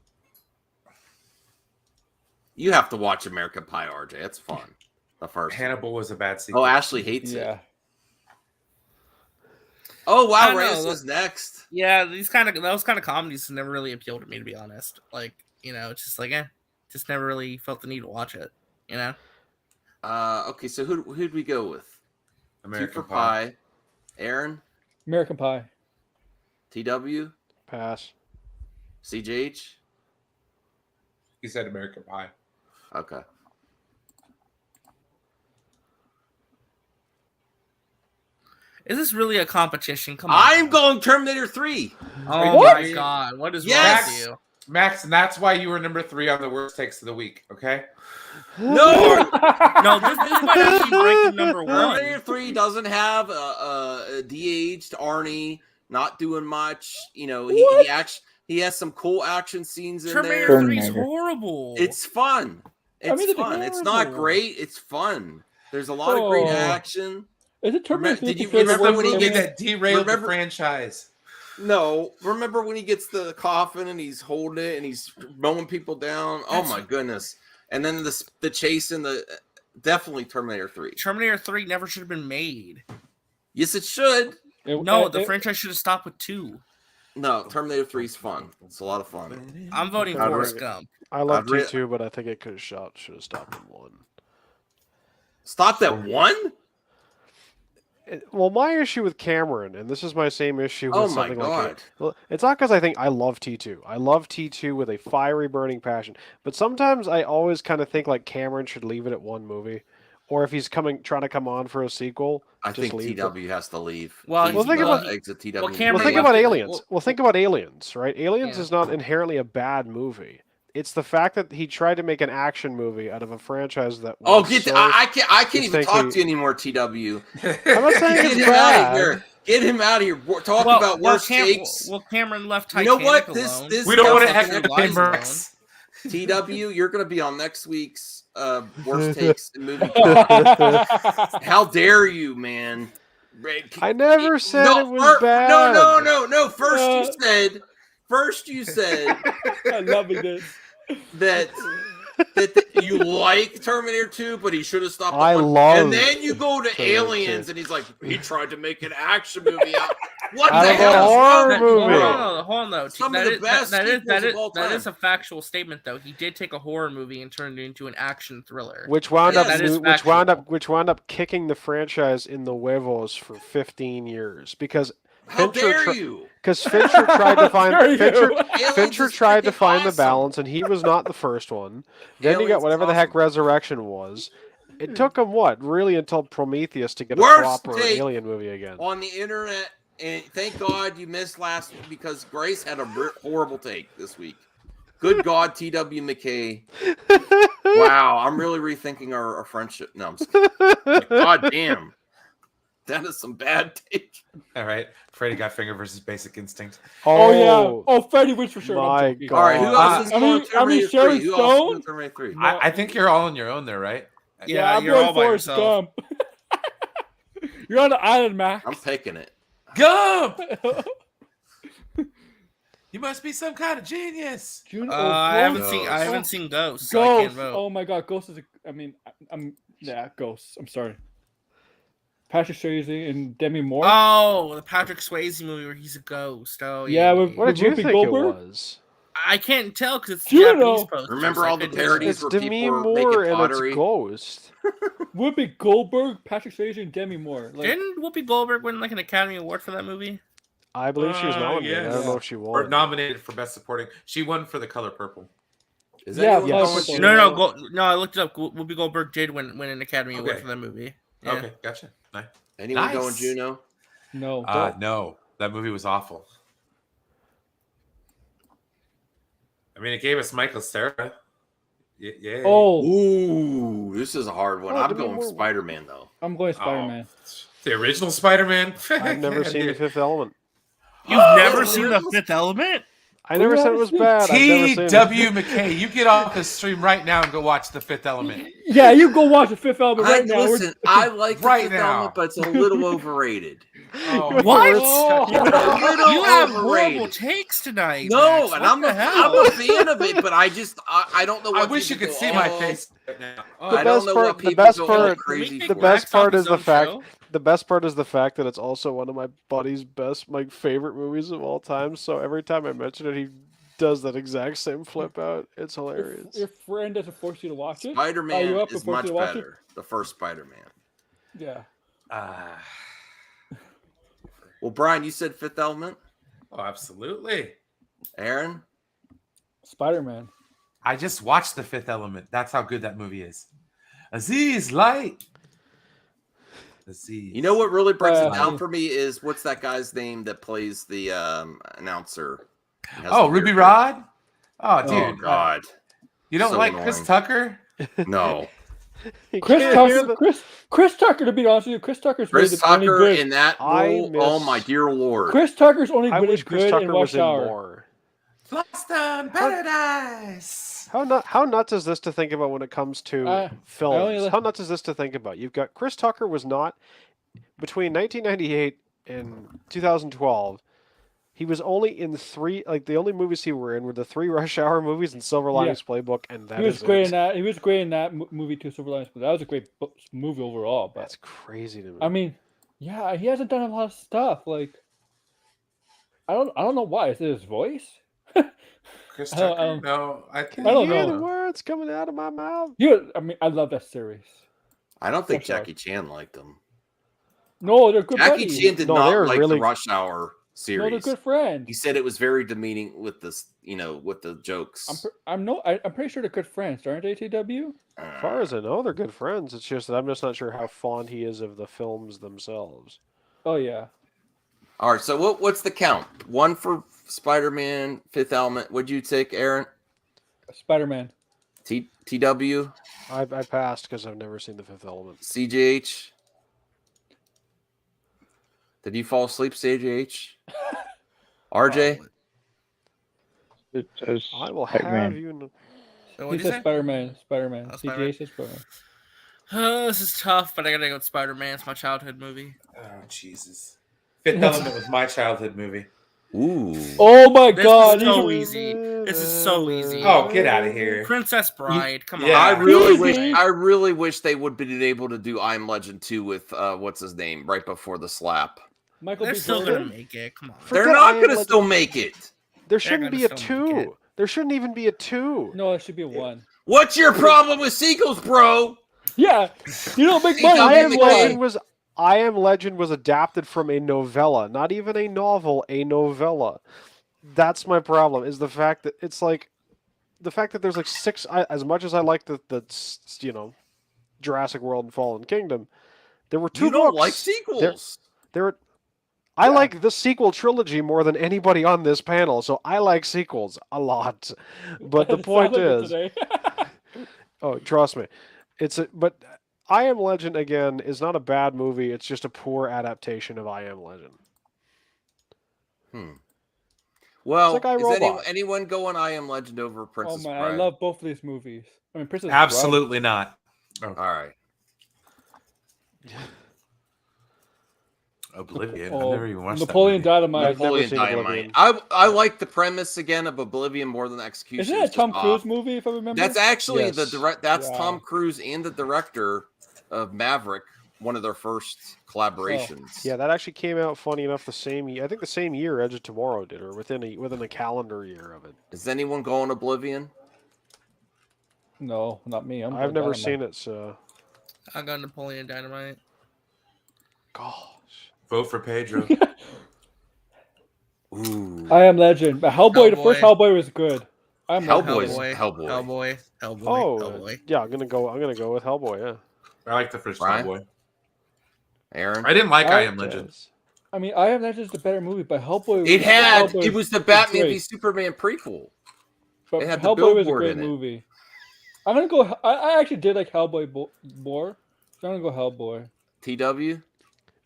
You have to watch American Pie, RJ. It's fun. The first Hannibal was a bad sequel. Oh, Ashley hates it. Yeah. Oh I wow, don't Race know. is next. Yeah, those kind of comedies never really appealed to me, to be honest. Like, it's just like, just never really felt the need to watch it. Okay, so who'd we go with? American 2 for Pie. Aaron? American Pie. TW? Pass. CJH? He said American Pie. Okay. Is this really a competition? Come on. I'm going Terminator 3. Oh What? my god, what is Yes! wrong with you? Max, and that's why you were number 3 on the worst takes of the week, okay? No! No, this might actually rank him number Terminator 1. 3 doesn't have a de-aged Arnie not doing much. He has some cool action scenes in Terminator there. 3 is Terminator. horrible. It's fun. It's mean, it's fun. It's not horrible. great. It's fun. There's a lot of great Oh. action. Is it Terminator? Did you considered remember the when he worst gets movie? That derailed the Remember- franchise. No, remember when he gets the coffin and he's holding it and he's mowing people down? Oh my goodness! And then the chase in the definitely Terminator 3. Terminator 3 never should have been made. Yes, it should. No, the franchise should have stopped with 2. No, Terminator 3 is fun. It's a lot of fun. I'm voting I'd Forrest re- Gump. I love I'd re- T2, but I think it should have stopped at 1. Stop at 1? Well, my issue with Cameron, and this is my same issue with Oh my something god! like well, it's not because I think I love T2. I love T2 with a fiery, burning passion. But sometimes I always kind of think like Cameron should leave it at 1 movie, or if he's trying to come on for a sequel. I think leave TW has to leave. Well, Well, think about- exit TW. well, Well, Cameron think left about it- Aliens. Well, think about Aliens, right? Aliens Yeah. is not inherently a bad movie. It's the fact that he tried to make an action movie out of a franchise that. Oh, was get! so... I can't even distinctly- talk to you anymore, TW. I'm not saying Get it's him out bad. of here. Get him out of here. Talk about worst takes. Well, Cameron left You know Titanic what? This- alone. this- We don't want to That's act what like Lies Max. TW, you're going to be on next week's worst takes in movie. How dare you, man? I never said it was No, bad. no. First you said I'm loving this. that you like Terminator 2, but he should have stopped. I at one. love And then you go to Terminator Aliens, 2. and he's like, he tried to make an action movie out. What Out the of a hell? is horror wrong with movie. you? Hold on, though. Some That of the is- best that is sequels of all that is time. a factual statement, though. He did take a horror movie and turned it into an action thriller. Which wound Yes, up that is which wound up kicking the franchise in the huevos for 15 years because How Fincher dare you? Because Fincher tried to find Dare you? Fincher is tried to freaking find the awesome. balance, and he was not the first one. Then you Aliens got is whatever the heck awesome. Resurrection was. It took him really until Prometheus to get a Worst proper take alien movie again. On the internet, and thank God you missed last week because Grace had a horrible take this week. Good God, TW McKay. Wow, I'm really rethinking our friendship. No, I'm just kidding. God damn. That is some bad take. All right, Freddy got Finger versus Basic Instinct. Oh yeah. Oh, Freddy wins for sure. My I'm joking. God. All right, who else is I going mean, Terminator 3? Sharon Who else is going Stone? Terminator 3? I think you're all on your own there, right? Yeah, I'm you're going all by Forrest yourself. Gump. You're on the island, Max. I'm picking it. Gump! You must be some kind of genius. I haven't Ghost. seen. I haven't seen Ghost. So I can't Ghost. vote. Oh my God, Ghost is. Ghost. I'm sorry. Patrick Swayze and Demi Moore. Oh, the Patrick Swayze movie where he's a ghost. Oh Yeah, yeah. with- What did you Whoopi think Goldberg? it was? I can't tell because it's Juno. Japanese posters. Remember I all the couldn't tell. parodies It's where Demi people were Moore making and pottery? it's Ghost. Whoopi Goldberg, Patrick Swayze, and Demi Moore. Like, Didn't Whoopi Goldberg win like an Academy Award for that movie? I believe she was nominated. I don't yes. know if she Or won. nominated for Best Supporting. She won for The Color Purple. Is Yeah, anyone yes. going with No, Juno? no. I looked it up. Whoopi Goldberg did win an Academy Award Okay. for that movie. Yeah. Okay, gotcha. Nice. Anyone Nice. going Juno? no. No, that movie was awful. I mean, it gave us Michael Cera. Yeah. Oh, Ooh, this is a hard one. Oh, I'm Demi going Moore. Spider-Man though. I'm going Spider-Man. The original Spider-Man. I've never seen The Fifth Element. You've never seen The Fifth Element? I never said it was bad. I've never seen it. T.W. McKay, you get off the stream right now and go watch The Fifth Element. Yeah, you go watch the Fifth Element right now. Listen, I like the Right Fifth now. Element, but it's a little overrated. Oh, What? Oh. It's a little You have overrated. horrible takes tonight. No, Max. and What I'm the a hell? fan of it, but I don't know. I What wish you people could go, see my "Oh." face right now. I don't know what the people best go part- crazy the The for. best Max part on is his the own fact. show? The best part is the fact that it's also one of my buddy's best, my favorite movies of all time. So every time I mention it, he does that exact same flip out. It's hilarious. Your friend doesn't force you to watch it. Are Spider-Man you up is to force much you to watch it? better. The first Spider-Man. Yeah. Well, Brian, you said Fifth Element. Oh, absolutely. Aaron, Spider-Man. I just watched The Fifth Element. That's how good that movie is. Aziz, light. Aziz. you know what really breaks it Uh, down for me is what's that guy's name that plays the announcer? He has Oh, the Ruby weird- Rod? Oh, Oh dude. God, You don't so like annoying. Chris Tucker? no. You Chris can't hear Tucker. the- Chris Tucker. To be honest with you, Chris Tucker's really Chris the only Tucker good. in that I role. miss- Oh my dear lord. Chris Tucker's only I good wish is Chris good Tucker in was Rush in Hour. more. Lost in Paradise. How nuts is this to think about when it comes to I only films? li- How nuts is this to think about? You've got Chris Tucker was not between 1998 and 2012. He was only in three, like the only movies he were in were the three Rush Hour movies and Silver Linings Playbook, and that He was is great it. in that. He was great in that movie too, Silver Linings. But that was a great movie overall. But That's crazy to me. I mean, yeah, he hasn't done a lot of stuff. Like, I don't know why. Is it his voice? Chris I don't- Tucker? No, I Can I you don't hear know. the words coming out of my mouth? I mean, I love that series. I don't think Rush Hour. Jackie Chan liked him. No, they're good Jackie buddies. Chan did No, not they're like really- the Rush Hour series. No, they're good friends. He said it was very demeaning with this, with the jokes. I'm pretty sure they're good friends, aren't they, TW? As far as I know, they're good friends. It's just that I'm just not sure how fond he is of the films themselves. Oh yeah. All right, so what's the count? 1 for Spider-Man, Fifth Element. What'd you take, Aaron? Spider-Man. TW? I passed because I've never seen The Fifth Element. CJH? Did you fall asleep, CJH? RJ? It says I will Spider-Man. have you know. So He what do you says say? Spider-Man. Spider-Man. Oh, CJ Spider-Man. says Spider-Man. This is tough, but I gotta go with Spider-Man. It's my childhood movie. Oh Jesus! Fifth Element was my childhood movie. Ooh. Oh my This god! is so easy. This is so easy. Oh, get out of here! Princess Bride. Come Yeah. I on. really wish they would been able to do I Am Legend 2 with what's his name right before the slap. Michael They're B. still Jordan. gonna make it. Come on. They're Forget not I Am going to Legend. still make it. There shouldn't gonna be a still make it. 2. There shouldn't even be a 2. No, it should be a 1. What's your problem with sequels, bro? Yeah, you don't make See, money. I I am Am that's why. Legend was adapted from a novella, not even a novel, a novella. That's my problem. Is the fact that it's like the fact that there's like 6. As much as I like the Jurassic World and Fallen Kingdom, there were 2 You books. don't like sequels. I like the sequel trilogy more than anybody on this panel, so I like sequels a lot. But the It point sounded good is, today. oh, trust me, but I Am Legend again is not a bad movie. It's just a poor adaptation of I Am Legend. Well, It's like is iRobot. anyone going I Am Legend over Oh Princess man, Bride? I love both of these movies. I mean, Princess Absolutely not. Oh, All right. Oblivion. Oh, I've never even watched Napoleon that movie. Dynamite. I've never Napoleon seen Dynamite. Oblivion. I like the premise again of Oblivion more than Execution. Isn't that a It's Tom just Cruise off. movie? If I remember. That's actually Yes. the direct. That's Yeah. Tom Cruise and the director of Maverick. One of their first collaborations. Yeah, that actually came out. Funny enough, the same. I think the same year Edge of Tomorrow did, or within a calendar year of it. Is anyone going Oblivion? No, not me. I've never seen it, so I got Napoleon Dynamite. gosh. Vote for Pedro. Ooh. I Am Legend. But Hellboy, the first Hellboy. Hellboy was good. I'm Hellboy's Hellboy. Hellboy. Hellboy. Oh, Hellboy. yeah. I'm gonna go with Hellboy. Yeah. I like the first Brian? Hellboy. Aaron? I didn't like I Am liked Legend. it. I mean, I Am Legend is the better movie, but Hellboy. It was the Batman v Superman prequel. But it had the Hellboy was a billboard great in it. movie. I'm gonna go. I actually did like Hellboy more. So I'm gonna go Hellboy. TW?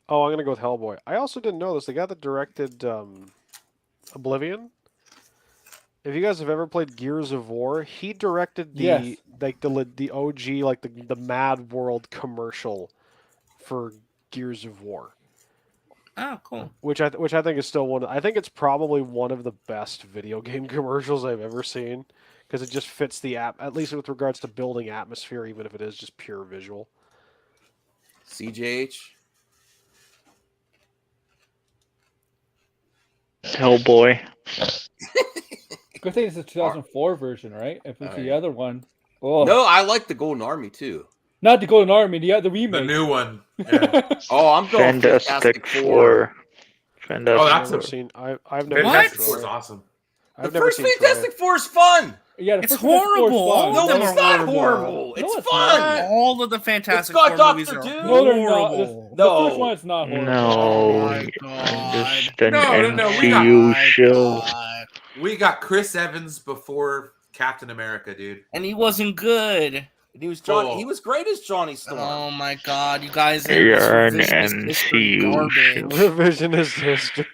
Oh, I'm gonna go with Hellboy. I also didn't know this. The guy that directed Oblivion. If you guys have ever played Gears of War, he directed the Yes. the OG the Mad World commercial for Gears of War, Oh, cool. which I think is still I think it's probably one of the best video game commercials I've ever seen because it just fits the app, at least with regards to building atmosphere, even if it is just pure visual. CJH? Hellboy. Good thing it's the 2004 version, right? If it's the other one, oh No, I like the Golden Army too. not the Golden Army, the The remake. new one. Yeah. Oh, I'm going Fantastic Four. Fantastic Oh, I've that's never a- seen. I've never Fantastic seen Four is Troy. awesome. I've The never first seen Troy. Fantastic Four is fun. Yeah, the It's first Fantastic Four is horrible. fun. All No, of them it's are not horrible. horrible. It's No, it's fun. not. All of the Fantastic got Four Dr. movies are Doom. No, they're not. horrible. The No. first one is not horrible. Oh No, my God. just an No, we got- MCU My show. God. We got Chris Evans before Captain America, dude. And he wasn't good. And he was Johnny. Oh. He was great as Johnny Storm. Oh my God, you guys! You're an revisionist history MCU garbage. Revisionist history.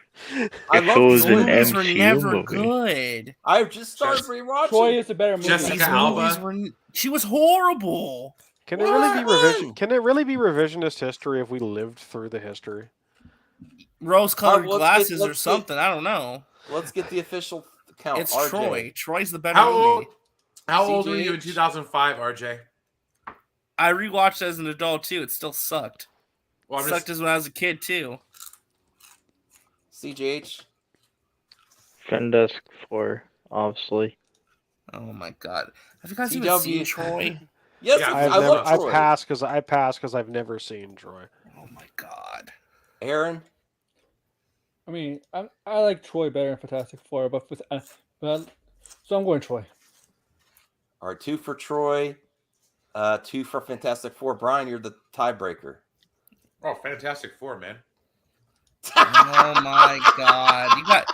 I If love it was these an Movies movies. were MCU never movie. good. I've just started rewatching. Troy is the better movie. Jessica These Alba. movies were. She was horrible. Can it really be revision? What? Can it really be revisionist history if we lived through the history? Rose-colored All right, glasses or let's get- something. I don't know. Let's get the official count. It's RJ. Troy. Troy's the better How movie. old? How old were you in CJH? 2005, RJ? I rewatched it as an adult too. It still sucked. Well, I'm Sucked just, as when I was a kid too. CJH. Fantastic Four, obviously. Oh my God! Have you guys even CW. seen Troy? Yes, Yeah, I love I Troy. passed because I've never seen Troy. Oh my God! Aaron. I mean, I like Troy better in Fantastic Four, but so I'm going Troy. All right, 2 for Troy, 2 for Fantastic Four. Brian, you're the tiebreaker. Oh, Fantastic Four, man. Oh my god! You got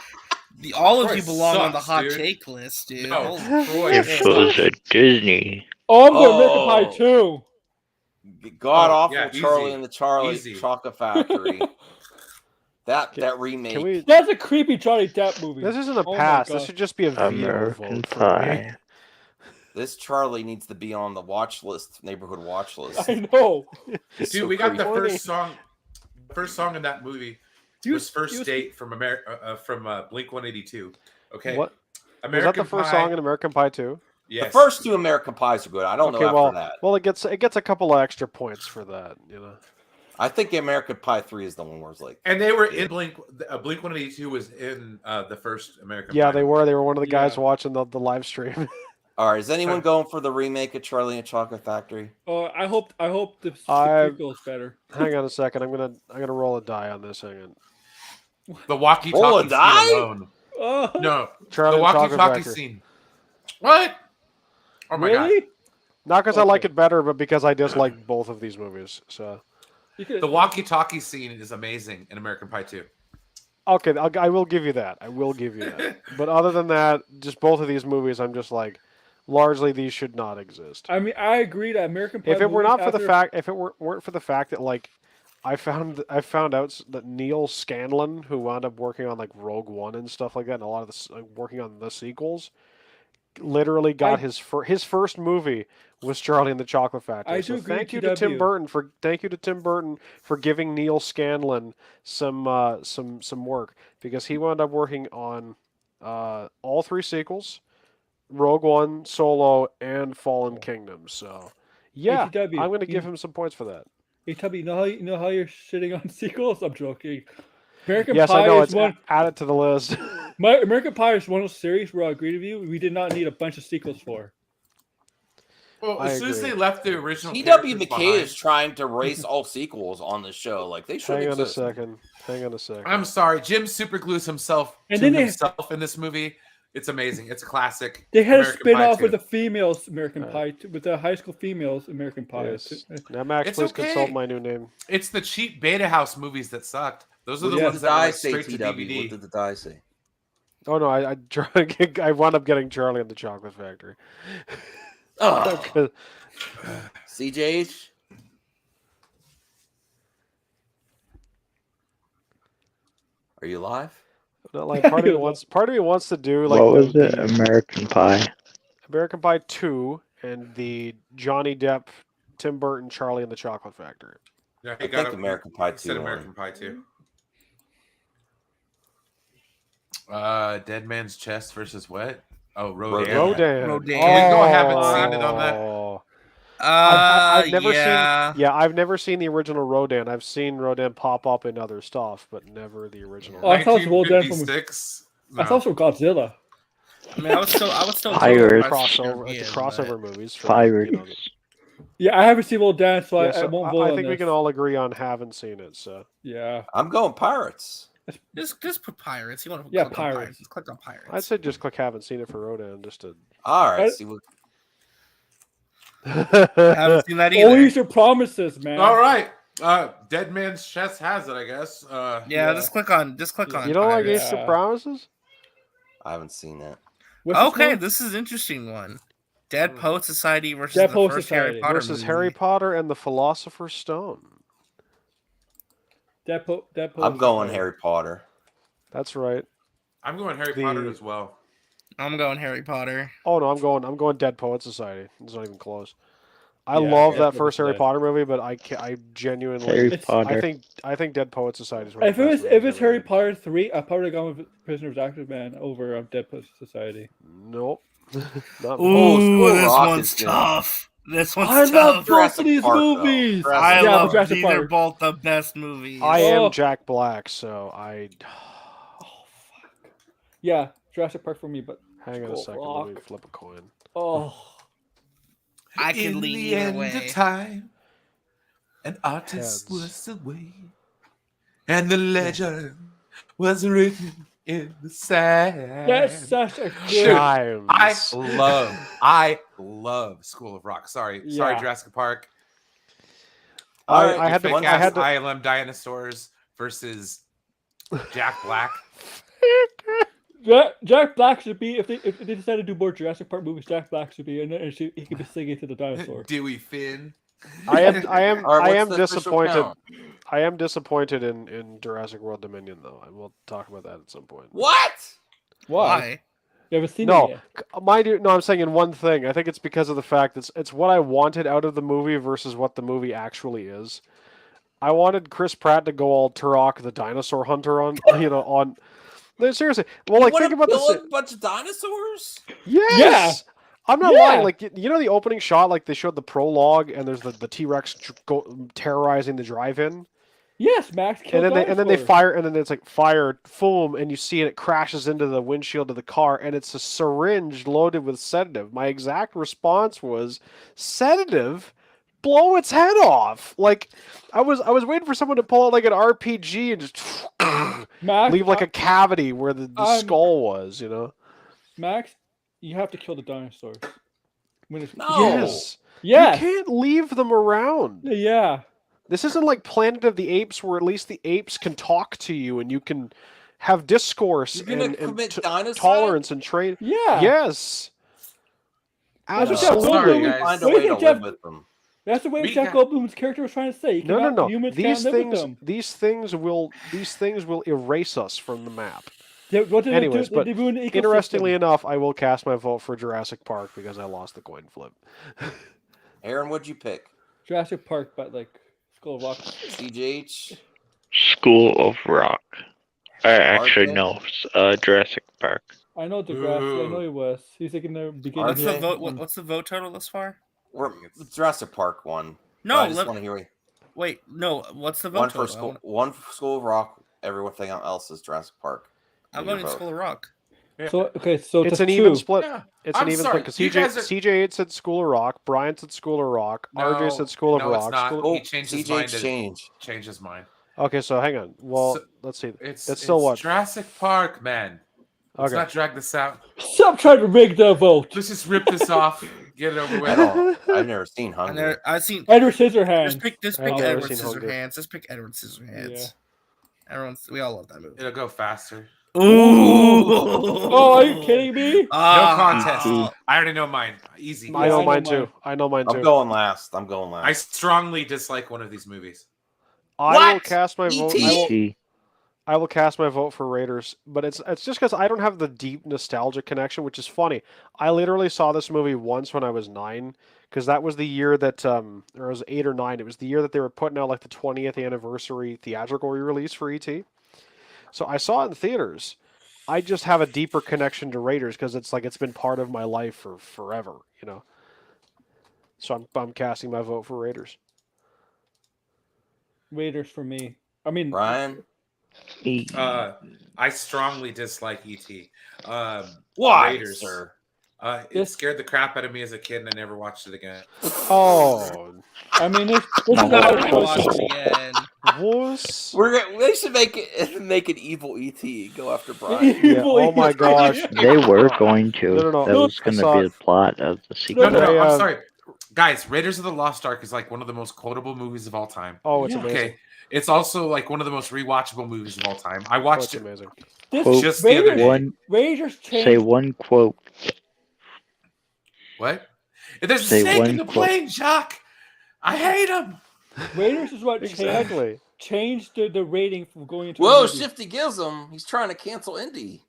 all of Troy you belong on the sucks, hot dude. take list, dude. No, Holy Troy shit. If it was a Disney. Oh, I'm going American Pie 2. God Oh, awful yeah, Charlie easy. and the Charlie Easy. Chocolate Factory. that remake. Can we? That's a creepy Johnny Depp movie. This isn't a Oh my pass. This God. should just be a veto American vote for me. Pie. This Charlie needs to be on the watch list, neighborhood watch list. I know. It's Dude, so we got the creepy. first song. The first song in that movie was First Date from Blink 182. Okay. What? American Was that the first Pie, song in American Pie 2? Yes. The first 2 American Pies are good. I don't know after that. Well, it gets a couple of extra points for that, you know. I think American Pie 3 is the one where it's like. And they were in Blink 182 was in the first American Yeah, Pie. they were. They were one of the guys Yeah. watching the live stream. All right, is anyone going for the remake of Charlie and Chocolate Factory? Oh, I hope the I- prequel is better. Hang on a second. I'm gonna roll a die on this. Hang on. The walkie Roll talkie a die? scene alone. Oh, No, Charlie the and walkie Chocolate talkie Factory. scene. What? Oh my god. really? Not because I like Okay. it better, but because I dislike both of these movies. So You could, The walkie talkie scene is amazing in American Pie 2. okay, I will give you that. I will give you that. But other than that, just both of these movies, I'm just like, largely these should not exist. I mean, I agree that American Pie. If it were movies not for the after- fact, if it weren't for the fact that like, I found out that Neil Scanlon, who wound up working on like Rogue One and stuff like that, and a lot of working on the sequels, literally got his first movie was Charlie and the Chocolate Factory. I So do agree thank you with to Tim TW. Burton for giving Neil Scanlon some work, because he wound up working on all 3 sequels, Rogue One, Solo, and Fallen Kingdom. So yeah, ATW, I'm going to you- give him some points for that. Hey Tubby, you know how you're shitting on sequels? I'm joking. American Yes, Pie I know. is It's one. add it to the list. American Pie is one of those series where I agree with you. We did not need a bunch of sequels for. Well, I as soon as agree. they left the original T.W. characters McKay behind- is trying to race all sequels on the show. Like they should Hang on a exist. second. Hang on a second. I'm sorry, Jim superglues himself And to then they- himself in this movie. It's amazing. It's a classic. They had American a spin Pie off 2. with the females American Alright. Pie, with the high school females American Pie. Yes. Now, Max, It's please okay. consult my new name. It's the cheap beta house movies that sucked. Those are What the did ones the that were die like say, straight to T.W.? DVD. What did the die say? Oh no, I wound up getting Charlie and the Chocolate Factory. Oh, CJH. Are you live? Not like part of me wants to do like What was the it? American Pie. American Pie 2 and the Johnny Depp, Tim Burton, Charlie and the Chocolate Factory. Yeah, I think American Pie He said 2 American won. Pie 2. Dead Man's Chest versus what? Oh, Rodan. Rodan. Rodan. Can we go haven't seen it on that? Oh. I've never yeah. seen. Yeah, I've never seen the original Rodan. I've seen Rodan pop up in other stuff, but never the original. Oh, I thought it was Rodan from- 1956? I thought it was Godzilla. I mean, I was still Pirates. Crossover, like the crossover movies. For, Pirates. Yeah, I haven't seen Rodan, so Yeah, I so won't vote I on think we this. can all agree on haven't seen it. So Yeah. I'm going Pirates. Just put pirates. You want to Yeah, click on Pirates. Just click on pirates. I'd say just click haven't seen it for Rodan just to. All right. I- See what I haven't seen that either. Always your promises, man. All right. Dead Man's Chest has it, I guess. Yeah, just click on. Just click on. You don't like pirates. Ace of Yeah. Promises? I haven't seen that. What's this Okay, one? this is an interesting one. Dead Poet Society versus Dead the Poet first Society Harry Potter Versus movie. Harry Potter and the Philosopher's Stone. Deadpool. I'm going Harry Potter. That's right. I'm going Harry The- Potter as well. I'm going Harry Potter. Oh no, I'm going Dead Poet Society. It's not even close. I Yeah, love Dead that Poet first Harry Society. Potter movie, but I genuinely Harry It's- Potter. I think Dead Poet Society is one of If the it best was movies Harry ever made. Potter 3, I'd probably gone with Prisoner of Azkaban over Dead Poet Society. Nope. Not Ooh, Ooh, this Rock one's is good. tough. This one's I love tough. both of Jurassic these Park, though. movies. I Yeah, love Jurassic these are Park. both the best movies. I am Oh. Jack Black, so I Yeah, Jurassic Park for me, but hang on a Go second. Let me Rock. flip a coin. oh, I can In lean the either end way. of time, an artist Heads. was away, and the legend was written in the sand. That's such a good. Dude, I Chimes. love School of Rock. Sorry, Yeah. Jurassic Park. I had to. Fake I had to. ILM dinosaurs versus Jack Black. Jack Black should be if they decide to do more Jurassic Park movies. Jack Black should be, and he could be singing to the dinosaur. Dewey Finn. I am All right, I what's am the official disappointed. count? I am disappointed in Jurassic World Dominion, though, and we'll talk about that at some point. What? Why? You haven't seen No, it yet. mind you, no, I'm saying in one thing. I think it's because of the fact that it's what I wanted out of the movie versus what the movie actually is. I wanted Chris Pratt to go all Turok the dinosaur hunter on, on. No, seriously, well, like think about a this. bunch of dinosaurs. Yes. Yeah. I'm not Yeah. lying. Like the opening shot, like they showed the prologue, and there's the T-Rex terrorizing the drive-in. Yes, Max. And then they fire, and then it's like fire, boom, and you see it crashes into the windshield of the car, and it's a syringe loaded with sedative. My exact response was, sedative, blow its head off. Like I was waiting for someone to pull out like an RPG and just Max, leave like a cavity where the skull was. Max, you have to kill the dinosaurs. No. Yes. Yes. You can't leave them around. Yeah. This isn't like Planet of the Apes, where at least the apes can talk to you and you can have discourse You're gonna and commit dinosaur? tolerance and trade. Yeah. Yes. That's what Absolutely. Sorry, guys. Find a What do way you to think Jeff- live with them. That's the way We Jeff got- Goldblum's character was trying to say. No. Humans These can't live with them. things will erase us from the map. What did Anyways, they do? but They ruined the ecosystem. Interestingly enough, I will cast my vote for Jurassic Park because I lost the coin flip. Aaron, what'd you pick? Jurassic Park, but like Skull of Rock. CJH? School of Rock. Actually, RJ? no. Jurassic Park. I know Degrassi. I Ooh. know he was. He's like in the beginning. What's the RJ? vote? What's the vote total thus far? We're Jurassic Park one. No, I just want to hear wait. No, what's the vote one total? for school. One for School of Rock. Everything else is Jurassic Park. I'm Your voting vote. School of Rock. So okay, so It's to an even two. split. Yeah. It's I'm an even sorry, split because you guys are- CJ said School of Rock, Brian said School of Rock, RJ said School of no, Rock. it's not. School- He changed his mind. change. Change his mind. Okay, so hang on. Well, So, let's see. It's still what? Jurassic Park, man. Let's Okay. not drag this out. Stop trying to rig the vote. Let's just rip this off. Get it over I with. don't. I've never seen And Hungry. there, I've seen. Edward Scissorhands. Just pick I've never Edward seen Hunger. Scissorhands. Just pick Edward Scissorhands. We all love that movie. It'll go faster. Ooh! Oh, are you kidding me? No contest. Mhm. I already know mine. Easy. I know I know mine mine. too. I know mine I'm too. going last. I'm going I last. strongly dislike one of these movies. I will What? cast my vote. E.T.? E.T. I will cast my vote for Raiders, but it's just because I don't have the deep nostalgia connection, which is funny. I literally saw this movie once when I was 9, because that was the year that, or it was 8 or 9. It was the year that they were putting out like the 20th anniversary theatrical re-release for ET. So I saw it in theaters. I just have a deeper connection to Raiders because it's like it's been part of my life for forever, So I'm casting my vote for Raiders. Raiders for me. I mean, Brian? I strongly dislike ET. Why, Raiders. sir? It This- scared the crap out of me as a kid, and I never watched it again. Oh, I mean, this is No. not a Watch choice. it again. wuss. They should make an evil ET. Go after Brian. Yeah, oh my gosh. They were going to. No. That was going saw- to be the plot of the No, sequel. no, They, I'm sorry. Guys, Raiders of the Lost Ark is like one of the most quotable movies of all time. Oh, it's Yeah. amazing. Okay. It's also like one of the most rewatchable movies of all time. I Oh, watched it's it amazing. This Quote, just the other Raiders, day. One, Raiders say changed. one quote. What? There's a Say snake one in the quote. plane, Jacques. I hate him. Raiders is what Exactly. changed the rating from going into. Whoa, a movie. Shifty gives him. He's trying to cancel Indy.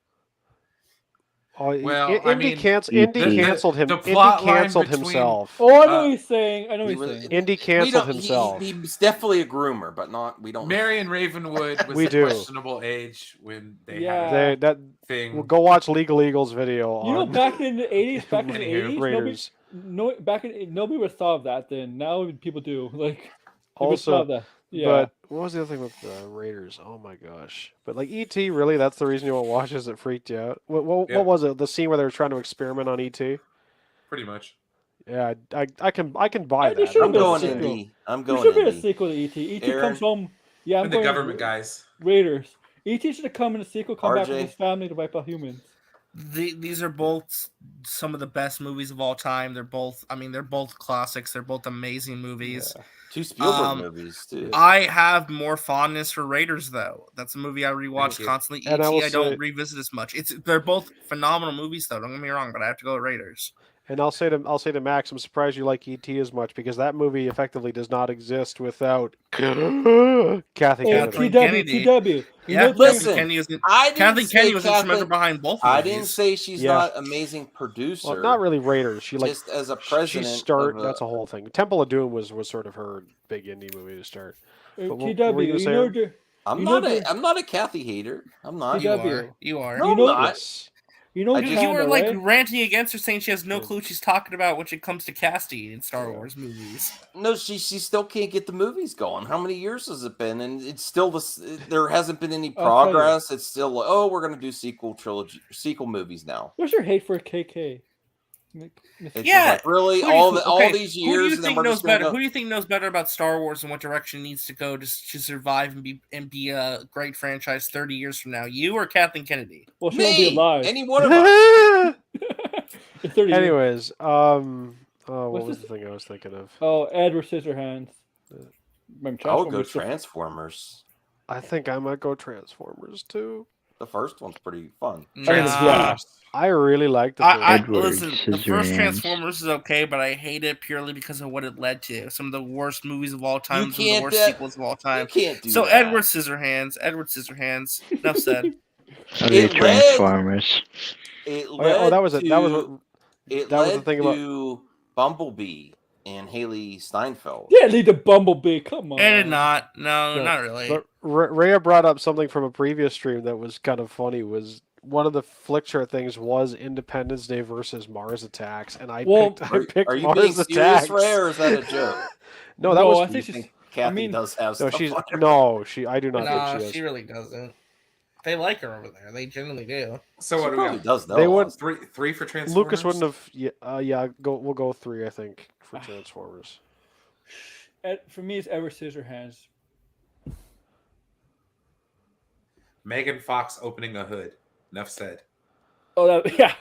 Oh, Well, Indy, I mean, Indy the- canceled him. the Indy plot line canceled between- himself. Oh, I know Uh, what he's saying. I know what He he's was- saying. Indy We canceled don't- himself. He's definitely a groomer, but not. We don't. Marion Ravenwood was We a do. questionable age when they Yeah. had That a thing. well, go watch Legal Eagles video You know, on back in the 80s, Anywho, Raiders. nobody would have thought of that then. Now people do. Like, they would Also, thought that. Yeah. But what was the other thing with the Raiders? Oh my gosh! But like ET, really, that's the reason you won't watch. Is it freaked you out? What Yeah. was it? The scene where they were trying to experiment on ET? Pretty much. Yeah, I can buy I just that. should've I'm been a going sequel. Indy. I'm there going should be a Indy. sequel to ET. ET Aaron? comes home. Yeah, I'm And the going government guys. Raiders. E.T. should have come in the sequel, come back with RJ? his family to wipe out humans. These are both some of the best movies of all time. They're both classics. They're both amazing movies. Yeah. 2 Spielberg movies too. I have more fondness for Raiders, though. That's a movie I rewatch constantly. And E.T. I don't say, revisit as much. They're both phenomenal movies, though. Don't get me wrong, but I have to go with Raiders. And I'll say to Max, I'm surprised you like E.T. as much because that movie effectively does not exist without Kathy Kennedy. TW. Yeah, listen, Kathy Kennedy was instrumental behind both movies. I didn't say she's not amazing producer. Well, not really Raiders. She just as a president. That's a whole thing. Temple of Doom was sort of her big indie movie to start. TW, I'm not a Kathy hater. I'm not. You are. No, I'm not. You were like ranting against her, saying she has no clue what she's talking about when it comes to casting in Star Wars movies. No, she still can't get the movies going. How many years has it been? And it's still there hasn't been any progress. It's still we're gonna do sequel movies now. What's your hate for KK? Like, really all these years. Who do you think knows better? Who do you think knows better about Star Wars and what direction it needs to go to survive and be a great franchise 30 years from now? You or Kathleen Kennedy? Well, she won't be alive. Any one of us. Anyways, what was the thing I was thinking of? Oh, Edward Scissorhands. I would go Transformers. I think I might go Transformers too. The first one's pretty fun. I really liked the first. The first Transformers is okay, but I hate it purely because of what it led to. Some of the worst movies of all time, some of the worst sequels of all time. You can't do that. Edward Scissorhands. Enough said. Transformers. It led that was the thing about Bumblebee and Haley Steinfeld. Yeah, lead to Bumblebee. Come on. And not really. But Rhea brought up something from a previous stream that was kind of funny. Was one of the flick chart things was Independence Day versus Mars Attacks, and I picked Are you Mars being serious, Attacks. Ray, or is that a joke? No, that was. I think Kathy does have stuff. I do not think she is. She really doesn't. They like her over there. They genuinely do. So what do we does know. They would three for Transformers. Lucas wouldn't have. We'll go 3. I think for Transformers. For me, it's Edward Scissorhands. Megan Fox opening a hood. Enough said. Oh, yeah.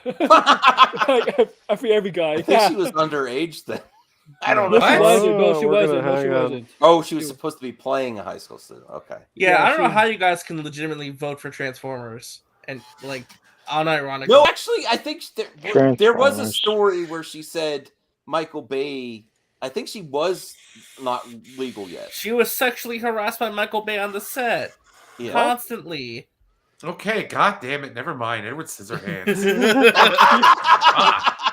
For every guy. I think she was underage then. I don't know. No, she wasn't. Oh, she was supposed to be playing a high school student. Okay. Yeah, I don't know how you guys can legitimately vote for Transformers and unironically. No, actually, I think there was a story where she said Michael Bay. I think she was not legal yet. She was sexually harassed by Michael Bay on the set. Yeah. Constantly. Okay, god damn it. Never mind. Edward Scissorhands.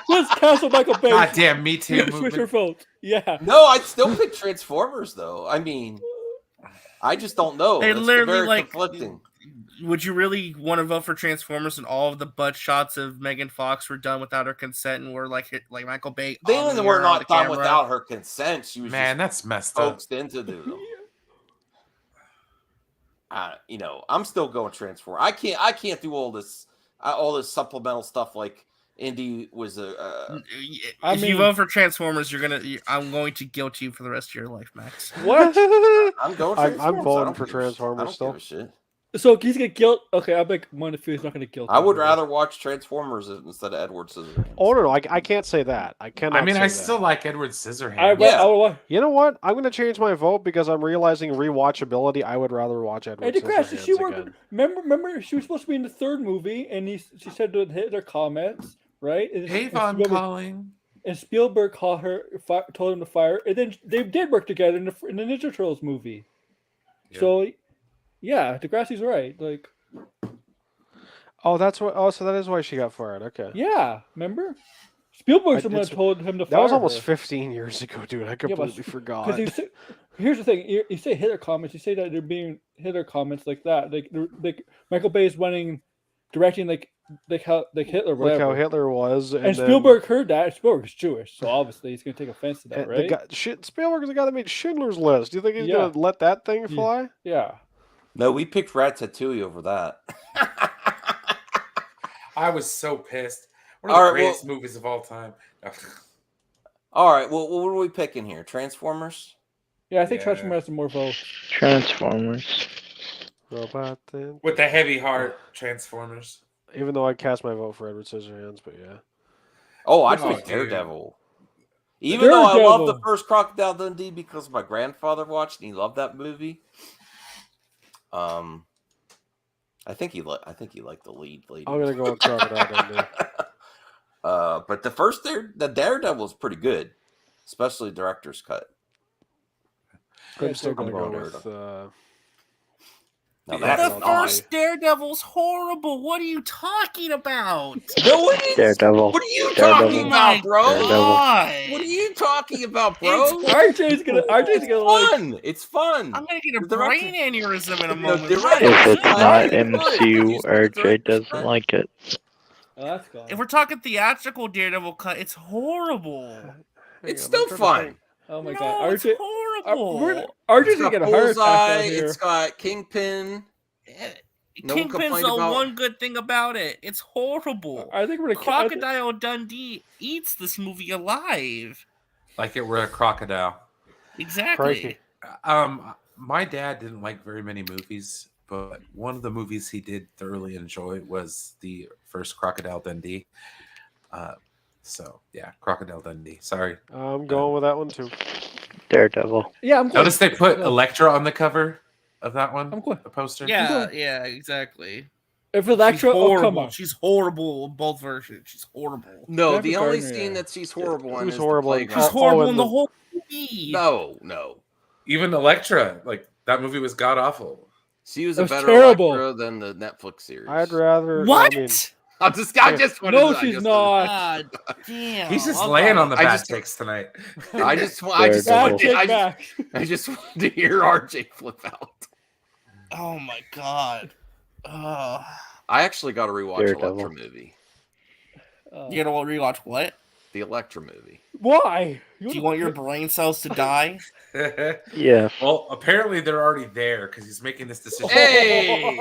Let's cancel Michael Bay. God damn, Me Too Switch your vote. Yeah. No, I'd still pick Transformers though. I mean, I just don't know. They literally very conflicting. Would you really want to vote for Transformers and all of the butt shots of Megan Fox were done without her consent and were like Michael Bay? They were not done without her consent. She was that's messed up. Coaxed into doing them. I'm still going Transformers. I can't do all this supplemental stuff like Indy was if you vote for Transformers, I'm going to guilt you for the rest of your life, Max. What? I'm going. I'm voting for Transformers still. Give a shit. So he's gonna guilt. Okay, I'll make one of he's not gonna guilt. I would rather watch Transformers instead of Edward Scissorhands. Oh no, I can't say that. I cannot. I mean, I still like Edward Scissorhands. You know what? I'm gonna change my vote because I'm realizing rewatchability. I would rather watch Edward Scissorhands again. Remember, she was supposed to be in the third movie, and she said to hit their comments, right? Avon calling. And Spielberg told him to fire. And then they did work together in the Ninja Turtles movie. Yeah. So. Yeah, Degrassi's right. Like, that's what. Oh, so that is why she got fired. Okay. Yeah, remember? Spielberg's the one who told him to fire. That was almost 15 years ago, dude. I completely forgot. Here's the thing: you say Hitler comments. You say that they're being Hitler comments like that. Like Michael Bay is directing like Hitler. Whatever. Like how Hitler was, and Spielberg heard that. Spielberg's Jewish, so obviously he's going to take offense to that, right? Spielberg is the guy that made Schindler's List. Do you think he's going to let that thing fly? Yeah. No, we picked Ratatouille over that. I was so pissed. One of the greatest movies of all time. All right, well, what are we picking here? Transformers? Yeah, I think Transformers has more votes. Transformers. Robot then. With the heavy heart Transformers. Even though I cast my vote for Edward Scissorhands, but yeah. Oh, I Oh, picked dude. Daredevil. Even though I love the Daredevil. first Crocodile Dundee because my grandfather watched and he loved that movie. I think he liked the lead lady. I'm gonna go with Crocodile Dundee. But the Daredevil is pretty good, especially director's cut. I'm still gonna I'm go going with. Now The that's first Daredevil's horrible. What are you talking about? No, it is. Daredevil. What are you Daredevil. talking about, bro? God. What are you talking about, bro? RJ's gonna like. Fun. It's fun. I'm gonna get a The director- brain aneurysm in a The moment. director- If it's not Yeah. MCU, RJ doesn't like it. Oh, that's gone. If we're talking theatrical Daredevil cut, it's horrible. It's still fun. Oh my No, god, it's RJ. horrible. RJ's It's gonna got get a heart attack Bullseye. out here. It's got Kingpin. No one Kingpin's complained the about- one good thing about it. It's horrible. I think we're gonna Crocodile Dundee eats this movie alive. Like it were a crocodile. Exactly. Crikey. My dad didn't like very many movies, but one of the movies he did thoroughly enjoy was the first Crocodile Dundee. So yeah, Crocodile Dundee. Sorry. I'm going with that one too. Daredevil. Yeah, I'm good. Notice they put Elektra on the cover of that one. I'm good. The poster. Yeah, exactly. If She's Electra, horrible. oh come on. She's horrible in both versions. She's horrible. No, Jennifer the only Garner, scene yeah. that she's horrible in Who's is horrible the in- playground. She's horrible in in the the- whole movie. No. Even Elektra, like that movie was god awful. She was That a was better terrible. Elektra than the Netflix series. I'd rather. What? I mean, I just wanted No, to- I she's just not. God damn. He's just Okay. laying on the I bad just- takes tonight. I just Daredevil. wanted to hear RJ flip out. Oh my god. I actually got to rewatch Daredevil. Elektra movie. You gotta rewatch what? The Elektra movie. Why? Do you want your brain cells to die? Yeah. Well, apparently they're already there because he's making this decision. Hey!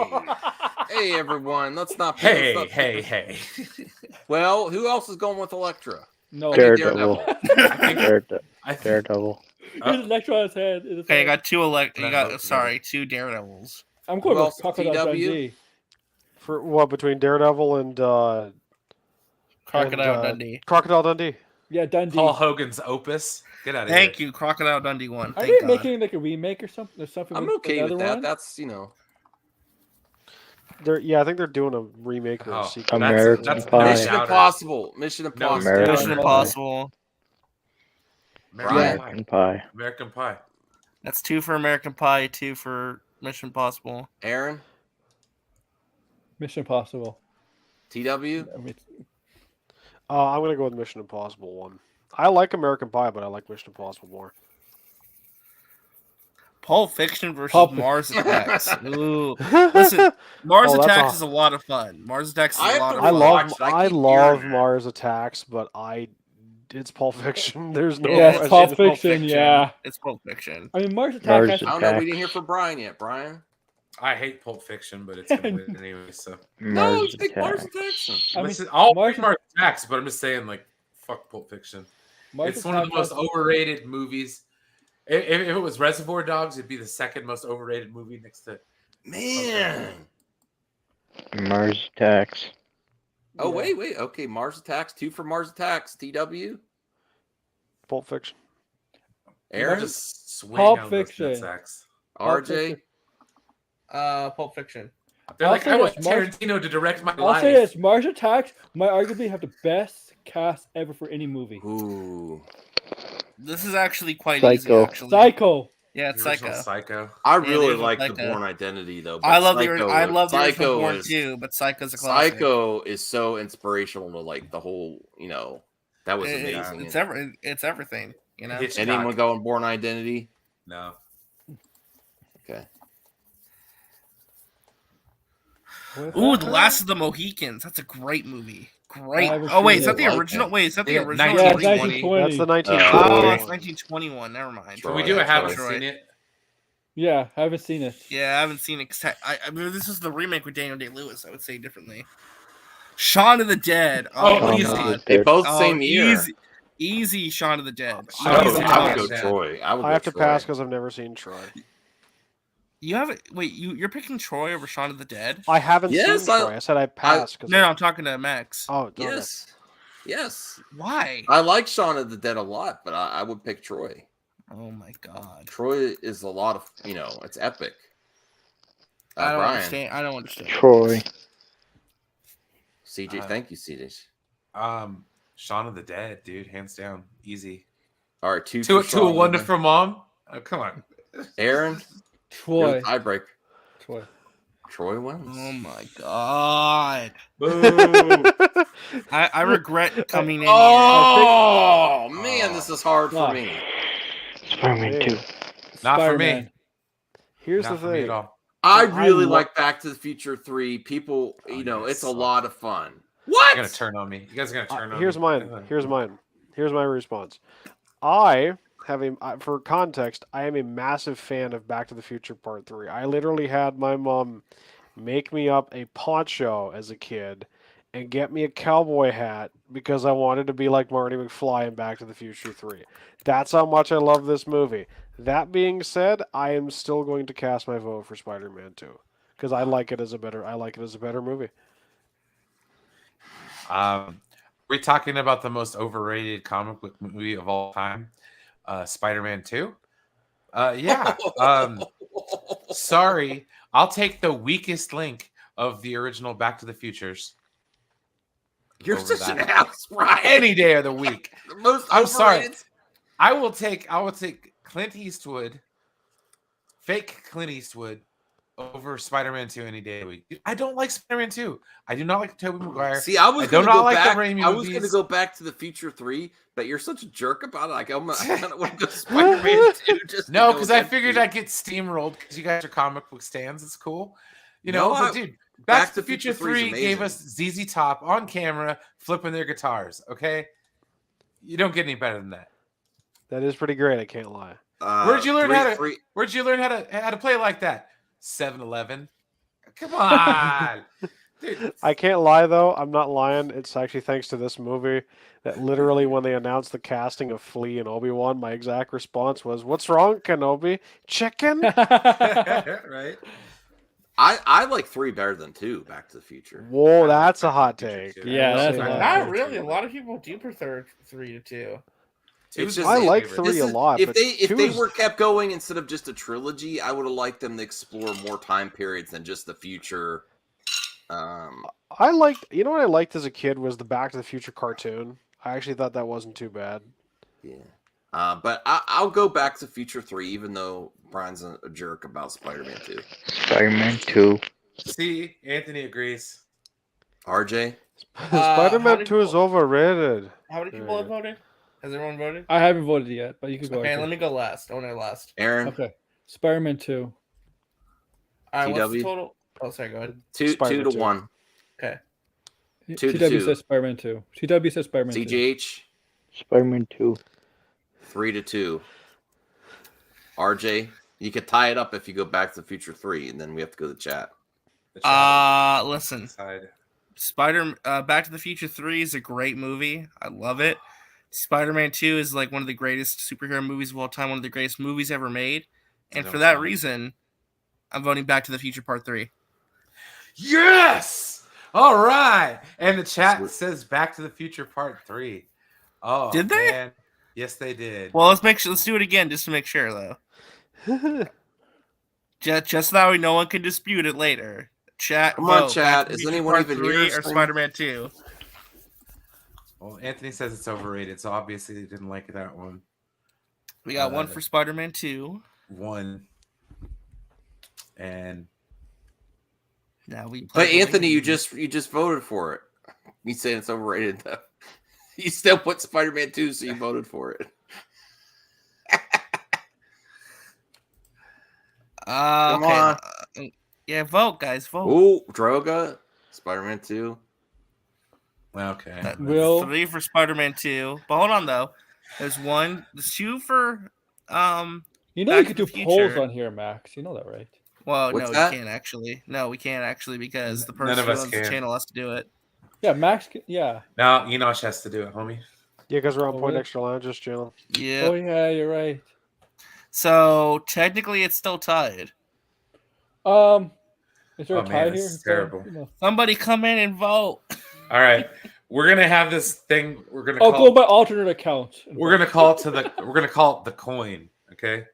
Hey, everyone. Let's not. Hey. Well, who else is going with Elektra? No. Daredevil. I think Daredevil. His Electra on his head. Okay, I got two Daredevils. I'm going Who with else? Crocodile TW? Dundee. for what between Daredevil and Crocodile Dundee. Crocodile Dundee. Yeah, Dundee. Paul Hogan's Opus. Get out of here. Thank you, Crocodile Dundee one. Are Thank they God. making like a remake or something? Or something I'm with okay another with that. one? That's I think they're doing a remake or a Oh, sequel. American that's Pie. Mission Chowder. Impossible. Mission Impossible. American Mission Pie. Impossible. American Pie. American Pie. That's 2 for American Pie, 2 for Mission Impossible. Aaron, Mission Impossible. TW. I mean, I'm gonna go with Mission Impossible one. I like American Pie, but I like Mission Impossible more. Pulp Fiction versus Pulp- Mars Attacks. Ooh. Listen, Mars Oh, that's Attacks aw- is a lot of fun. Mars Attacks is I a have lot to of I fun. love Watch it. I I keep love hearing it. Mars Attacks, but it's Pulp Fiction. There's no Yeah, it's question. Pulp Fiction, yeah. It's Pulp Fiction. I mean, Mars Attack Mars has I don't know. We didn't hear from Brian yet. Brian. I hate Pulp Fiction, but it's gonna win anyway. So No, Mars you think Mars Attacks. Attacks. I mean, listen, I'll Mars- pick Mars Attacks, but I'm just saying, like, fuck Pulp Fiction. Mars It's one of the Attack most has- overrated movies. If it was Reservoir Dogs, it'd be the second most overrated movie next to. Man. Mars Attacks. Oh Yeah. wait. Okay, Mars Attacks. 2 for Mars Attacks. TW. Pulp Fiction. Aaron. Just swing Pulp out those Fiction. nutsacks. Pulp RJ. Fiction. Pulp Fiction. They're I'll like, say I want this, Mars- Tarantino to direct my I'll life. say this: Mars Attacks might arguably have the best cast ever for any movie. Ooh. This is actually quite Psycho. easy, actually. Psycho. Yeah, it's The original Psycho. Psycho. I Yeah, really there's a like the Psycho. Bourne Identity though. I love Psycho, the original Psycho Born is, too, but Psycho's a classic. Psycho is so inspirational to like the whole. That was amazing. It's everything. You know. Hitchcock. Anyone going Bourne Identity? No. Okay. Ooh, The Last of the Mohicans. That's a great movie. Great. I haven't Oh wait, seen is that it. the Like original? it. Wait, is that the Yeah, original? Yeah, 1920. That's the 1920. 1920. Oh, Oh. it's 1921. Never mind. Troy. Can we do a haven't Troy. seen it? Yeah, haven't seen it. Yeah, I haven't seen it. I mean, this is the remake with Daniel Day-Lewis. I would say differently. Shaun of the Dead. Oh, my easy. God. They both Oh, same year. Easy Shaun of the Dead. I I would would, say I would Troy. go Troy. I would I go have to Troy. pass because I've never seen Troy. You haven't. Wait, you're picking Troy over Shaun of the Dead? I haven't Yes, seen Troy. I said I passed. No, I'm talking to Max. Oh, okay. Yes. Why? I like Shaun of the Dead a lot, but I would pick Troy. Oh my god. Troy is a lot of, it's epic. I don't Brian. understand. I don't understand. Troy. CJ, thank you, CJ. Shaun of the Dead, dude, hands down, easy. All right, two to a wonderful mom. Oh, come on, Aaron. Troy. Tiebreak. Troy wins. Oh my god. Boom. I regret coming in. Oh man, this is hard for me. Spider-Man 2. Not for me. Here's Not the for me thing. at all. I really like Back to the Future 3. People, it's a lot of fun. What? You're gonna turn on me. You guys are gonna turn on Here's me. mine. Here's my response. For context, I am a massive fan of Back to the Future Part 3. I literally had my mom make me up a poncho as a kid and get me a cowboy hat because I wanted to be like Marty McFly in Back to the Future 3. That's how much I love this movie. That being said, I am still going to cast my vote for Spider-Man 2 because I like it as a better movie. We're talking about the most overrated comic book movie of all time, Spider-Man 2. Yeah. Sorry, I'll take the weakest link of the original Back to the Futures. You're such an ass, Brian. Any day of the week. The most I'm sorry. overrated. I will take Clint Eastwood, fake Clint Eastwood, over Spider-Man 2 any day of the week. I don't like Spider-Man 2. I do not like Tobey Maguire. See, I was don't going to go like back. the Raimi I was going to movies. go Back to the Future 3, but you're such a jerk about it. Like, I kind of want to go Spider-Man 2. Just No, because I figured I'd get steamrolled because you guys are comic book stands. It's cool. But dude, Back to the Future 3 gave us ZZ Top on camera flipping their guitars. Okay, you don't get any better than that. That is pretty great. I can't lie. Where'd you learn how to play like that? 7-Eleven. Come on, dude. I can't lie though. I'm not lying. It's actually thanks to this movie that literally when they announced the casting of Flea and Obi-Wan, my exact response was, "What's wrong, Kenobi? Chicken?" Right. I like 3 better than 2. Back to the Future. Whoa, that's a hot take. Yeah, that's a hot Not really. A lot of people do prefer 3 to 2. It's just, I like 3 a lot. If they were kept going instead of just a trilogy, I would have liked them to explore more time periods than just the future. I liked. You know what I liked as a kid was the Back to the Future cartoon. I actually thought that wasn't too bad. Yeah. But I'll go Back to the Future 3, even though Brian's a jerk about Spider-Man 2. Spider-Man 2. See, Anthony agrees. RJ? Spider-Man 2 is overrated. How many people have voted? Has everyone voted? I haven't voted yet, but you can go. Okay, ahead. let me go last. I want to go last. Aaron? Okay. Spider-Man 2. All right, what's the TW? total? Oh, sorry, go ahead. 2 to 1. Okay. 2 to TW 2. says Spider-Man 2. TW says Spider-Man 2. CGH? Spider-Man 2. 3 to 2. RJ? You could tie it up if you go Back to the Future 3, and then we have to go to the chat. Listen. Back to the Future 3 is a great movie. I love it. Spider-Man 2 is like one of the greatest superhero movies of all time, one of the greatest movies ever made. And for that reason, I'm voting Back to the Future Part 3. Yes! All right. And the chat says Back to the Future Part 3. Oh, did they? Man. Yes, they did. Well, let's do it again just to make sure, though. just that way no one can dispute it later. Chat. Come on, chat. Is anyone even here? Or Spider-Man 2? Well, Anthony says it's overrated, so obviously he didn't like that one. We got one for Spider-Man 2. 1. And now we. But Anthony, you just voted for it. You saying it's overrated though. You still put Spider-Man 2, so you voted for it. Come on. Yeah, vote, guys. Vote. Ooh, Droga. Spider-Man 2. Okay. 3 for Spider-Man 2. But hold on, though. There's 2 for... You know you could do polls on here, Max. You know that, right? Well, What's no, that? we can't actually. No, we can't actually because the person None who of us owns the can. channel has to do it. Yeah, Max. Yeah. Now Enosh has to do it, homie. Yeah, because we're on Oh, Point really? Extra Lounge's channel. Yeah. Oh yeah, you're right. So technically, it's still tied. Is there Oh a tie man, here? this is terrible. Somebody come in and vote. All right, we're gonna have this thing. We're gonna I'll call. go by alternate accounts. We're gonna call it We're gonna call it the coin. Okay.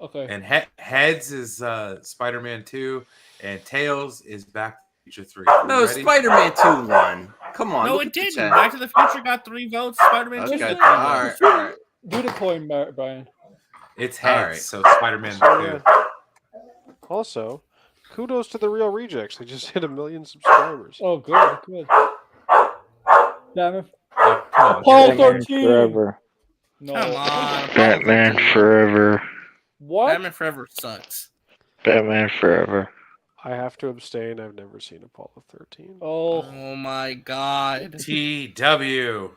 Okay. And heads is Spider-Man 2, and tails is Back to the Future 3. No, Spider-Man 2 won. Come on. No, it didn't. Back to the Future got 3 votes. Spider-Man 2 got 3 votes. All right. Do the coin, Brian. It's heads, so Spider-Man 2. Also, kudos to the Real Rejects. They just hit 1 million subscribers. Oh, good. Damn it. Oh, Apollo 13. Forever. No. Come on. Batman Forever. What? Batman Forever sucks. Batman Forever. I have to abstain. I've never seen Apollo 13. Oh my god. TW.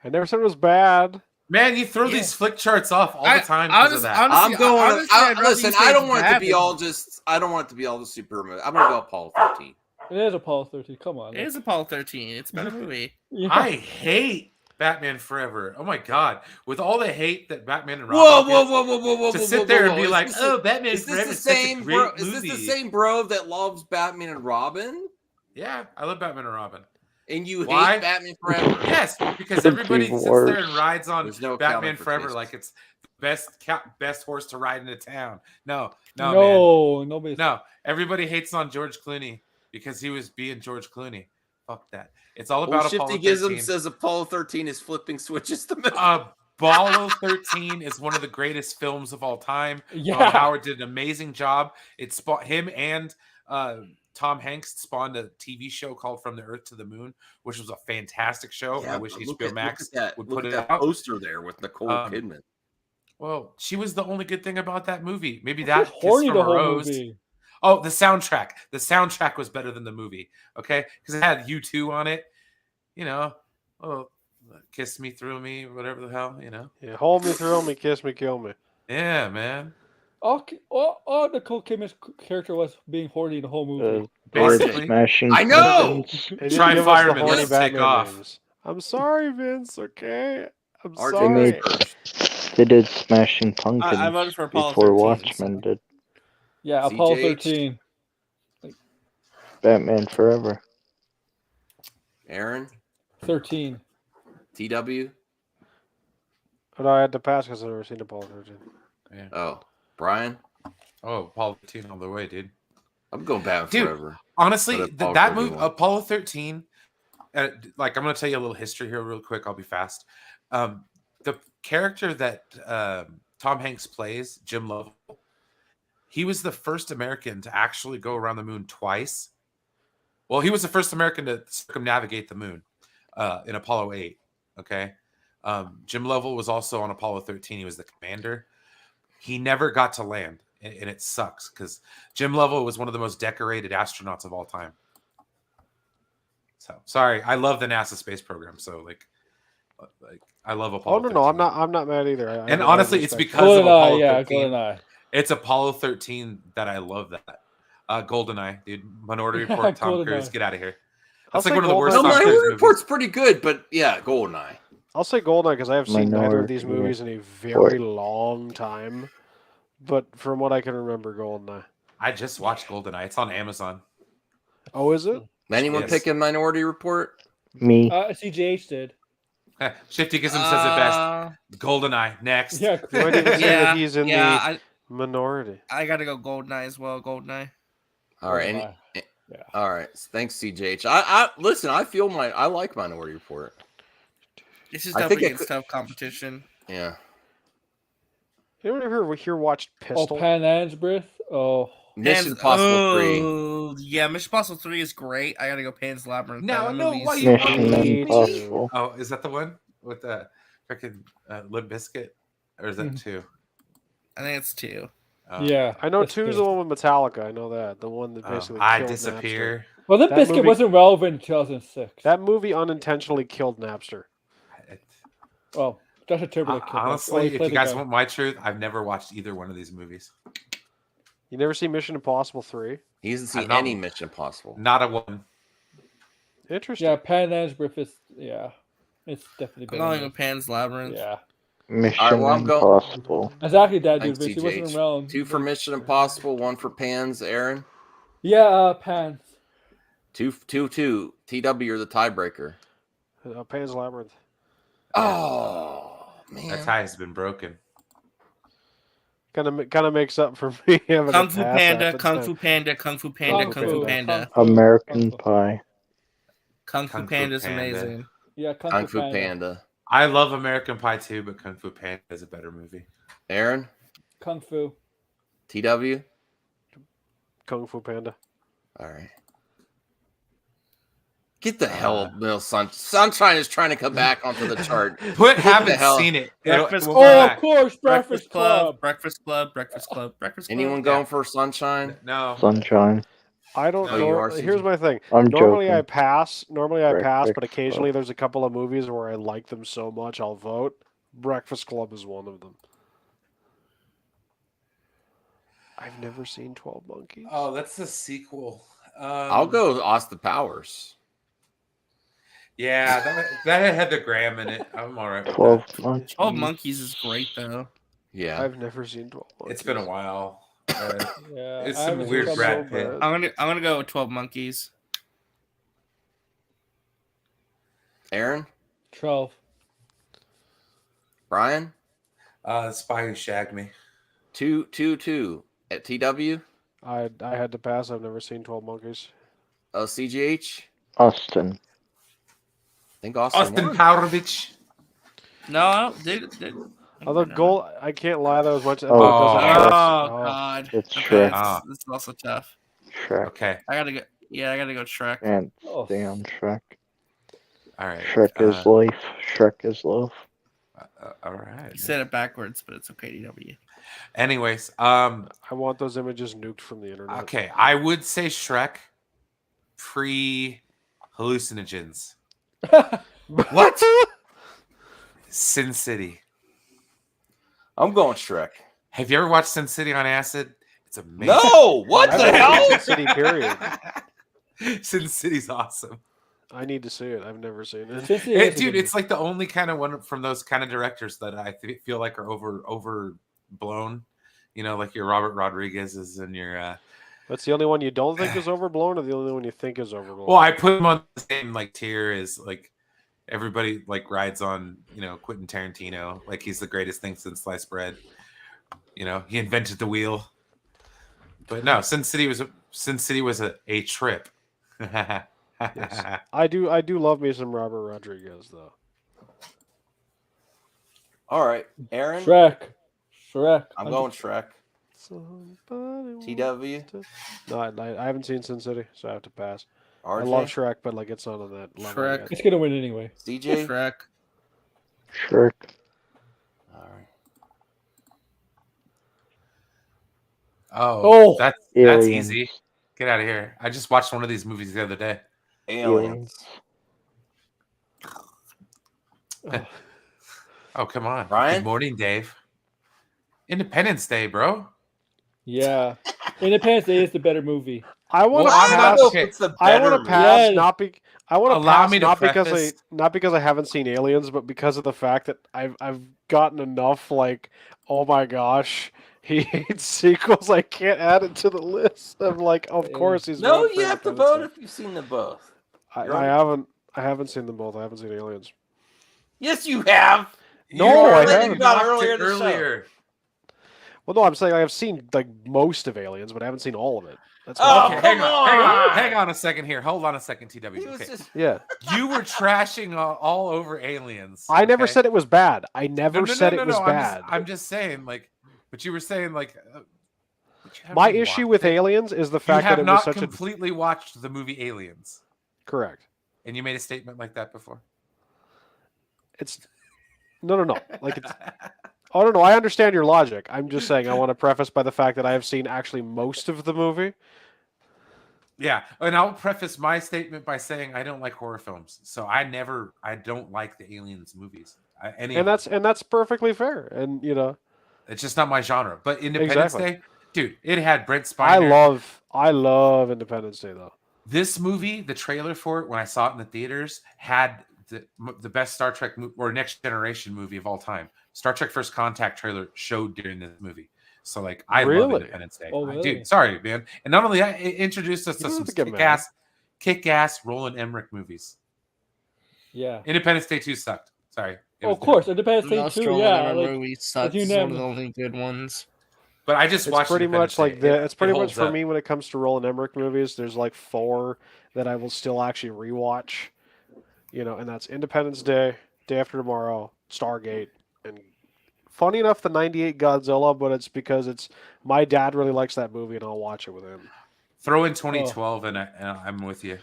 I never said it was bad. Man, you throw these flick charts off all the time because of that. I'm going. Listen, I don't want it to be all Batman. just. I don't want it to be all the super. I'm gonna go Apollo 13. It is Apollo 13. Come on. It is Apollo 13. It's a better movie. Yeah. I hate Batman Forever. Oh my god, with all the hate that Batman and Robin Whoa! to sit there and be like, Is oh, Batman this Forever the is such a same great bro? movie. Is this the same bro that loves Batman and Robin? Yeah, I love Batman and Robin. And you Why? hate Batman Forever? Yes, because Could everybody be sits there and worse. rides on There's no Batman accounting for Forever tastes. like it's the best horse to ride into town. No, Nobody. no. Everybody hates on George Clooney because he was being George Clooney. Fuck that. It's all about Well, Apollo Shifty 13. Gizm says Apollo 13 is flipping switches the middle. Apollo 13 is one of the greatest films of all time. Yeah. Howard did an amazing job. It him and Tom Hanks spawned a TV show called From the Earth to the Moon, which was a fantastic show. I wish HBO Max would put it out. Poster there with Nicole Kidman. Well, she was the only good thing about that movie. Maybe It's that horny Kiss the from a whole Rose. movie. Oh, the soundtrack. The soundtrack was better than the movie. Okay, because it had U2 on it. You know, kiss me, thrill me, whatever the hell. You know. Yeah, hold me, thrill me, kiss me, kill me. Yeah, man. All Nicole Kidman's character was being horny the whole movie. Basically. Smashing I know! pumpkins. They didn't Try give us the fireman, horny let's take Batman off. names. I'm sorry, Vince. Okay, I'm RJ sorry. made- They did Smashing Pumpkins I voted for Apollo before 13, Watchmen did. Yeah, Apollo CJH. 13. Batman Forever. Aaron, 13. TW. But I had to pass because I've never seen Apollo 13. Yeah. Oh, Brian. Oh, Apollo 13 all the way, dude. I'm going Batman Dude, Forever. Honestly, But Apollo that 13 movie, won. Apollo 13, like I'm going to tell you a little history here real quick. I'll be fast. The character that Tom Hanks plays, Jim Lovell, he was the first American to actually go around the moon twice. Well, he was the first American to circumnavigate the moon in Apollo 8. Okay. Jim Lovell was also on Apollo 13. He was the commander. He never got to land, and it sucks because Jim Lovell was one of the most decorated astronauts of all time. So sorry, I love the NASA space program. So like I love Apollo. Oh no, I'm not mad either. And honestly, it's because of GoldenEye, Apollo yeah, 13. GoldenEye. It's Apollo 13 that I love that. GoldenEye, dude. Minority Report, Tom Cruise, GoldenEye. get out of here. I'll That's like say one of the worst No, GoldenEye. Tom Cruise Minority movies. Report's pretty good, but yeah, GoldenEye. I'll say GoldenEye because I have seen neither of these Minority movies in a very long time. But from what I can remember, GoldenEye. I just watched GoldenEye. It's on Amazon. Oh, is it? Anyone Yes. picking Minority Report? Me. CJH did. Shifty Gizm says it best. GoldenEye, next. Yeah, You might even say Yeah, that he's in yeah, the minority. I gotta go GoldenEye as well. GoldenEye. All right. GoldenEye. Yeah. All right. Thanks, CJH. I listen. I like Minority Report. This is I definitely think against tough competition. Yeah. Anyone ever here watched Pistol? Oh, Pan Am's Breath. Oh, Mission Pan's- Impossible 3. oh, yeah, Mission Impossible 3 is great. I gotta go Pan's Labyrinth. No, That no, movie's- why you want Mission me? Impossible. Oh, is that the one with the freaking Limp Bizkit? Or is that two? I think it's 2. Oh. yeah. I know that's 2 is good. the one with Metallica. I know that. The one that Oh, basically I killed disappear. Well, the That biscuit movie- wasn't relevant in 2006. Napster. That movie unintentionally killed Napster. Well, Joshua Timberlake killed Honestly, Napster. if you guys want my truth, I've never watched either one of these movies. You never see Mission Impossible 3? He hasn't seen I've not- any Mission Impossible. Not a one. Interesting. Yeah, Pan Am's Breath is, it's definitely I'm better. going than with Pan's Labyrinth. this. Yeah. Mission well, I'm going- Impossible. Exactly, that dude. Thanks, But she wasn't TJH. around. 2 for Mission Impossible, 1 for Pans. Aaron. Yeah, Pants. 2. TW, the tiebreaker. Pan's Labyrinth. Oh man, That tie has been broken. Kind of makes up for me having Kung a Fu pass Panda, half the Kung time. Fu Panda, Kung Fu Panda, Kung Fu Panda. American Pie. Kung Fu Kung Fu Panda is Panda. amazing. Yeah, Kung Fu Panda. I love American Pie too, but Kung Fu Panda is a better movie. Aaron. Kung Fu. TW. Kung Fu Panda. All right. Get the hell, Bill. Sunshine is trying to come back onto the chart. Haven't seen it. Breakfast We'll Club. come Oh, back. of course, Breakfast Club. Breakfast Club. Breakfast Club. Breakfast Club. Anyone going for Sunshine? No. Sunshine. I don't No, know. you are, Here's CJ? my thing. I'm Normally joking. I pass. But Breakfast occasionally Club. there's a couple of movies where I like them so much I'll vote. Breakfast Club is one of them. I've never seen 12 Monkeys. Oh, that's the sequel. I'll go Austin Powers. Yeah, that had the Graham in it. I'm all right with 12 that. Monkeys. 12 Monkeys is great though. Yeah. I've never seen 12 Monkeys. It's been a while. Yeah, It's I some haven't weird seen Brad that. Pitt. I'm gonna go with 12 Monkeys. Aaron. 12. Brian. Spy Who Shagged Me. 2 at TW. I had to pass. I've never seen 12 Monkeys. CGH. Austin. I think Austin Austin won. Powrovich. No, I don't. They, Although goal, I can't lie though as much. Oh, Oh Shrek. God. It's Okay, Shrek. this is also tough. Shrek. Okay. I gotta go. Yeah, I gotta go Shrek. And Oh. damn Shrek. All right. Shrek is life. Shrek is love. All right. You said it backwards, but it's okay. DW. Anyways, I want those images nuked from the internet. okay, I would say Shrek pre hallucinogens. What? Sin City. I'm going Shrek. Have you ever watched Sin City on acid? It's amazing. No. What I've the never hell? seen City, period. Sin City's awesome. I need to see it. I've never seen it. Dude, it's like the only kind of one from those kind of directors that I feel like are overblown. You know, like your Robert Rodriguez's and your. That's the only one you don't think is overblown, or the only one you think is overblown? Well, I put him on the same like tier as like everybody like rides on Quentin Tarantino, like he's the greatest thing since sliced bread. You know, he invented the wheel. But no, Sin City was a trip. Yes. I do love me some Robert Rodriguez though. All right, Aaron. Shrek. I'm going Shrek. TW. No, I haven't seen Sin City, so I have to pass. RJ. I love Shrek, but like it's not on that level Shrek. yet. It's gonna win anyway. CJ. Shrek. Shrek. All right. Oh, that's Aliens. easy. Get out of here. I just watched one of these movies the other day. Aliens. Oh, come on. Ryan? Good morning, Dave. Independence Day, bro. Yeah, Independence Day is the better movie. I want to Well, I'm pass. not okay. It's the I want better to pass, Yeah. I want to Allow pass me to not because I haven't seen Aliens, but because of the fact that I've gotten enough like, oh my gosh, he hates sequels. I can't add it to the list. I'm like, of course he's No, wrong for you have to Independence vote Day. if you've seen them both. I haven't seen them both. I haven't seen Aliens. Yes, you have. No, You I already haven't. knocked Earlier it in the show. earlier. Well, no, I'm saying I have seen like most of Aliens, but I haven't seen all of it. That's Oh, what Okay, I'm saying. hang on a second here. Hold on a second, TW. He was Okay. just Yeah. You were trashing all over Aliens. I never okay? said it was bad. I No, never no, said no, it was no, bad. I'm just saying, like, but you were saying, like, but you My haven't issue watched with it. Aliens is the You fact that have it was not such completely watched the movie Aliens, a correct. and you made a statement like that before. It's no. Like it's. Oh no, I understand your logic. I'm just saying I want to preface by the fact that I have seen actually most of the movie. Yeah, and I'll preface my statement by saying I don't like horror films, so I don't like the Aliens movies. And that's perfectly fair. And it's just not my genre. But Independence Exactly. Day, dude, it had Brent Spiner. I love Independence Day though. This movie, the trailer for it, when I saw it in the theaters, had the best Star Trek or Next Generation movie of all time. Star Trek First Contact trailer showed during this movie. So like I love Independence Day. Oh, really? Dude, sorry, man. And not only that, it introduced us You to don't some have to get kick-ass Roland Emmerich movies. Yeah. Independence Day 2 sucked. Sorry. Of course, Independence Day 2, yeah. Like, movie sucks. It's one of the only good ones. But I just watched pretty much like that. It's pretty much for me when it comes to Roland Emmerich movies. There's like 4 that I will still actually rewatch. You know, and that's Independence Day, Day After Tomorrow, Stargate, and funny enough, the '98 Godzilla. But it's because it's my dad really likes that movie, and I'll watch it with him. Throw in 2012, and I'm with you.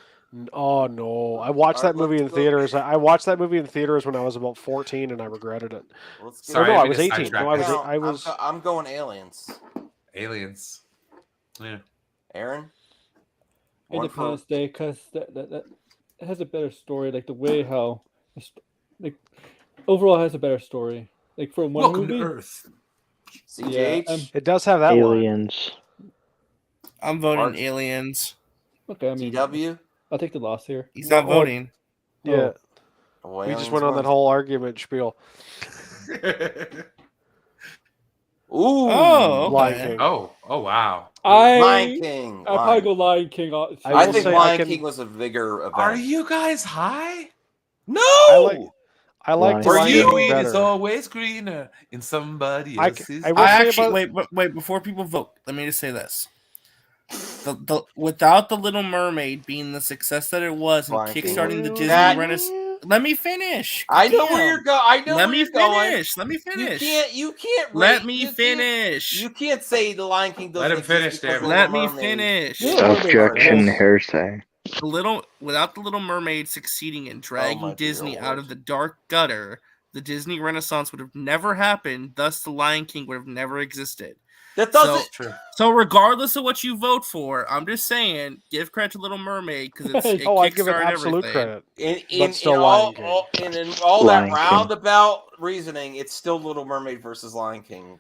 Oh no! I watched that movie in theaters. I watched that movie in theaters when I was about 14, and I regretted it. Sorry, I was 18. No, I was. I'm going Aliens. Aliens. Yeah. Aaron. Independence Day, because that has a better story. Like the way how, like, overall has a better story. Like for one Welcome movie. to Earth. CJH. Yeah, it does have that Aliens. I'm voting Aliens. Okay, I mean, TW. I'll take the loss here. He's not voting. Yeah. Oh, We just went on that whole argument spiel. Ooh. Oh, Lion King. Oh wow. Lion King. I'll probably go Lion King. I think Lion King was a bigger event. Are you guys high? No. I like For Lion you, King it is better. always greener in somebody I else's. will I say actually about- wait before people vote. Let me just say this: without the Little Mermaid being the success that it was and Lion King kickstarting the was- Disney That- Renaissance. Let me finish. I know where Damn. you're going. I know Let where me you're going. finish. Let me finish. You can't. Let rate- me you can't- finish. You can't say the Lion King doesn't Let him exist finish, because David. of Let Little me Mermaid. finish. Objection, hearsay. Without the Little Mermaid succeeding in dragging my dear Disney Lord. out of the dark gutter, the Disney Renaissance would have never happened. Thus, the Lion King would have never existed. That doesn't. True. So, regardless of what you vote for, I'm just saying, give credit to Little Mermaid because it I give it kickstarted absolute everything. credit. In still all, Lion King. in all Lion that King. roundabout reasoning, it's still Little Mermaid versus Lion King.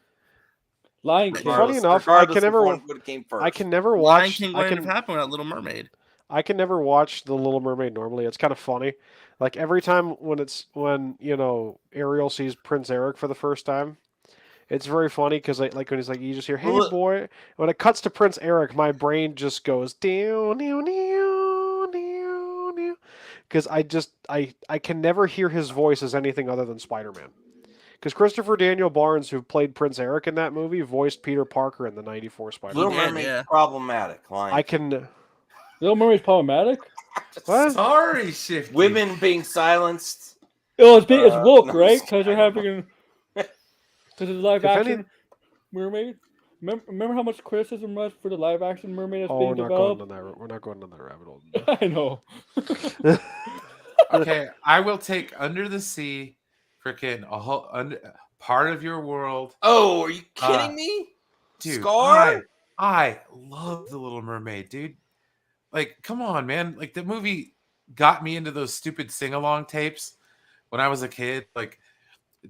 Lion King. Funny enough, regardless I can of never. what came first. I can never Lion watch. King wouldn't have happened without Little Mermaid. I can never watch The Little Mermaid normally. It's kind of funny. Like every time when Ariel sees Prince Eric for the first time, it's very funny because like when he's like, you just hear, "Hey boy." When it cuts to Prince Eric, my brain just goes down, because I can never hear his voice as anything other than Spider-Man. Because Christopher Daniel Barnes, who played Prince Eric in that movie, voiced Peter Parker in the '94 Spider-Man. Little Mermaid problematic. Lion I can. Little Mermaid's problematic. What? Sorry, Shifty. Women being silenced. Oh, it's woke, no, right? Because they're having because of the live If action any- mermaid. Remember how much criticism was for the live action mermaid that's Oh, being we're not developed? going on that. We're not going on that rabbit hole. I know. Okay, I will take Under the Sea, freaking a whole part of your world. Oh, are you kidding me? Dude, Scar? I love The Little Mermaid, dude. Like, come on, man. Like, the movie got me into those stupid sing-along tapes when I was a kid. Like,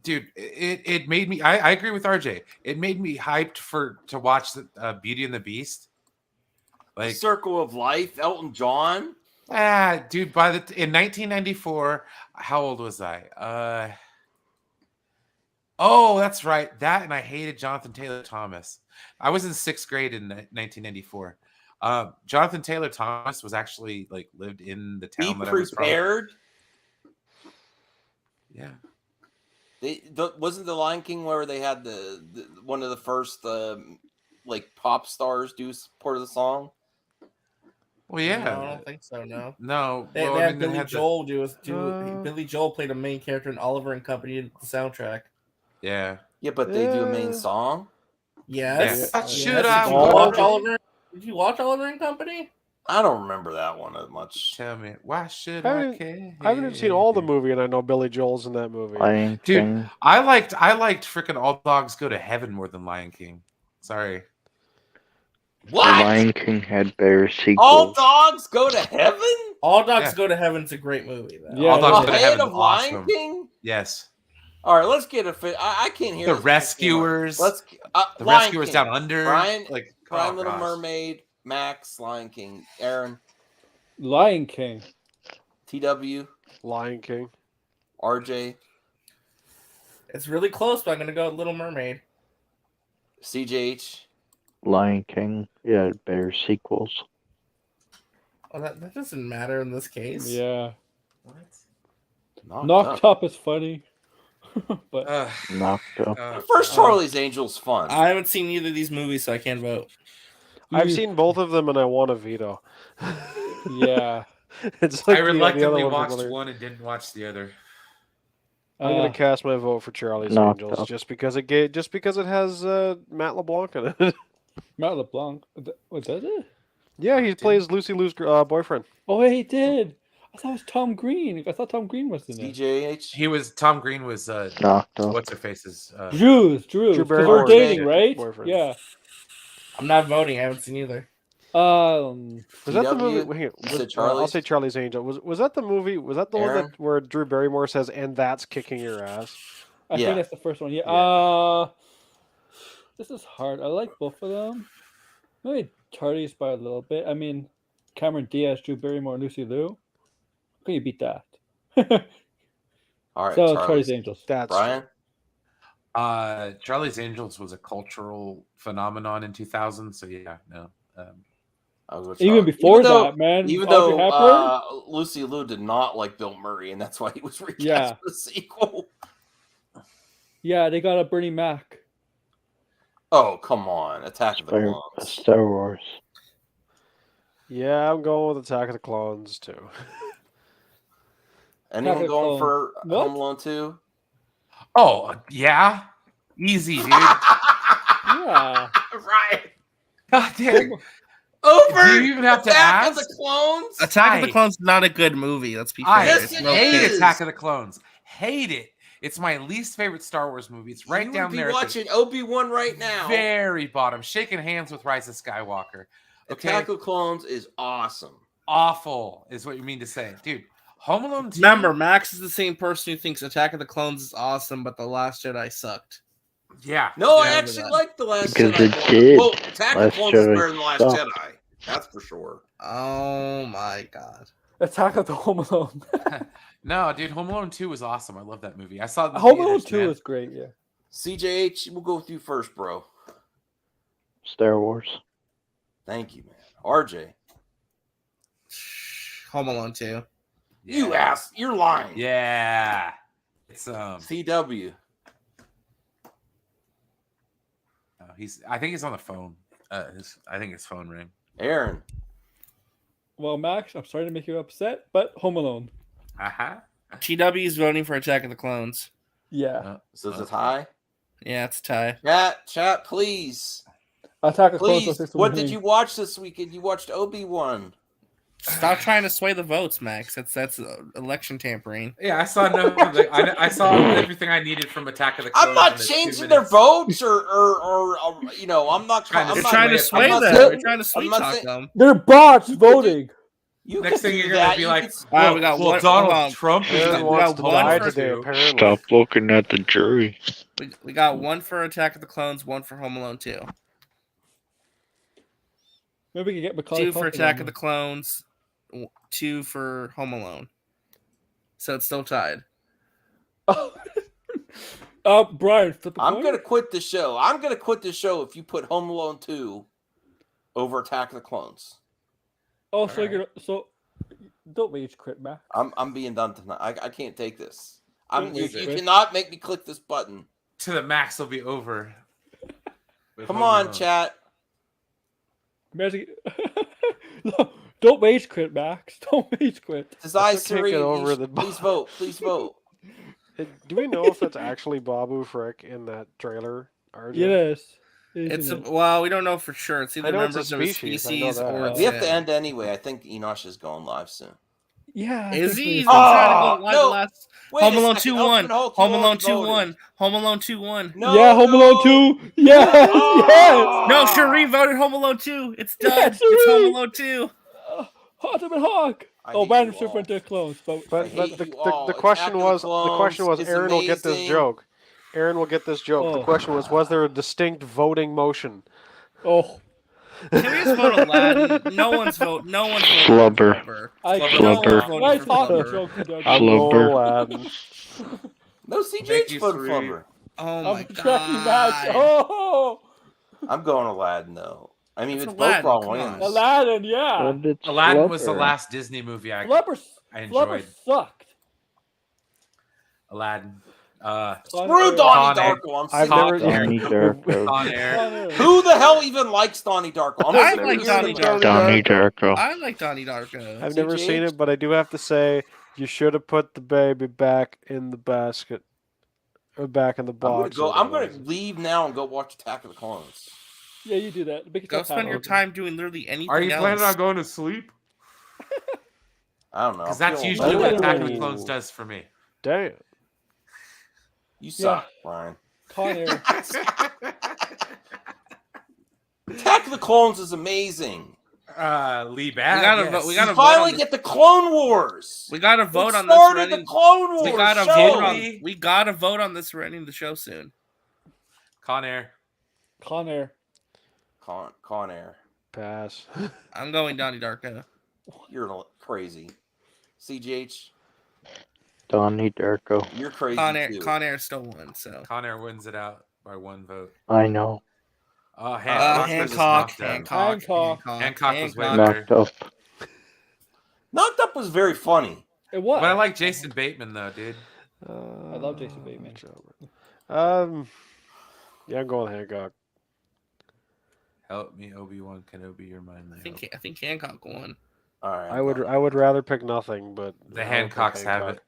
dude, it made me. I agree with RJ. It made me hyped to watch the Beauty and the Beast. Like Circle of Life, Elton John. Dude. In 1994, how old was I? Oh, that's right. That and I hated Jonathan Taylor Thomas. I was in 6th grade in 1994. Jonathan Taylor Thomas was actually lived in the town Be that I was from. prepared. Yeah. Wasn't the Lion King where they had the one of the first pop stars do part of the song? Well, yeah. No, I don't think so. No. No. They well, I had mean, they Billy had Joel Billy Joel played a main character in Oliver and Company in the soundtrack. Yeah. Yeah, but they do a main song. Yes. Yeah. Yes. Should I Did you watch Oliver and Company? I don't remember that one as much. Tell me, why should I I haven't- care? I haven't even seen all the movie, and I know Billy Joel's in that movie. Lion Dude, King. I liked freaking All Dogs Go to Heaven more than Lion King. Sorry. What? Lion King had better sequels. All Dogs Go to Heaven? All Dogs Yeah. Go to Heaven's a great movie. Though. Yeah, All Dogs Go to Ahead Heaven of is Lion awesome. King? Yes. All right, let's get I can't hear The this. Rescuers. Let's The Lion Rescuers King. Down Under. Brian, oh, Little gosh. Mermaid, Maxx, Lion King, Aaron, Lion King. TW. Lion King. RJ, It's really close, but I'm gonna go with Little Mermaid. CJH. Lion King. Yeah, better sequels. Oh, that doesn't matter in this case. Yeah. What? Knocked Up is funny. But Knocked Up. The first Charlie's Angel's fun. I haven't seen either of these movies, so I can't vote. I've seen both of them, and I want a veto. yeah. It's I like the reluctantly other watched one. one and didn't watch the other. I'm gonna cast my vote for Charlie's Knocked Angels Up. just because it has Matt LeBlanc in it. Matt LeBlanc. What does it? Yeah, he plays Lucy Liu's boyfriend. Oh, he did. I thought it was Tom Green. I thought Tom Green was in it. CJH. Tom Green was Knocked Up. what's her face's Drew. Drew Because Barrymore's we're dating, right? boyfriend. Yeah. I'm not voting. I haven't seen either. Was that the TW? movie? Wait, You said I'll Charlie's? say Charlie's Angel. Was that the movie? Was that the one Aaron? where Drew Barrymore says, "And that's kicking your ass"? I Yeah. think that's the first one. Yeah. Yeah. This is hard. I like both of them. Maybe Charlie's by a little bit. I mean, Cameron Diaz, Drew Barrymore, and Lucy Liu. How can you beat that? All right, So Charlie's Angels. That's Brian. Charlie's Angels was a cultural phenomenon in 2000. So yeah, no. I was with Even Charlie. before that, man. Even Audrey though Hepburn? Lucy Liu did not like Bill Murray, and that's why he was recast Yeah. for the sequel. Yeah, they got a Bernie Mac. Oh, come on. Attack of the Clones. Star Wars. Yeah, I'm going with Attack of the Clones too. Anyone Attack of the going Clones. for What? Home Alone 2? Oh yeah, easy, dude. Yeah. Right. God damn. Over Do you even have to Attack ask? of the Clones? Attack of the Clones is not a good movie. Let's be fair. I Yes, It's it no hate is. Attack of the Clones. Hate it. It's my least favorite Star Wars movie. It's right you down would be there. at the watching Obi-Wan right now. very bottom, shaking hands with Rise of Skywalker. Okay, Attack of the Clones is awesome. awful is what you mean to say, dude. Home Alone 2. Remember, Max is the same person who thinks Attack of the Clones is awesome, but The Last Jedi sucked. Yeah. No, I yeah. actually like The Last Because Jedi. it did. Well, Attack of the Last Clones is Jedi better than The Last sucked. Jedi. That's for sure. Oh my god. Attack of the Home Alone. No, dude, Home Alone 2 was awesome. I love that movie. I saw it in the Home Alone theaters, 2 man. is great, yeah. CJH, we'll go with you first, bro. Star Wars. Thank you, man. RJ. Home Alone 2. You ass. You're lying. Yeah. It's CW. I think he's on the phone. I think his phone rang. Aaron. Well, Max, I'm sorry to make you upset, but Home Alone. Uh-huh. TW is voting for Attack of the Clones. Yeah. So it's a tie? Yeah, it's a tie. Chat, please. Attack of the Clones. Please. was What did you watch this weekend? You watched Obi-Wan. Stop trying to sway the votes, Max. That's election tampering. Yeah, I saw I saw everything I needed from Attack of the Clones. I'm not in the 2 changing their minutes. votes or you know, I'm not Trying to I'm You're not- trying to I'm sway not them. saying- You're trying to sweet I'm not talk saying- them. They're bots You could voting. You Next can thing do you're gonna that. be You like, can- All right, we got well, one. Donald hold on. Trump is Aaron We wants got to one die for- today, apparently. Stop looking at the jury. We got one for Attack of the Clones, one for Home Alone 2. Maybe we can get Macaulay 2 for Culkin Attack on of the Clones, 2 for Home Alone. So it's still tied. there. Brian, flip a I'm coin? gonna quit the show. I'm gonna quit the show if you put Home Alone 2 over Attack of the Clones. Oh, so Alright. you're so don't rage quit, Max. I'm being done tonight. I can't take this. Don't You rage quit. cannot make me click this button. to the max will be over. with Come Home on, Alone. chat. Imagine... No, don't rage quit, Max. Don't rage quit. Does I I can't Siri? get over the- Please vote. Please vote. Do we know if that's actually Babu Frick in that trailer? RJ? Yes. It's Isn't it? well, we don't know for sure. It's I either know it's a members of a species, I know species that. or it's We have to him. end anyway. I think Enosh is going live soon. Yeah. I Is think he? He's we- been trying to Oh, go live no. the last. Wait Home a Alone second. 2-1. Elfin Hulk, Home you Alone already 2-1. voted. Home Alone 2-1. No, Yeah, Home Alone 2. Yes. Oh! No, Cherie voted Home Alone 2. It's done. Yeah, It's Home Cherie. Alone 2. Ultimate Hawk. I Oh, hate Brandon you Super all. went to close, but I But hate the, you the, all. the Attack question of the was Clones is Aaron will get this amazing. joke. Aaron will get this joke. The Oh. question was there a distinct voting motion? oh, Can we just vote Aladdin? No one's voting. Flubber. For I Flubber. can't. No one's Flubber. voting Why for talking Flubber. jokey doggy? I'm Flubber. going Aladdin. No, Thank CJH you, voted sweet. Flubber. Oh my I'm tracking match. god. Oh, I'm going Aladdin though. I mean, It's it's both Aladdin, wrong come on. wins. Aladdin, yeah. But it's Aladdin was the Flubber. last Disney movie I Flubber enjoyed. sucked. Aladdin. Screw Donnie Con Air. Darko. I'm I've sick never. of it. Donnie Darko. Con Air. Who the hell even likes Donnie Darko? I'm I sick of like hearing Donnie about Darko. Donnie Darko. I like Donnie Darko. I've never seen CJH? it, but I do have to say you should have put the baby back in the basket, or back in the I'm gonna box. go. or I'm whatever. gonna leave now and go watch Attack of the Clones. Yeah, you do that. Make Go yourself spend your happy. time doing literally anything Are you else. planning on going to sleep? I don't know. Because I'm that's feeling usually what better. Attack of the Clones does for me. Damn. You suck, Brian. Con Air. Attack of the Clones is amazing. Lee Bad. We We gotta vote finally on get the Clone Wars. We gotta vote It on this. started the Clone Wars. We gotta show. vote on. We gotta vote on this. We're ending the show soon. Con Air. Con Air. Con Air. Pass. I'm going Donnie Darko. You're crazy. CGH, Donnie Darko. you're crazy too. Con Air still won. So Con Air wins it out by one vote. I know. Hancock Hancock was way Knocked better. up. Knocked Up was very funny. It was. But I like Jason Bateman though, dude. I love Jason Bateman. Yeah, I'm going Hancock. Help me, Obi-Wan Kenobi, you're mine. I think Hancock won. All right. I would rather pick nothing, but The I would pick Hancocks have Hancock. it.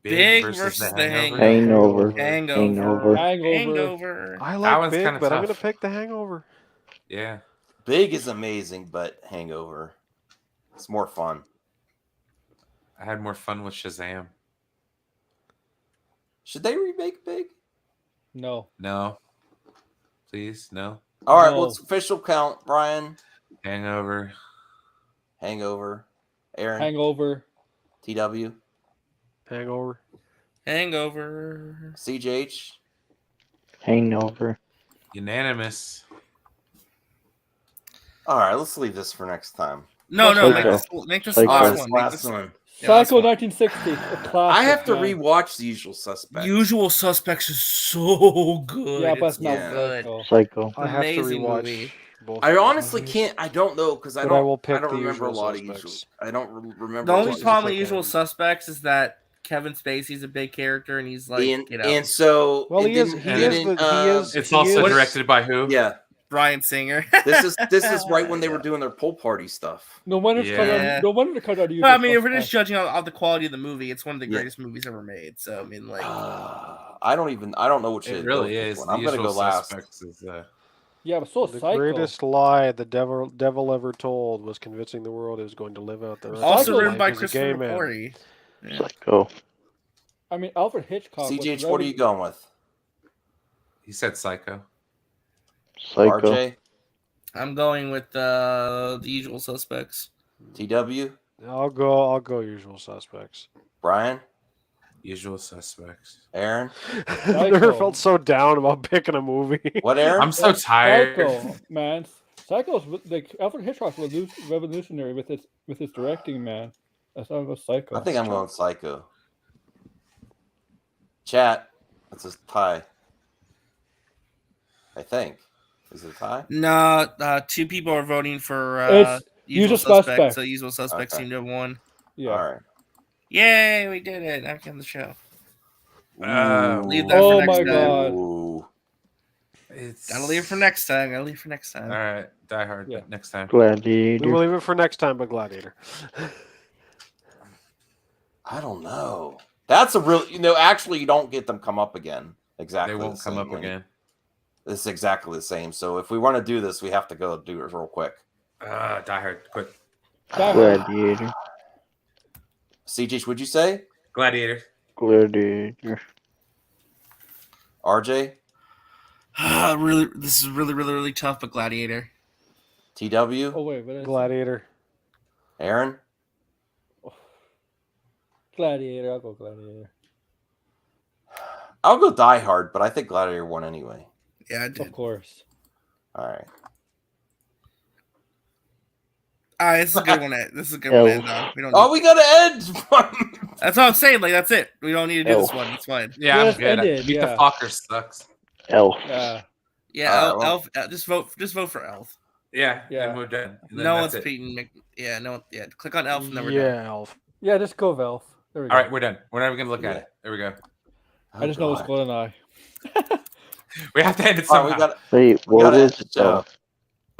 Big versus the Hangover. Hangover. Hangover. I That like one's Big, kinda but I'm tough. gonna pick the Hangover. Yeah. Big is amazing, but Hangover, it's more fun. I had more fun with Shazam. Should they remake Big? No. No. Please, no. All right, No. let's official count. Brian, Hangover. Hangover. Aaron, Hangover. TW, Hangover. Hangover. CJH. Hangover. Unanimous. All right, let's leave this for next time. No, Psycho. make this Psycho. All right, last this one. Make last this one. Psycho 1960. A classic. I have to man. rewatch The Usual Suspects. Usual Suspects is so good. Yeah, but it's not yeah. good. Psycho. I have to Amazing rewatch movie. both. I of honestly those. can't. I don't know because I But don't. I will pick don't The remember a Usual lot Suspects. of usual. I don't remember. The a only lot of problem with okay. Usual Suspects is that Kevin Spacey's a big character and he's like, and so Well, it he is. didn't- He it is. didn't, He is. It's he also is- directed by who? Yeah, Brian Singer. this is right when they were doing their pool party stuff. No wonder it's cut Yeah. out. No wonder they cut out. Well, I mean, if we're just judging on the quality of the movie, it's one of the Yeah. greatest movies ever made. So I mean, like, I don't know what should It go really with this is. one. The I'm gonna Usual go last. Suspects is, Yeah, but so The Psycho. greatest lie the devil ever told was convincing the world it was going to live out the rest of also his written life by as a gay Christopher man. McQuarrie. Yeah. Psycho. I mean, Alfred Hitchcock. was CJH, what are you very- going with? he said Psycho. Psycho. RJ, I'm going with the Usual Suspects. TW, I'll go. Usual Suspects. Brian, Usual Suspects. Aaron. I've never felt so down about picking a movie. What, Aaron? I'm so tired. Psycho, man. Psycho's like Alfred Hitchcock was revolutionary with his directing, man. That's how it was Psycho. I think I'm going Psycho. Chat, that's a tie. I think. Is it a tie? No, two people are voting for It's Usual Usual Suspects. Suspects. So Usual Suspects Okay. seem to have won. Yeah. All right. Yay, we did it! I'm on the show. Leave that Oh for next my time. God. Ooh. It's Gotta leave it for next time. Gotta leave it for next time. All right, Die Hard. Yeah. But next time. We will Gladiator. leave it for next time, but Gladiator. I don't know. That's a real. Actually, you don't get them come up again. Exactly. They won't the come same up way. again. It's exactly the same. So if we want to do this, we have to go do it real quick. Die Hard. Quick. Die Hard. Gladiator. CJ, would you say? Gladiator. Gladiator. RJ? This is really tough, but Gladiator. TW? Oh wait, what is it? Gladiator. Aaron? Gladiator. I'll go Gladiator. I'll go Die Hard, but I think Gladiator won anyway. Yeah, I did. Of course. All right. This is a good one. This is a good one. We don't. We got to end. That's what I'm saying. Like that's it. We don't need to do this one. It's fine. Yeah, I'm good. Ended, Beat yeah. the Fokker sucks. Elf. Yeah, Elf. Just vote for Elf. Yeah, and we're done. And No one's beating. Yeah, no one. Yeah, click on Elf and then we're done. Elf. Yeah, just go with Elf. There we go. All right, we're done. We're not even gonna look at it. There we go. I just know it's Golden Eye. We have to end it somehow. Wait, what was it? Oh,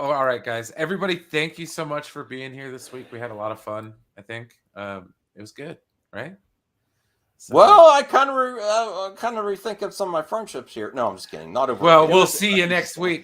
all right, guys. Everybody, thank you so much for being here this week. We had a lot of fun. I think it was good, right? So, well, I kind of rethinking some of my friendships here. No, I'm just kidding. Not over. Well, we'll see you next week.